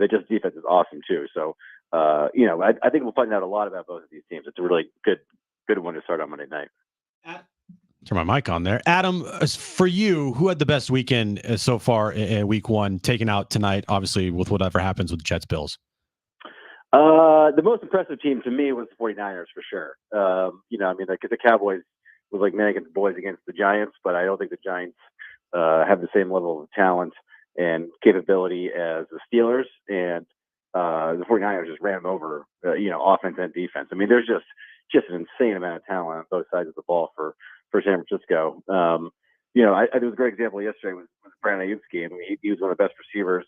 S10: Jets defense is awesome too. So, I think we'll find out a lot about both of these teams. It's a really good one to start on Monday night.
S3: Turn my mic on there. Adam, for you, who had the best weekend so far in week 1, taken out tonight, obviously, with whatever happens with Jets Bills?
S10: The most impressive team to me was the 49ers for sure. The Cowboys was man against boys against the Giants, but I don't think the Giants have the same level of talent and capability as the Steelers. And the 49ers just ran them over, offense and defense. I mean, there's just an insane amount of talent on both sides of the ball for San Francisco. I think it was a great example yesterday with Brandon Ayuk's game. I mean, he was one of the best receivers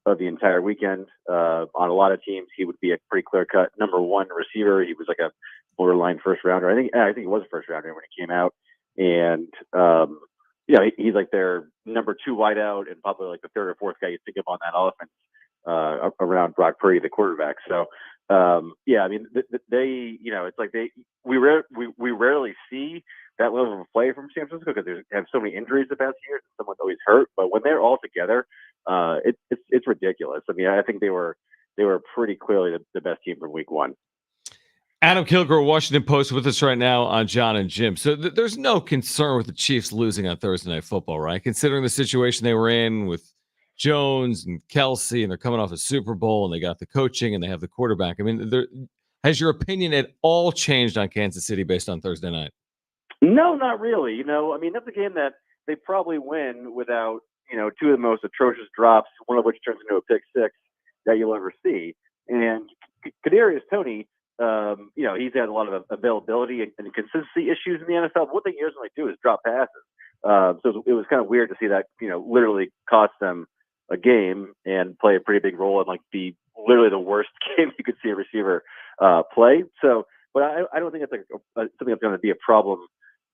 S10: of the entire weekend. On a lot of teams, he would be a pretty clear-cut number 1 receiver. He was a borderline first rounder. I think he was a first rounder when he came out. And he's their number 2 wideout and probably the 3rd or 4th guy you think of on that offense around Brock Purdy, the quarterback. So we rarely see that level of play from San Francisco because they have so many injuries the past years. Someone's always hurt, but when they're all together, it's ridiculous. I mean, I think they were pretty clearly the best team from week 1.
S2: Adam Kilgore, Washington Post, with us right now on Jon and Jim. So there's no concern with the Chiefs losing on Thursday Night Football, right? Considering the situation they were in with Jones and Kelsey, and they're coming off a Super Bowl, and they got the coaching, and they have the quarterback. I mean, has your opinion at all changed on Kansas City based on Thursday night?
S10: No, not really. That's a game that they probably win without, 2 of the most atrocious drops, one of which turns into a pick 6 that you'll ever see. And Kadarius Toney, he's had a lot of availability and consistency issues in the NFL. But what they usually do is drop passes. So it was kind of weird to see that, literally cost them a game and play a pretty big role and be literally the worst game you could see a receiver play. So but I don't think it's like something that's going to be a problem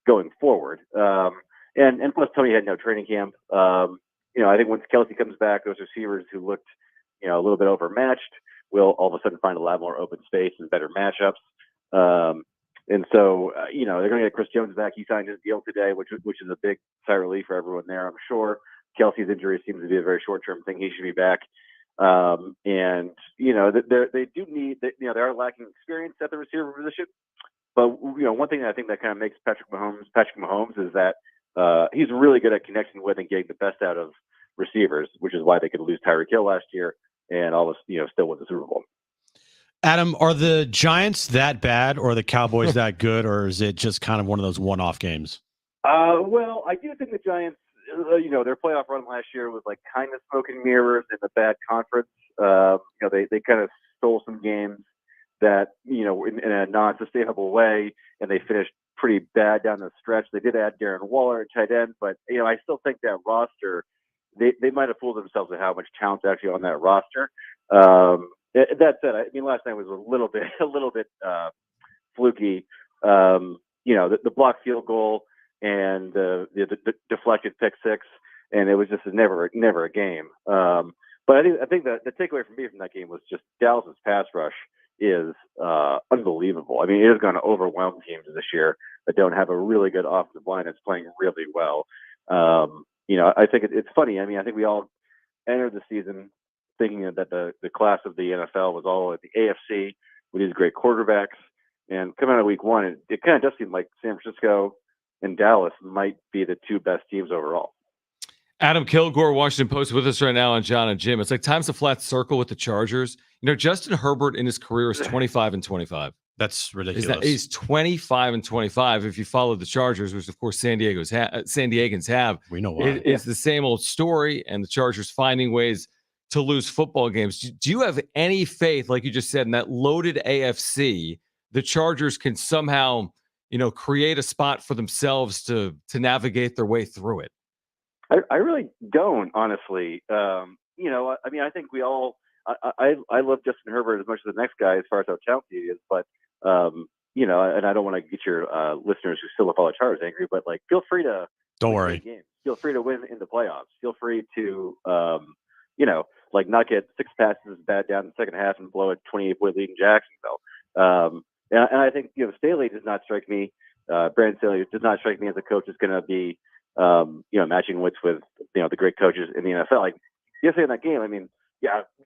S10: going forward. And plus, Tony had no training camp. I think once Kelsey comes back, those receivers who looked, a little bit overmatched will all of a sudden find a lot more open space and better matchups. And so, they're going to get Chris Jones back. He signed his deal today, which is a big sigh of relief for everyone there, I'm sure. Kelsey's injury seems to be a very short-term thing. He should be back. And they do need, they are lacking experience at the receiver position. But, one thing that I think that kind of makes Patrick Mahomes is that he's really good at connecting with and getting the best out of receivers, which is why they could lose Tyreek Hill last year and almost, still win the Super Bowl.
S3: Adam, are the Giants that bad or are the Cowboys that good, or is it just kind of one of those one-off games?
S10: Well, I do think the Giants, their playoff run last year was like kind of smoke and mirrors in a bad conference. They kind of stole some games that, in a non-sustainable way, and they finished pretty bad down the stretch. They did add Darren Waller at tight end, but, I still think that roster, they might have fooled themselves at how much talent's actually on that roster. That said, last night was a little bit fluky. The blocked field goal and the deflected pick six, and it was just never a game. But I think the takeaway for me from that game was just Dallas's pass rush is unbelievable. It is going to overwhelm teams this year that don't have a really good offensive line that's playing really well. I think it's funny. I think we all entered the season thinking that the class of the NFL was all at the AFC with these great quarterbacks. And coming out of week one, it kind of does seem like San Francisco and Dallas might be the two best teams overall.
S2: Adam Kilgore, Washington Post, with us right now on Jon and Jim. It's like time's a flat circle with the Chargers. Justin Herbert in his career is 25-25.
S3: That's ridiculous.
S2: He's 25-25. If you follow the Chargers, which of course San Diegans have,
S3: we know why.
S2: It's the same old story, and the Chargers finding ways to lose football games. Do you have any faith, like you just said, in that loaded AFC, the Chargers can somehow, create a spot for themselves to navigate their way through it?
S10: I really don't, honestly. I think we all. I love Justin Herbert as much as the next guy as far as how talented he is, but and I don't want to get your listeners who still follow Chargers angry, but feel free to
S3: don't worry.
S10: Feel free to win in the playoffs. Feel free to not get 6 passes bad down in the second half and blow a 28-point lead in Jacksonville. And I think Staley does not strike me. Brandon Staley does not strike me as a coach that's going to be matching wits with the great coaches in the NFL. Yesterday in that game,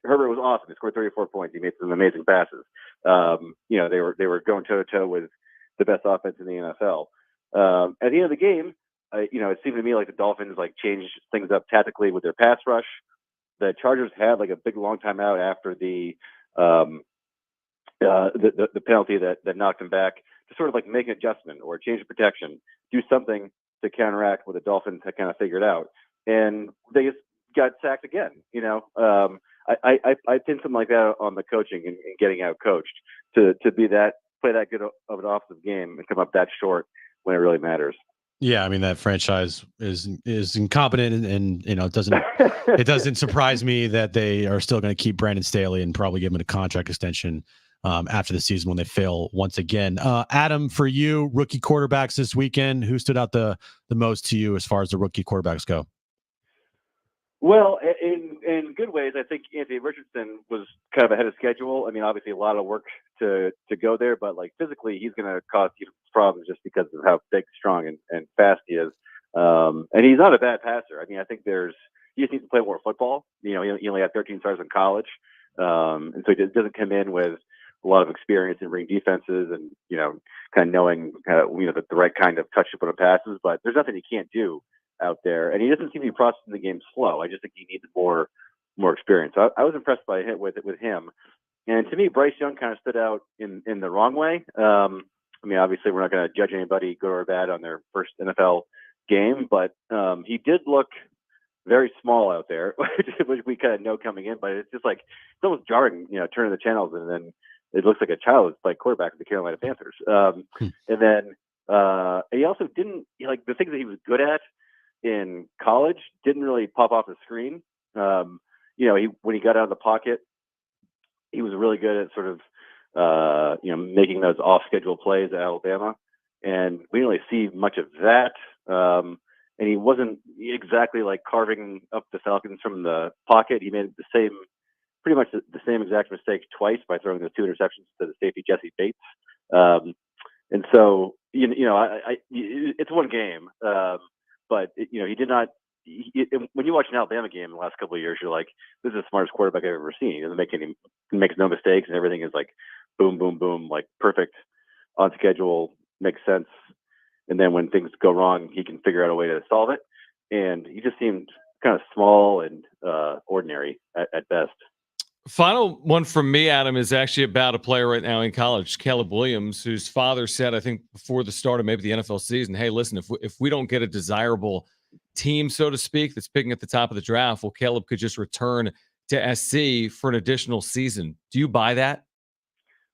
S10: Herbert was awesome. He scored 34 points. He made some amazing passes. They were going toe to toe with the best offense in the NFL. At the end of the game, it seemed to me like the Dolphins changed things up tactically with their pass rush. The Chargers had a big long time out after the penalty that knocked them back to sort of make an adjustment or change of protection, do something to counteract what the Dolphins had kind of figured out, and they just got sacked again. I pinned something like that on the coaching and getting out coached to play that good of an offensive game and come up that short when it really matters.
S3: Yeah, that franchise is incompetent, and it doesn't surprise me that they are still going to keep Brandon Staley and probably give him a contract extension after the season when they fail once again. Adam, for you, rookie quarterbacks this weekend, who stood out the most to you as far as the rookie quarterbacks go?
S10: Well, in good ways, I think Anthony Richardson was kind of ahead of schedule. Obviously a lot of work to go there, but physically he's going to cause you problems just because of how big, strong, and fast he is. And he's not a bad passer. I think he just needs to play more football. He only had 13 stars in college, and so he doesn't come in with a lot of experience in reading defenses and kind of knowing the right kind of touch to put on passes. But there's nothing he can't do out there, and he doesn't seem to be processing the game slow. I just think he needs more experience. I was impressed by it with him, and to me, Bryce Young kind of stood out in the wrong way. Obviously, we're not going to judge anybody good or bad on their first NFL game, but he did look very small out there, which we kind of know coming in. But it's just it's almost jarring, turning the channels and then it looks like a child is playing quarterback of the Carolina Panthers. And then he also didn't the things that he was good at in college didn't really pop off the screen. When he got out of the pocket, he was really good at sort of making those off-schedule plays at Alabama, and we didn't really see much of that. And he wasn't exactly like carving up the Falcons from the pocket. He made pretty much the same exact mistake twice by throwing those 2 interceptions to the safety Jesse Bates. And so, it's one game, but he did not. When you watch an Alabama game in the last couple of years, you're like, this is the smartest quarterback I've ever seen. He makes no mistakes, and everything is like boom, boom, boom, like perfect, on schedule, makes sense. And then when things go wrong, he can figure out a way to solve it. And he just seemed kind of small and ordinary at best.
S2: Final one from me, Adam, is actually about a player right now in college, Caleb Williams, whose father said, I think before the start of maybe the NFL season, hey, listen, if we don't get a desirable team, so to speak, that's picking at the top of the draft, well, Caleb could just return to SC for an additional season. Do you buy that?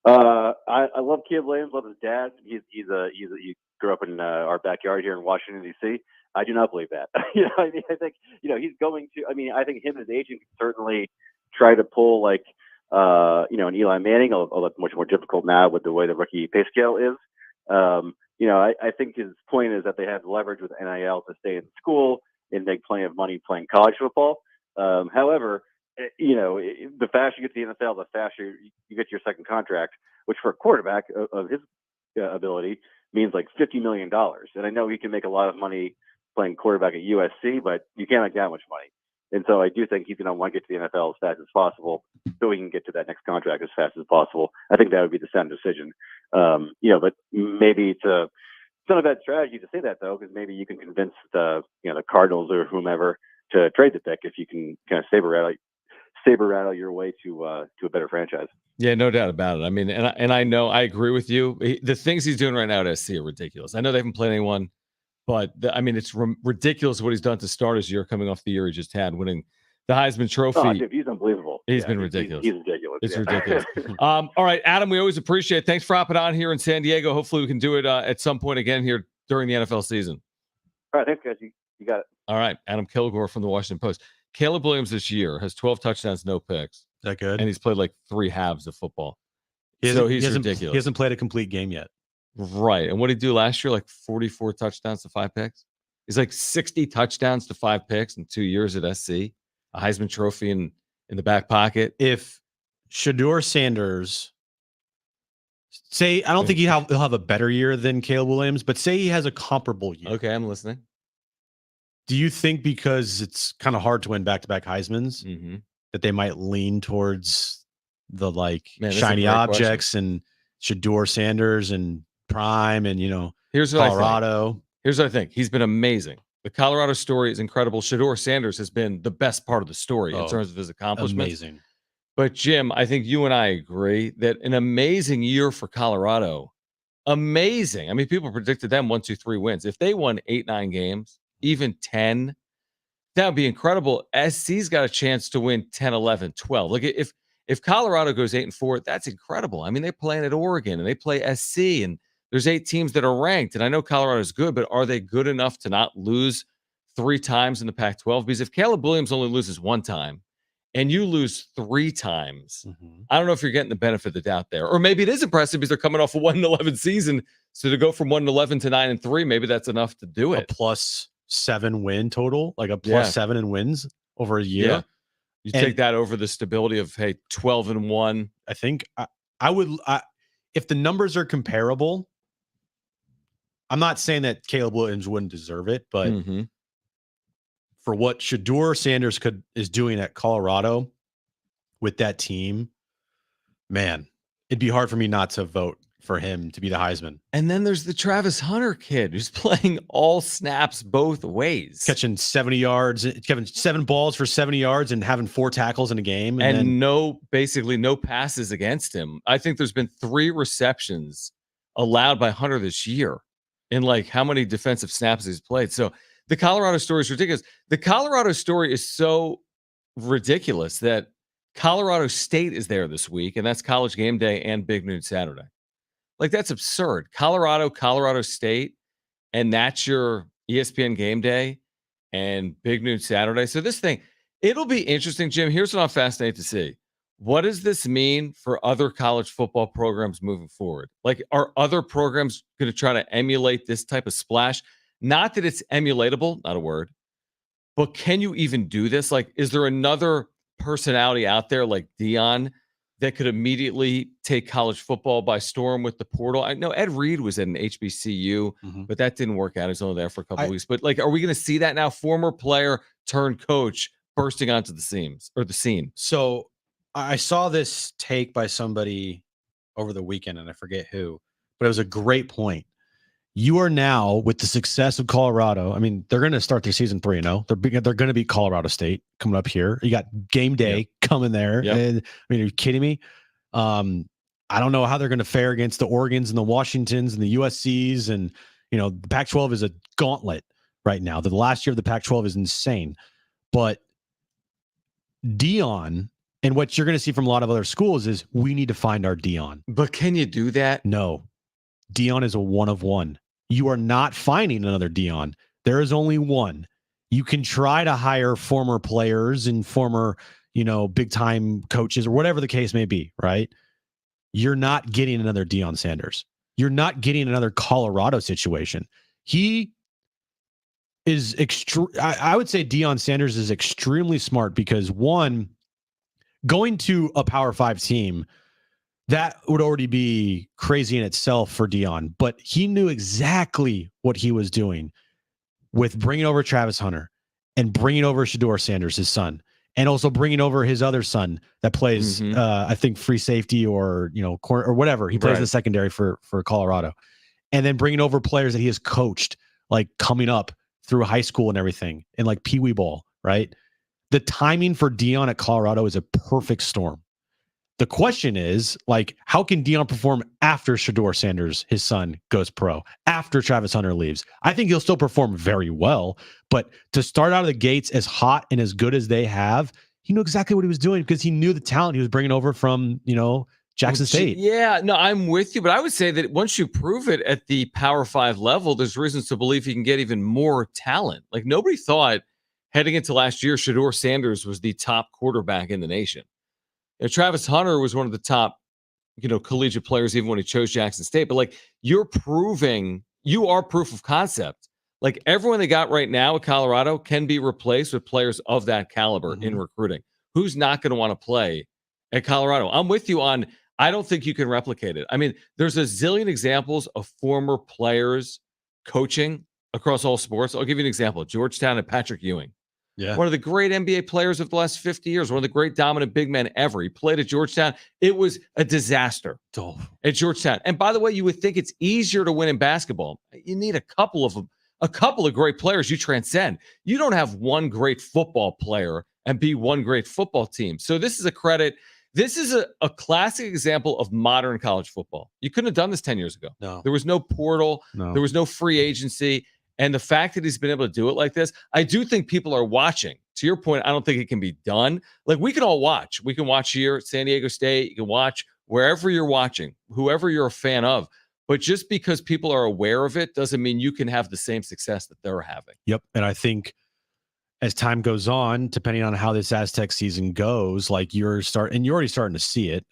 S10: I love Caleb Williams, love his dad. He grew up in our backyard here in Washington, D.C. I do not believe that. I think he's going to. I think him and his agent can certainly try to pull like an Eli Manning, although it's much more difficult now with the way the rookie pay scale is. I think his point is that they have leverage with NIL to stay in school and make plenty of money playing college football. However, the faster you get to the NFL, the faster you get your second contract, which for a quarterback of his ability means like $50 million. And I know he can make a lot of money playing quarterback at USC, but you can't make that much money. And so I do think he's going to want to get to the NFL as fast as possible so he can get to that next contract as fast as possible. I think that would be the sound decision. But maybe it's not a bad strategy to say that, though, because maybe you can convince the Cardinals or whomever to trade the pick if you can kind of saber rattle your way to a better franchise.
S2: Yeah, no doubt about it. I mean, and I know I agree with you. The things he's doing right now at SC are ridiculous. I know they haven't played anyone, but it's ridiculous what he's done to start his year, coming off the year he just had, winning the Heisman Trophy.
S10: Oh, dude, he's unbelievable.
S2: He's been ridiculous.
S10: He's ridiculous.
S2: It's ridiculous. All right, Adam, we always appreciate it. Thanks for hopping on here in San Diego. Hopefully we can do it at some point again here during the NFL season.
S10: All right, thanks, guys. You got it.
S2: All right, Adam Kilgore from the Washington Post. Caleb Williams this year has 12 touchdowns, no picks.
S3: Is that good?
S2: And he's played like 3 halves of football.
S3: He's
S2: ridiculous.
S3: He hasn't played a complete game yet.
S2: Right. And what did he do last year? Like 44 touchdowns to 5 picks. He's like 60 touchdowns to 5 picks in 2 years at SC. A Heisman Trophy in the back pocket.
S3: If Shedeur Sanders, I don't think he'll have a better year than Caleb Williams, but say he has a comparable year.
S2: Okay, I'm listening.
S3: Do you think because it's kind of hard to win back-to-back Heismans that they might lean towards the shiny objects and Shedeur Sanders and Prime and
S2: here's what
S3: Colorado?
S2: Here's what I think. He's been amazing. The Colorado story is incredible. Shedeur Sanders has been the best part of the story in terms of his accomplishments.
S3: Amazing.
S2: But Jim, I think you and I agree that an amazing year for Colorado. Amazing. I mean, people predicted them 1, 2, 3 wins. If they won 8, 9 games, even 10, that would be incredible. SC's got a chance to win 10, 11, 12. Like if Colorado goes 8-4, that's incredible. I mean, they play at Oregon and they play SC, and there's 8 teams that are ranked. And I know Colorado's good, but are they good enough to not lose 3 times in the Pac-12? Because if Caleb Williams only loses 1 time and you lose 3 times, I don't know if you're getting the benefit of the doubt there. Or maybe it is impressive because they're coming off a 1-11 season. So to go from 1-11 to 9-3, maybe that's enough to do it.
S3: A +7 win total, like a +7 in wins over a year.
S2: Yeah. You take that over the stability of 12-1.
S3: I think I would. If the numbers are comparable, I'm not saying that Caleb Williams wouldn't deserve it, but for what Shedeur Sanders is doing at Colorado with that team, man, it'd be hard for me not to vote for him to be the Heisman.
S2: And then there's the Travis Hunter kid who's playing all snaps both ways.
S3: Catching 70 yards, catching 7 balls for 70 yards and having 4 tackles in a game.
S2: And basically no passes against him. I think there's been 3 receptions allowed by Hunter this year in how many defensive snaps he's played. So the Colorado story is ridiculous. The Colorado story is so ridiculous that Colorado State is there this week, and that's College Game Day and Big Noon Saturday. That's absurd. Colorado State, and that's your ESPN Game Day and Big Noon Saturday. So this thing, it'll be interesting, Jim. Here's what I'm fascinated to see. what does this mean for other college football programs moving forward? Like, are other programs going to try to emulate this type of splash? Not that it's emulatable, not a word, but can you even do this? Like, is there another personality out there like Dion that could immediately take college football by storm with the portal? I know Ed Reed was at an HBCU, but that didn't work out. He was only there for a couple of weeks. But like, are we going to see that now? Former player turned coach bursting onto the scene.
S3: So I saw this take by somebody over the weekend, and I forget who, but it was a great point. You are now, with the success of Colorado, I mean, they're going to start their season 3-0. They're going to beat Colorado State coming up here. You got game day coming there.
S2: Yep.
S3: And, I mean, are you kidding me? I don't know how they're going to fare against the Oregons and the Washingtons and the USCs. And, the Pac-12 is a gauntlet right now. The last year of the Pac-12 is insane. But Dion, and what you're going to see from a lot of other schools, is we need to find our Dion.
S2: But can you do that?
S3: No. Dion is a one of one. You are not finding another Dion. There is only one. You can try to hire former players and former, big time coaches or whatever the case may be, right? You're not getting another Deion Sanders. You're not getting another Colorado situation. He is I would say Deion Sanders is extremely smart because, one, going to a Power 5 team, that would already be crazy in itself for Dion, but he knew exactly what he was doing with bringing over Travis Hunter and bringing over Shedeur Sanders, his son, and also bringing over his other son that plays, I think, free safety or, corner or whatever. He plays in the secondary for Colorado, and then bringing over players that he has coached, like coming up through high school and everything, and like Pee Wee ball, right? The timing for Dion at Colorado is a perfect storm. The question is, like, how can Dion perform after Shedeur Sanders, his son, goes pro, after Travis Hunter leaves? I think he'll still perform very well, but to start out of the gates as hot and as good as they have, he knew exactly what he was doing because he knew the talent he was bringing over from, Jackson State.
S2: Yeah, no, I'm with you, but I would say that once you prove it at the Power 5 level, there's reasons to believe he can get even more talent. Like, nobody thought heading into last year, Shedeur Sanders was the top quarterback in the nation. Travis Hunter was one of the top, collegiate players, even when he chose Jackson State. But like, you are proof of concept. Like, everyone they got right now at Colorado can be replaced with players of that caliber in recruiting. Who's not going to want to play at Colorado? I'm with you on, I don't think you can replicate it. I mean, there's a zillion examples of former players coaching across all sports. I'll give you an example. Georgetown and Patrick Ewing.
S3: Yeah.
S2: One of the great NBA players of the last 50 years, one of the great dominant big men ever. He played at Georgetown. It was a disaster at Georgetown. And by the way, you would think it's easier to win in basketball. You need a couple of great players you transcend. You don't have one great football player and be one great football team. So this is a credit. This is a classic example of modern college football. You couldn't have done this 10 years ago.
S3: No.
S2: There was no portal.
S3: No.
S2: There was no free agency. And the fact that he's been able to do it like this, I do think people are watching. To your point, I don't think it can be done. Like, we can all watch. We can watch here at San Diego State. You can watch wherever you're watching, whoever you're a fan of. But just because people are aware of it doesn't mean you can have the same success that they're having.
S3: Yep. And I think as time goes on, depending on how this Aztec season goes, like you're already starting to see it.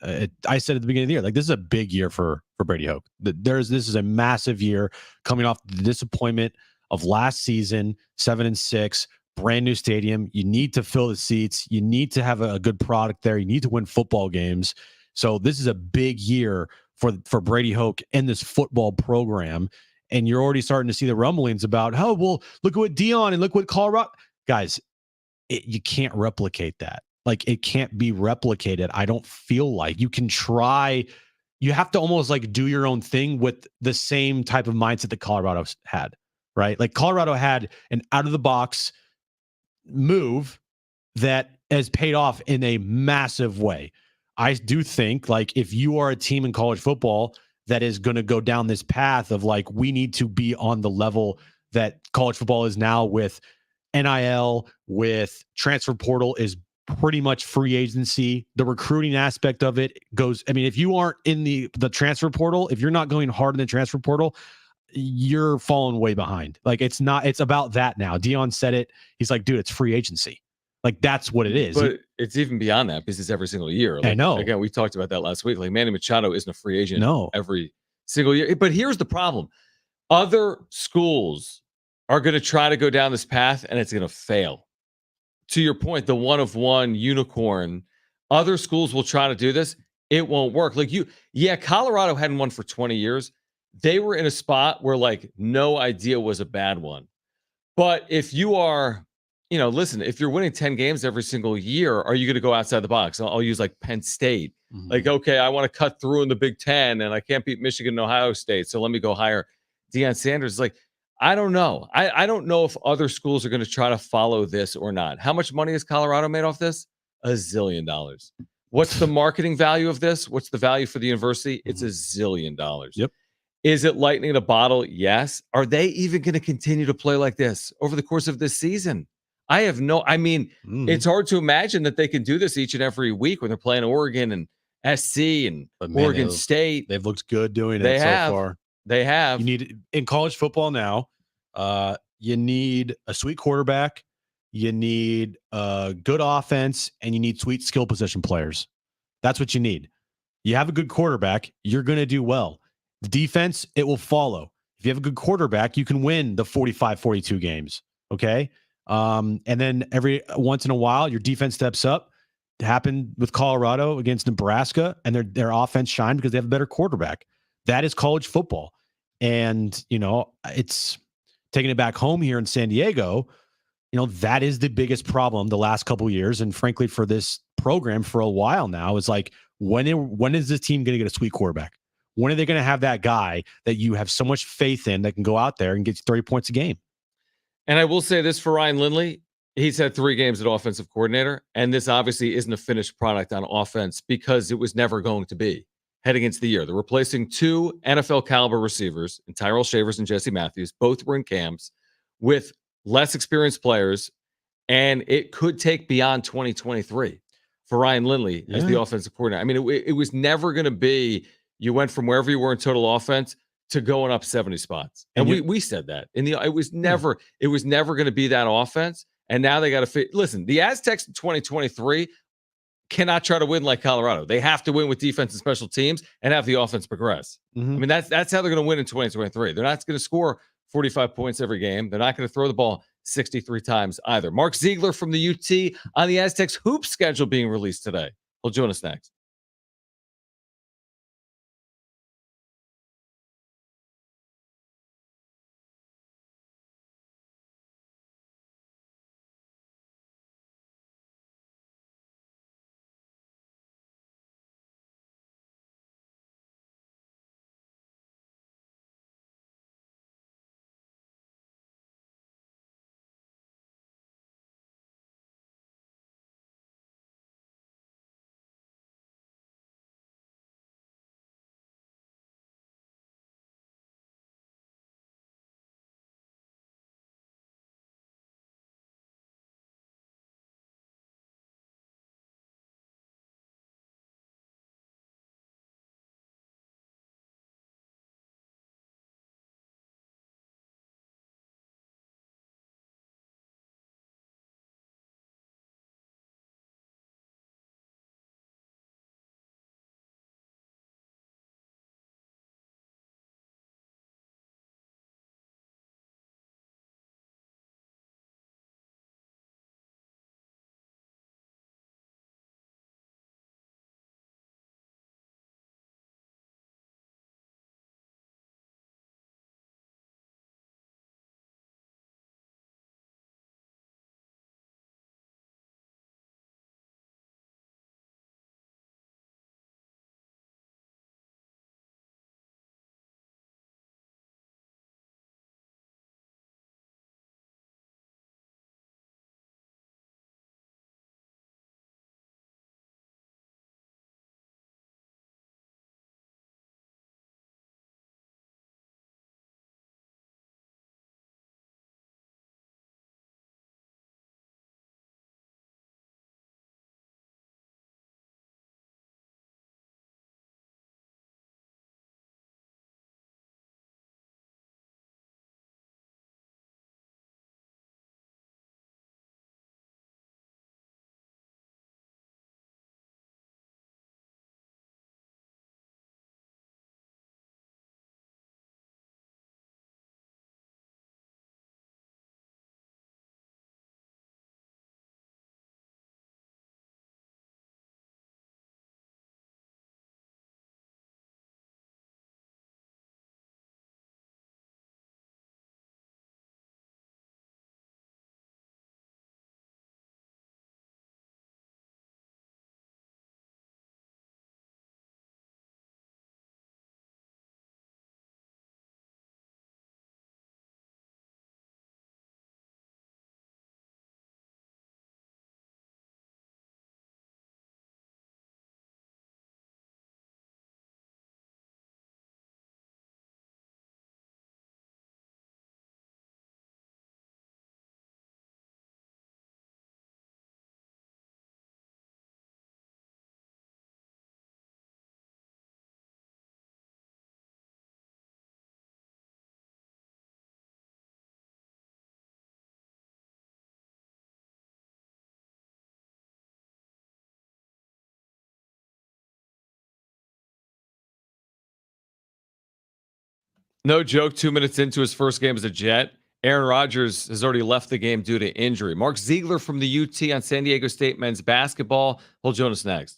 S3: I said at the beginning of the year, like, this is a big year for Brady Hoke. This is a massive year coming off the disappointment of last season, 7-6, brand new stadium. You need to fill the seats. You need to have a good product there. You need to win football games. So this is a big year for Brady Hoke and this football program. And you're already starting to see the rumblings about, oh, well, look at what Dion and look what Colorado. Guys, you can't replicate that. Like, it can't be replicated. I don't feel like you can try. You have to almost like do your own thing with the same type of mindset that Colorado had. Right? Like, Colorado had an out-of-the-box move that has paid off in a massive way. I do think, like, if you are a team in college football that is going to go down this path of, like, we need to be on the level that college football is now with NIL, with transfer portal, is pretty much free agency. The recruiting aspect of it goes, I mean, if you aren't in the transfer portal, if you're not going hard in the transfer portal, you're falling way behind. Like, it's about that now. Dion said it. He's like, dude, it's free agency. Like that's what it is.
S2: But it's even beyond that because it's every single year.
S3: I know.
S2: Again, we talked about that last week. Like Manny Machado isn't a free agent
S3: No.
S2: every single year. But here's the problem. Other schools are going to try to go down this path and it's going to fail. To your point, the one of one unicorn, other schools will try to do this. It won't work. Colorado hadn't won for 20 years. They were in a spot where like no idea was a bad one. But if you are, listen, if you're winning 10 games every single year, are you going to go outside the box? I'll use like Penn State.
S3: Mhm.
S2: Like, okay, I want to cut through in the Big Ten and I can't beat Michigan and Ohio State. So let me go hire Deion Sanders. Like, I don't know. I don't know if other schools are going to try to follow this or not. How much money has Colorado made off this? $1 zillion. What's the marketing value of this? What's the value for the university? It's $1 zillion.
S3: Yep.
S2: Is it lightning in a bottle? Yes. Are they even going to continue to play like this over the course of this season? It's hard to imagine that they can do this each and every week when they're playing Oregon and SC and Oregon State.
S3: They've looked good doing
S2: They
S3: it
S2: have.
S3: so far.
S2: They have.
S3: You need in college football now, you need a sweet quarterback, you need a good offense, and you need sweet skill position players. That's what you need. You have a good quarterback, you're going to do well. The defense, it will follow. If you have a good quarterback, you can win the 45-42 games. Okay. And then every once in a while, your defense steps up. It happened with Colorado against Nebraska, and their offense shined because they have a better quarterback. That is college football. And, it's taking it back home here in San Diego. That is the biggest problem the last couple of years. And frankly, for this program for a while now, is like, when is this team going to get a sweet quarterback? When are they going to have that guy that you have so much faith in that can go out there and get 30 points a game?
S2: And I will say this for Ryan Lindley. He's had 3 games at offensive coordinator, and this obviously isn't a finished product on offense because it was never going to be heading into the year. They're replacing 2 NFL caliber receivers, in Tyrell Shavers and Jesse Matthews. Both were in camps with less experienced players, and it could take beyond 2023 for Ryan Lindley as the offensive coordinator. It was never going to be you went from wherever you were in total offense to going up 70 spots. And we said that. It was never going to be that offense. And now they got to fit. Listen, the Aztecs in 2023 cannot try to win like Colorado. They have to win with defense and special teams and have the offense progress.
S3: Mm-hmm.
S2: That's how they're going to win in 2023. They're not going to score 45 points every game. They're not going to throw the ball 63 times either. Mark Ziegler from the UT on the Aztecs hoop schedule being released today. He'll join us next. No joke, 2 minutes into his first game as a Jet, Aaron Rodgers has already left the game due to injury. Mark Ziegler from the UT on San Diego State men's basketball. Hold Jonas next.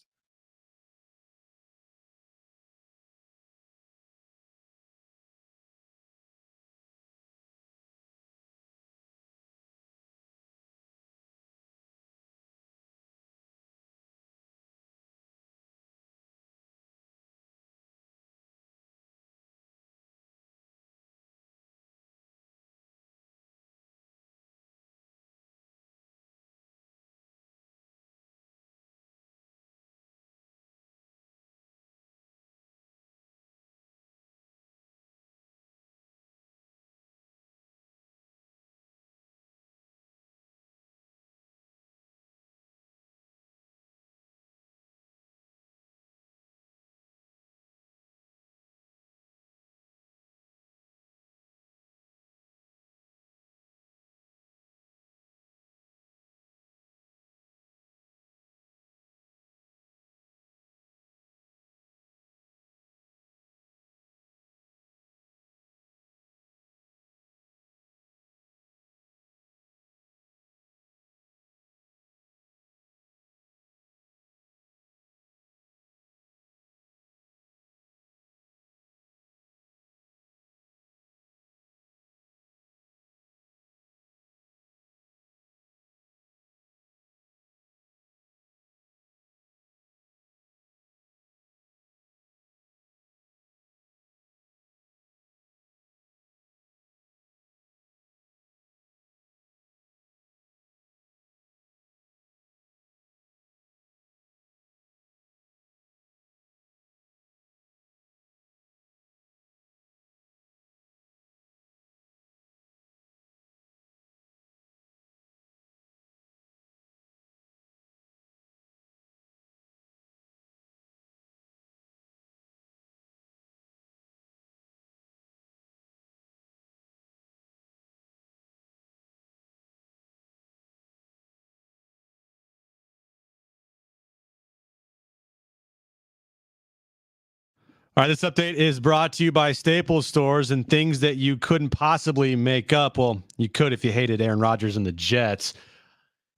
S3: All right, this update is brought to you by Staples Stores and things that you couldn't possibly make up. Well, you could if you hated Aaron Rodgers and the Jets.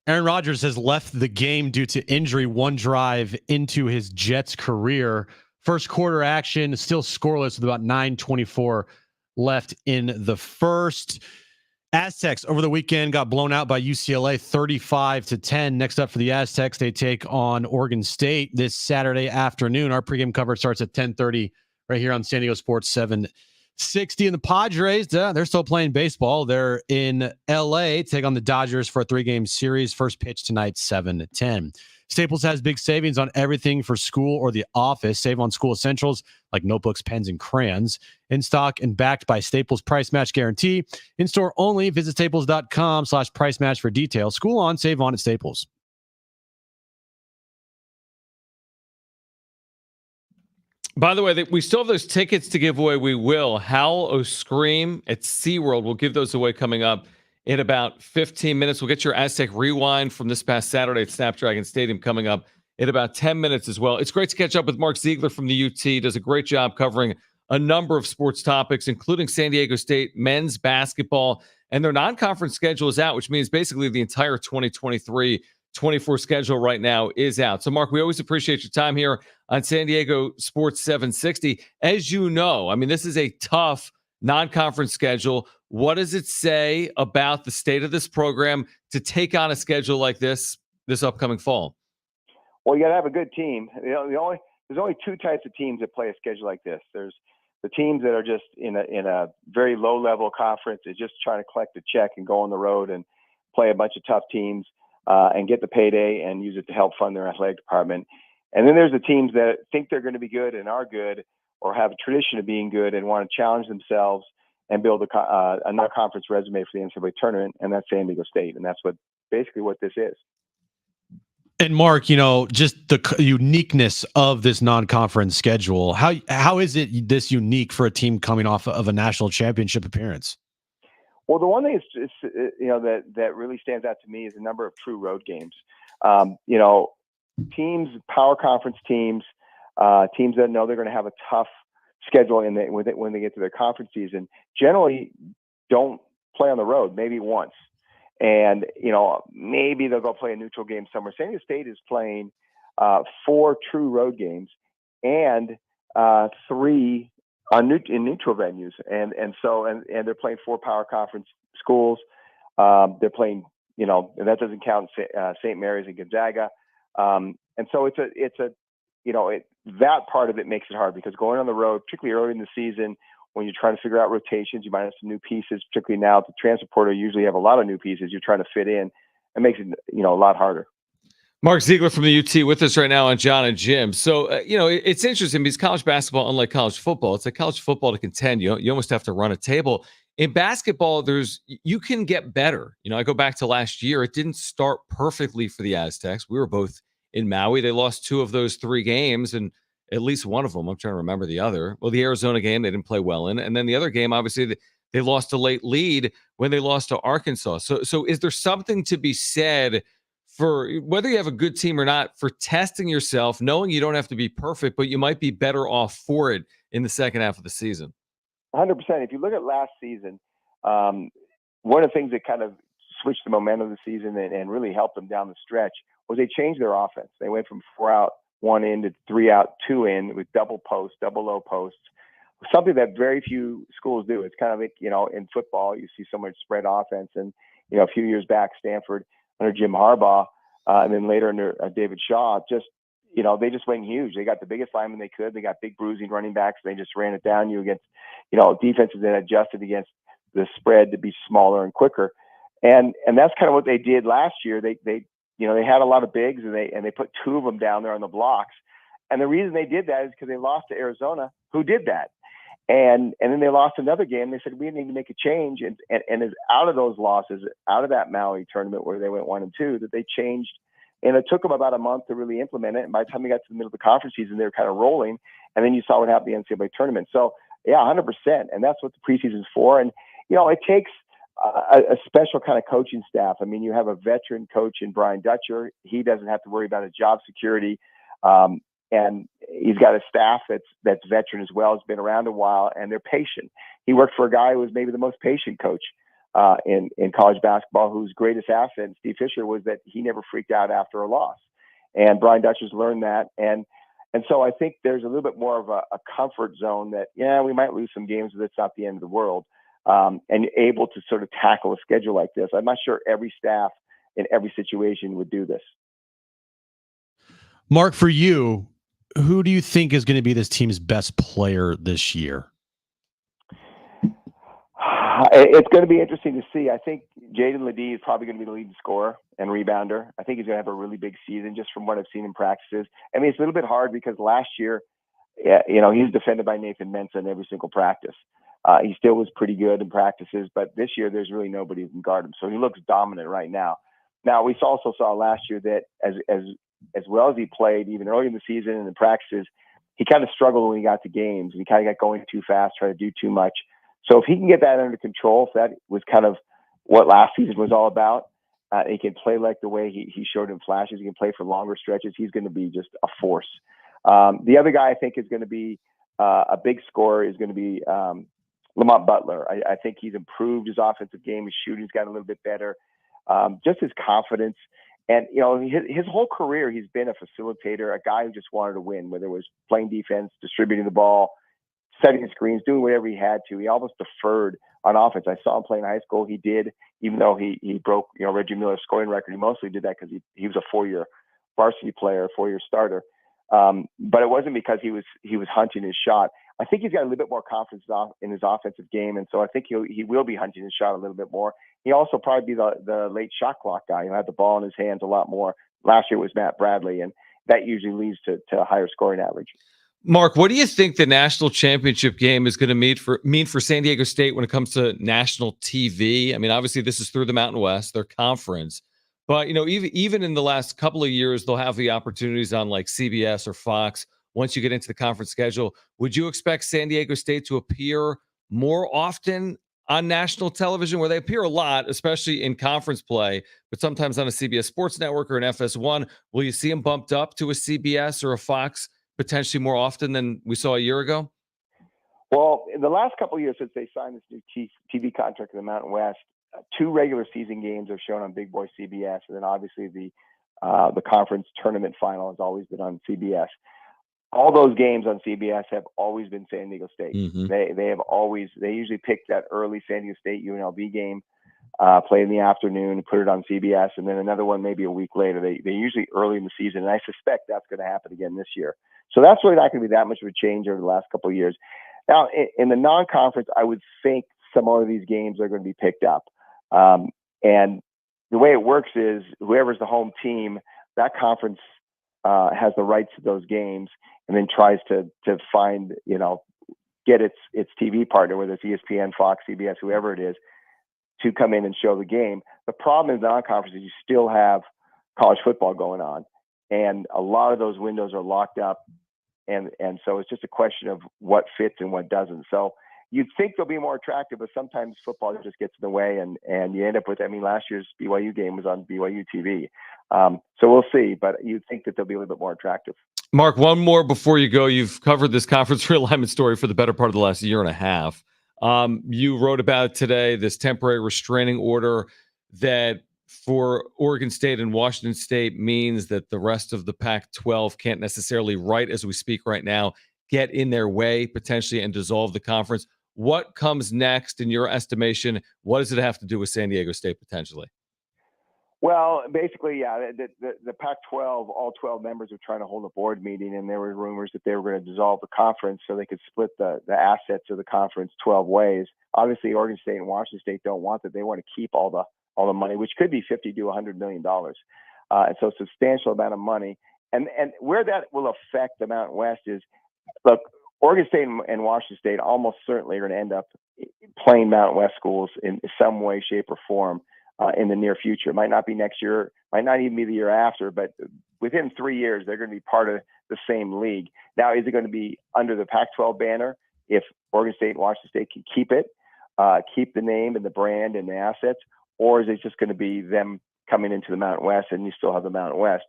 S3: Aaron Rodgers has left the game due to injury one drive into his Jets career. First quarter action, still scoreless with about 9:24 left in the first. Aztecs over the weekend got blown out by UCLA 35-10. Next up for the Aztecs, they take on Oregon State this Saturday afternoon. Our pregame coverage starts at 10:30 right here on San Diego Sports 760. And the Padres, they're still playing baseball. They're in LA, take on the Dodgers for a 3-game series. First pitch tonight, 7-10. Staples has big savings on everything for school or the office. Save on school essentials like notebooks, pens, and crayons. In stock and backed by Staples Price Match Guarantee. In store only. Visit staples.com/price match for details. School on, save on at Staples.
S2: By the way, we still have those tickets to give away. We will. Howl O Scream at SeaWorld. We'll give those away coming up in about 15 minutes. We'll get your Aztec Rewind from this past Saturday at Snapdragon Stadium coming up in about 10 minutes as well. It's great to catch up with Mark Ziegler from the UT. Does a great job covering a number of sports topics, including San Diego State men's basketball. And their non-conference schedule is out, which means basically the entire 2023-24 schedule right now is out. So, Mark, we always appreciate your time here on San Diego Sports 760. As you know, I mean, this is a tough non-conference schedule. What does it say about the state of this program to take on a schedule like this upcoming fall?
S8: Well, you got to have a good team. There's only two types of teams that play a schedule like this. There's the teams that are just in a very low level conference, is just trying to collect a check and go on the road and play a bunch of tough teams and get the payday and use it to help fund their athletic department. And then there's the teams that think they're going to be good and are good, or have a tradition of being good and want to challenge themselves and build a non-conference resume for the NCAA tournament, and that's San Diego State. And that's basically what this is.
S3: And Mark, just the uniqueness of this non-conference schedule. How is it this unique for a team coming off of a national championship appearance?
S8: Well, the one thing is that really stands out to me is the number of true road games. Teams, power conference teams, teams that know they're going to have a tough
S11: schedule when they get to their conference season, generally don't play on the road, maybe once. And, maybe they'll go play a neutral game somewhere. San Diego State is playing 4 true road games and 3 in neutral venues. And they're playing 4 power conference schools. They're playing, and that doesn't count St. Mary's and Gonzaga. And so that part of it makes it hard, because going on the road, particularly early in the season, when you're trying to figure out rotations, you might have some new pieces, particularly now at the transfer portal, you usually have a lot of new pieces you're trying to fit in. It makes it, a lot harder.
S2: Mark Ziegler from the UT with us right now on Jon and Jim. So, it's interesting because college basketball, unlike college football, it's like college football to contend. You almost have to run a table. In basketball, you can get better. I go back to last year. It didn't start perfectly for the Aztecs. We were both in Maui. They lost 2 of those 3 games, and at least one of them, I'm trying to remember the other. Well, the Arizona game, they didn't play well in. And then the other game, obviously, they lost a late lead when they lost to Arkansas. So is there something to be said for whether you have a good team or not, for testing yourself, knowing you don't have to be perfect, but you might be better off for it in the second half of the season?
S11: 100%. If you look at last season, one of the things that kind of switched the momentum of the season and really helped them down the stretch was they changed their offense. They went from 4 out, 1 in to 3 out, 2 in with double posts, double low posts, something that very few schools do. It's kind of like, in football, you see so much spread offense. And, a few years back, Stanford under Jim Harbaugh, and then later under David Shaw, they just went huge. They got the biggest lineman they could. They got big bruising running backs. They just ran it down you against, defenses that adjusted against the spread to be smaller and quicker. And that's kind of what they did last year. They had a lot of bigs, and they put 2 of them down there on the blocks. And the reason they did that is because they lost to Arizona, who did that. And then they lost another game. They said, we need to make a change. And it's out of those losses, out of that Maui tournament where they went 1 and 2, that they changed. And it took them about a month to really implement it. And by the time they got to the middle of the conference season, they were kind of rolling. And then you saw what happened in the NCAA tournament. So, yeah, 100%. And that's what the preseason is for. And, it takes a special kind of coaching staff. I mean, you have a veteran coach in Brian Dutcher. He doesn't have to worry about his job security. And he's got a staff that's veteran as well, has been around a while, and they're patient. He worked for a guy who was maybe the most patient coach in college basketball, whose greatest asset, Steve Fisher, was that he never freaked out after a loss. And Brian Dutcher's learned that. And so I think there's a little bit more of a comfort zone that, we might lose some games, but it's not the end of the world. And able to sort of tackle a schedule like this. I'm not sure every staff in every situation would do this.
S3: Mark, for you, who do you think is going to be this team's best player this year?
S11: It's going to be interesting to see. I think Jaden Ledee is probably going to be the leading scorer and rebounder. I think he's going to have a really big season just from what I've seen in practices. I mean, it's a little bit hard because last year, he was defended by Nathan Mensah in every single practice. He still was pretty good in practices, but this year there's really nobody who can guard him. So he looks dominant right now. Now, we also saw last year that as well as he played, even early in the season and in practices, he kind of struggled when he got to games. And he kind of got going too fast, trying to do too much. So if he can get that under control, if that was kind of what last season was all about, he can play like the way he showed in flashes. He can play for longer stretches. He's going to be just a force. The other guy I think is going to be a big scorer is going to be Lamont Butler. I think he's improved his offensive game. His shooting's gotten a little bit better. Just his confidence. And, his whole career, he's been a facilitator, a guy who just wanted to win, whether it was playing defense, distributing the ball, setting screens, doing whatever he had to. He almost deferred on offense. I saw him play in high school. He did, even though he broke, Reggie Miller's scoring record. He mostly did that because he was a 4-year varsity player, a 4-year starter. But it wasn't because he was hunting his shot. I think he's got a little bit more confidence in his offensive game, and so I think he will be hunting his shot a little bit more. He'll also probably be the late shot clock guy. He'll have the ball in his hands a lot more. Last year it was Matt Bradley, and that usually leads to a higher scoring average.
S2: Mark, what do you think the national championship game is going to mean for San Diego State when it comes to national TV? I mean, obviously this is through the Mountain West, their conference, but even in the last couple of years, they'll have the opportunities on like CBS or Fox. Once you get into the conference schedule, would you expect San Diego State to appear more often on national television, where they appear a lot, especially in conference play, but sometimes on a CBS Sports Network or an FS1? Will you see them bumped up to a CBS or a Fox potentially more often than we saw a year ago?
S11: Well, in the last couple of years since they signed this new TV contract in the Mountain West, 2 regular season games are shown on Big Boy CBS, and then obviously the conference tournament final has always been on CBS. All those games on CBS have always been San Diego State.
S2: Mm-hmm.
S11: They usually pick that early San Diego State UNLV game, play in the afternoon, and put it on CBS, and then another one maybe a week later. They usually early in the season, and I suspect that's going to happen again this year. So that's really not going to be that much of a change over the last couple of years. Now, in the non-conference, I would think some more of these games are going to be picked up. And the way it works is whoever's the home team, that conference has the rights to those games, and then tries to find, get its TV partner, whether it's ESPN, Fox, CBS, whoever it is, to come in and show the game. The problem in the non-conference is you still have college football going on, and a lot of those windows are locked up, and so it's just a question of what fits and what doesn't. So you'd think they'll be more attractive, but sometimes football just gets in the way, and you end up with, last year's BYU game was on BYU TV. So we'll see, but you'd think that they'll be a little bit more attractive.
S2: Mark, one more before you go. You've covered this conference realignment story for the better part of the last year and a half. You wrote about today this temporary restraining order that for Oregon State and Washington State means that the rest of the Pac-12 can't necessarily, right as we speak right now, get in their way potentially and dissolve the conference. What comes next in your estimation? What does it have to do with San Diego State potentially?
S11: Well, basically, yeah, the Pac-12, all 12 members were trying to hold a board meeting, and there were rumors that they were going to dissolve the conference so they could split the assets of the conference 12 ways. Obviously, Oregon State and Washington State don't want that. They want to keep all the money, which could be $50 to $100 million. And so a substantial amount of money. And where that will affect the Mountain West is, look, Oregon State and Washington State almost certainly are going to end up playing Mountain West schools in some way, shape, or form in the near future. It might not be next year, might not even be the year after, but within 3 years, they're going to be part of the same league. Now, is it going to be under the Pac-12 banner if Oregon State and Washington State can keep it, keep the name and the brand and the assets, or is it just going to be them coming into the Mountain West and you still have the Mountain West?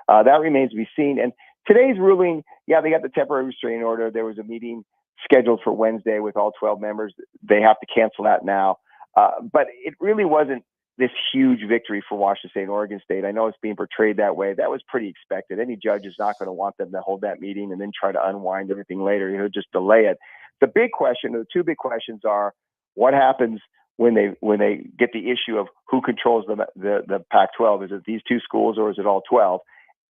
S11: That remains to be seen. And today's ruling, yeah, they got the temporary restraining order. There was a meeting scheduled for Wednesday with all 12 members. They have to cancel that now. But it really wasn't this huge victory for Washington State and Oregon State. I know it's being portrayed that way. That was pretty expected. Any judge is not going to want them to hold that meeting and then try to unwind everything later. He'll just delay it. The big question, the two big questions are, what happens when they get the issue of who controls the Pac-12? Is it these two schools or is it all 12?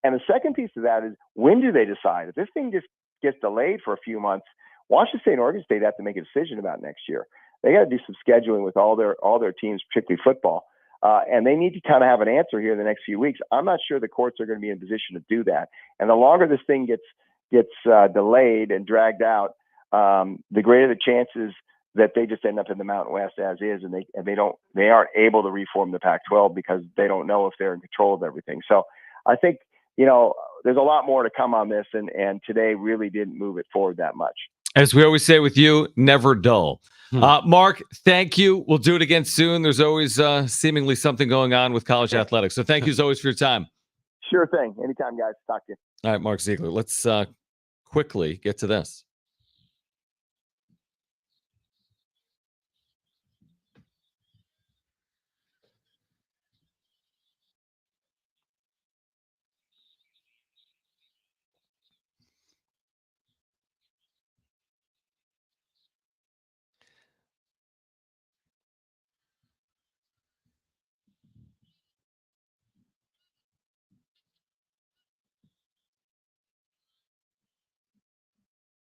S11: And the second piece of that is, when do they decide? If this thing just gets delayed for a few months, Washington State and Oregon State have to make a decision about next year. They got to do some scheduling with all their teams, particularly football. And they need to kind of have an answer here in the next few weeks. I'm not sure the courts are going to be in a position to do that. And the longer this thing gets delayed and dragged out, the greater the chances that they just end up in the Mountain West as is, and they aren't able to reform the Pac-12 because they don't know if they're in control of everything. So I think, there's a lot more to come on this, and today really didn't move it forward that much.
S2: As we always say with you, never dull. Mark, thank you. We'll do it again soon. There's always seemingly something going on with college athletics. So thank you as always for your time.
S11: Sure thing. Anytime, guys. Talk to you.
S2: All right, Mark Ziegler. Let's quickly get to this.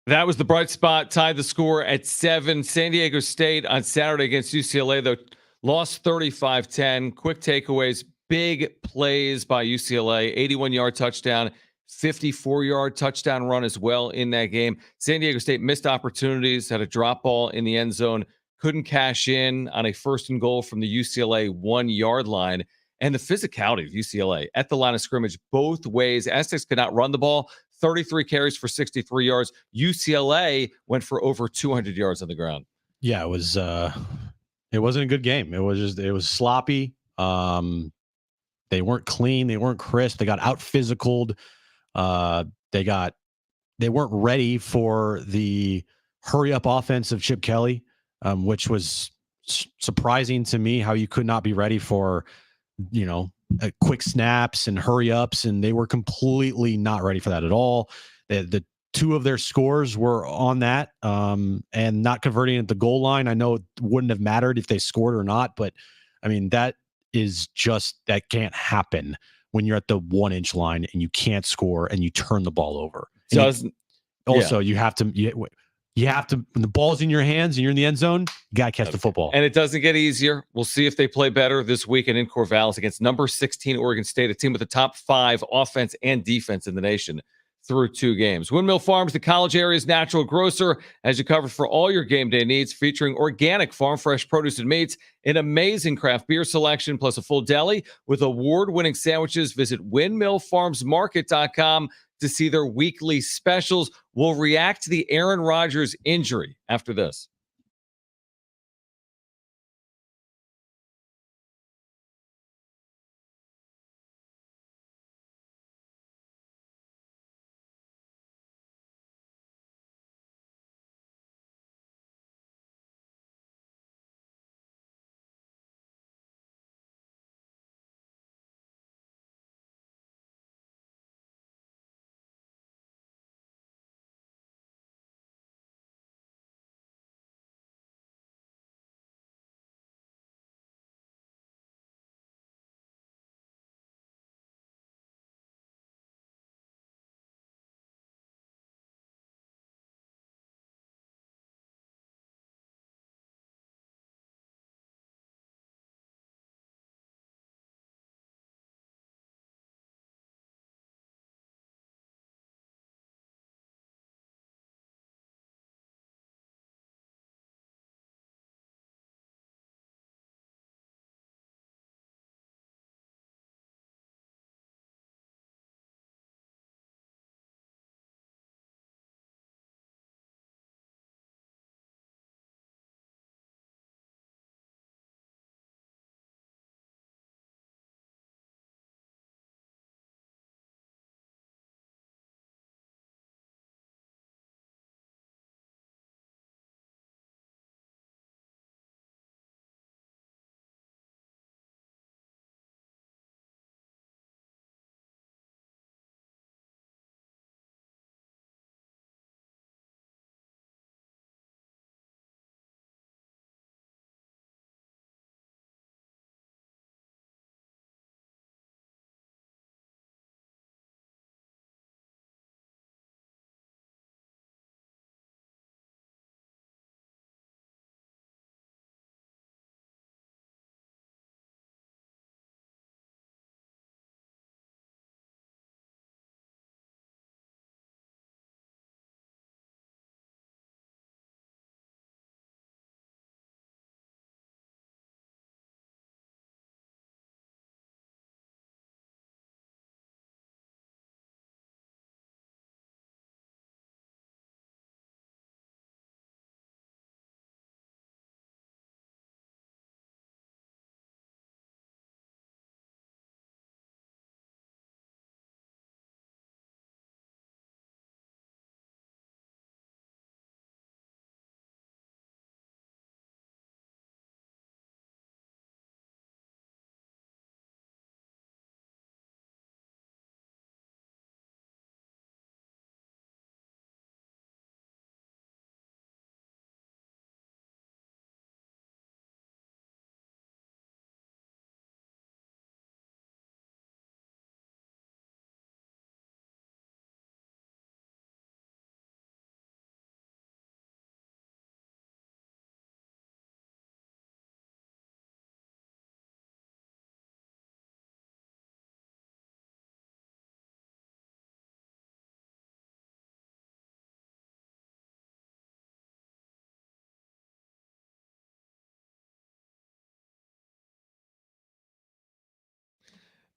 S2: That was the bright spot, tied the score at 7. San Diego State on Saturday against UCLA, though, lost 35-10. Quick takeaways, big plays by UCLA, 81-yard touchdown, 54-yard touchdown run as well in that game. San Diego State missed opportunities, had a drop ball in the end zone, couldn't cash in on a first and goal from the UCLA 1-yard line. And the physicality of UCLA at the line of scrimmage both ways. Aztecs could not run the ball. 33 carries for 63 yards. UCLA went for over 200 yards on the ground.
S3: Yeah, it wasn't a good game. It was sloppy. They weren't clean. They weren't crisp. They got out physicaled. They weren't ready for the hurry up offense of Chip Kelly, which was surprising to me how you could not be ready for, quick snaps and hurry ups. And they were completely not ready for that at all. The two of their scores were on that, and not converting at the goal line. I know it wouldn't have mattered if they scored or not, but I mean, that can't happen when you're at the 1 inch line and you can't score and you turn the ball over. You have to, when the ball's in your hands and you're in the end zone, you got to catch the football.
S2: And it doesn't get easier. We'll see if they play better this weekend in Corvallis against number 16 Oregon State, a team with the top 5 offense and defense in the nation through 2 games. Windmill Farms, the college area's natural grocer, has you covered for all your game day needs, featuring organic farm fresh produce and meats, an amazing craft beer selection, plus a full deli with award-winning sandwiches. Visit windmillfarmsmarket.com to see their weekly specials. We'll react to the Aaron Rodgers injury after this.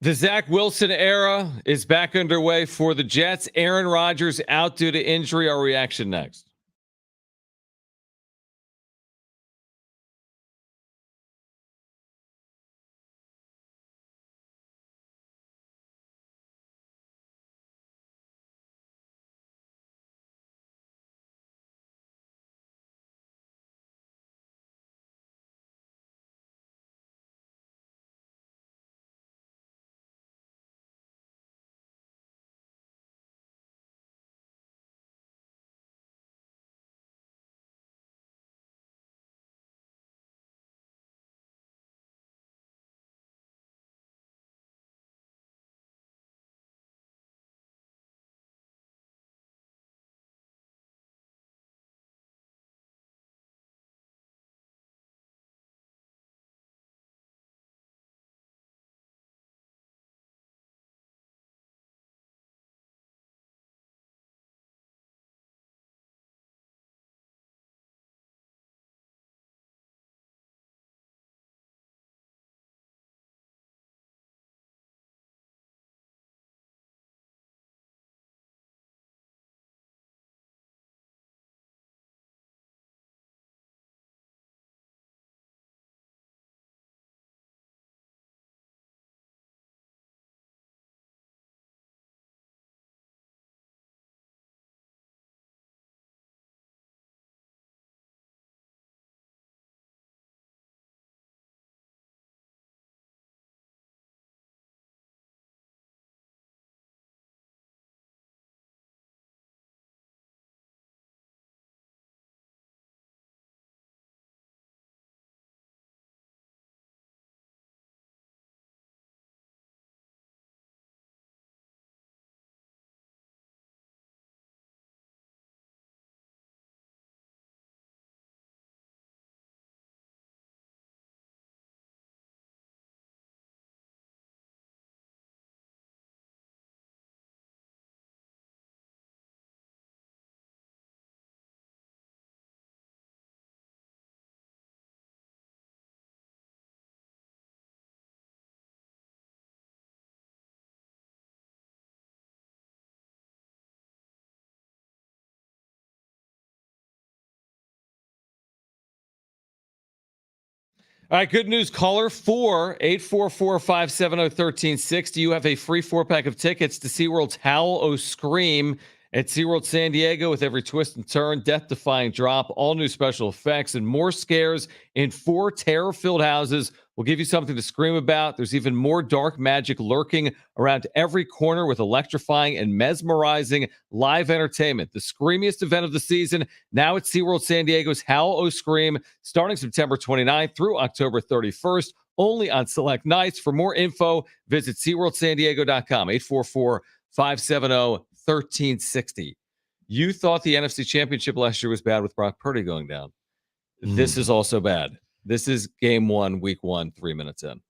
S2: The Zach Wilson era is back underway for the Jets. Aaron Rodgers out due to injury. Our reaction next. All right, good news. Caller 4-844-570-1360. You have a free 4-pack of tickets to SeaWorld's Howl O Scream at SeaWorld San Diego with every twist and turn, death-defying drop, all new special effects, and more scares in 4 terror-filled houses. We'll give you something to scream about. There's even more dark magic lurking around every corner with electrifying and mesmerizing live entertainment. The screamiest event of the season, now at SeaWorld San Diego's Howl O Scream, starting September 29th through October 31st, only on select nights. For more info, visit SeaWorldSanDiego.com, 844-570-1360. You thought the NFC Championship last year was bad with Brock Purdy going down. This is also bad. This is game 1, week 1, 3 minutes in.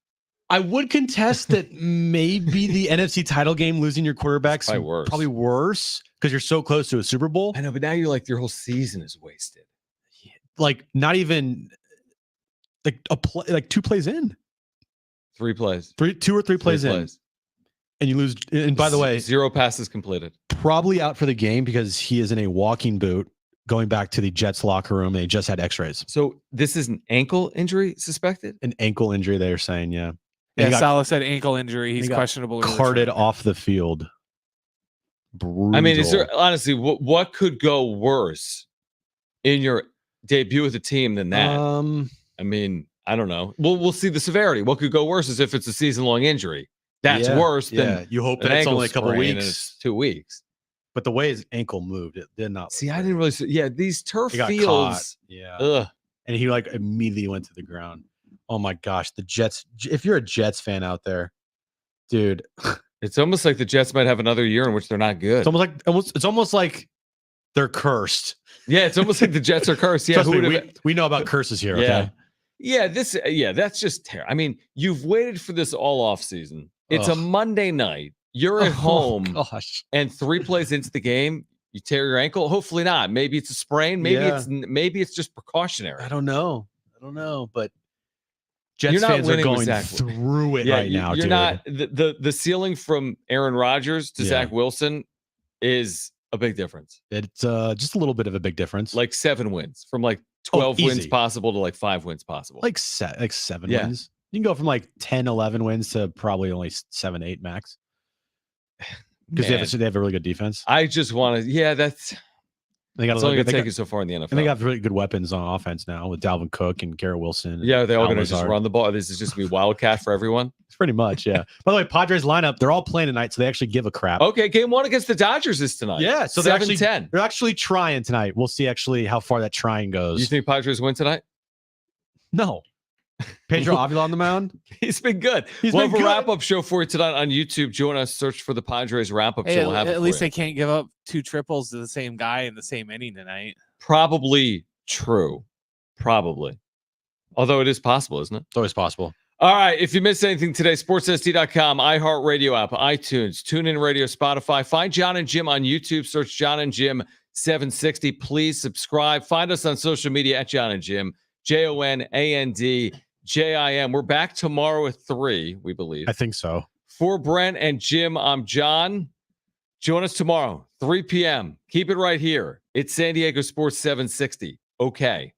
S3: I would contest that maybe the NFC title game, losing your quarterback's probably worse because you're so close to a Super Bowl.
S2: I know, but now you're like, your whole season is wasted.
S3: Like, not even like a play, like 2 plays in.
S2: 3 plays.
S3: 2 or 3 plays in. And you lose. And by the way,
S2: 0 passes completed.
S3: Probably out for the game because he is in a walking boot going back to the Jets locker room. They just had x-rays.
S2: So this is an ankle injury suspected?
S3: An ankle injury, they are saying, yeah.
S6: Yeah, Salah said ankle injury. He's questionable.
S3: Carted off the field. Brutal.
S2: I mean, is there honestly what could go worse in your debut with a team than that? I mean, I don't know. We'll see the severity. What could go worse is if it's a season-long injury. That's worse than
S3: you hope that it's only a couple weeks.
S2: It's 2 weeks.
S3: But the way his ankle moved, it did not.
S2: See, I didn't really see. Yeah, these turf fields.
S3: Caught. Yeah. Ugh. And he like immediately went to the ground. Oh my gosh, the Jets. If you're a Jets fan out there, dude,
S2: it's almost like the Jets might have another year in which they're not good.
S3: It's almost like they're cursed.
S2: Yeah, it's almost like the Jets are cursed. Yeah,
S3: we know about curses here.
S2: Yeah.
S3: Okay.
S2: Yeah, that's just terrible. I mean, you've waited for this all off season. It's a Monday night. You're at home, and 3 plays into the game, you tear your ankle. Hopefully not. Maybe it's a sprain. Maybe it's just precautionary.
S3: I don't know. But Jets fans are going through it right now.
S2: You're
S3: dude.
S2: not the ceiling from Aaron Rodgers to Zach Wilson is a big difference.
S3: It's just a little bit of a big difference.
S2: Like 7 wins from like 12 wins possible to like 5 wins possible.
S3: Like 7 wins. You can go from like 10, 11 wins to probably only 7, 8 max. Because they have a really good defense.
S2: I just want to, that's only going to take you so far in the NFL.
S3: And they got really good weapons on offense now with Dalvin Cook and Garrett Wilson.
S2: Yeah, they're all going to just run the ball. This is just going to be wildcat for everyone.
S3: Pretty much, yeah. By the way, Padres lineup, they're all playing tonight, so they actually give a crap.
S2: Okay, game 1 against the Dodgers is tonight.
S3: Yeah, so they're actually trying tonight. We'll see actually how far that trying goes.
S2: You think Padres win tonight?
S3: No. Pedro Avila on the mound.
S2: He's been good. We'll have a wrap-up show for you tonight on YouTube. Join us. Search for the Padres wrap-up show. We'll have
S6: at least they can't give up 2 triples to the same guy in the same inning tonight.
S2: Probably true. Probably. Although it is possible, isn't it?
S3: It's always possible.
S2: All right. If you missed anything today, sportsst.com, iHeartRadio app, iTunes, TuneIn Radio, Spotify. Find Jon and Jim on YouTube. Search Jon and Jim 760. Please subscribe. Find us on social media at Jon and Jim. JONANDJIM. We're back tomorrow at 3, we believe.
S3: I think so.
S2: For Brent and Jim, I'm Jon. Join us tomorrow, 3 p.m. Keep it right here. It's San Diego Sports 760. Okay.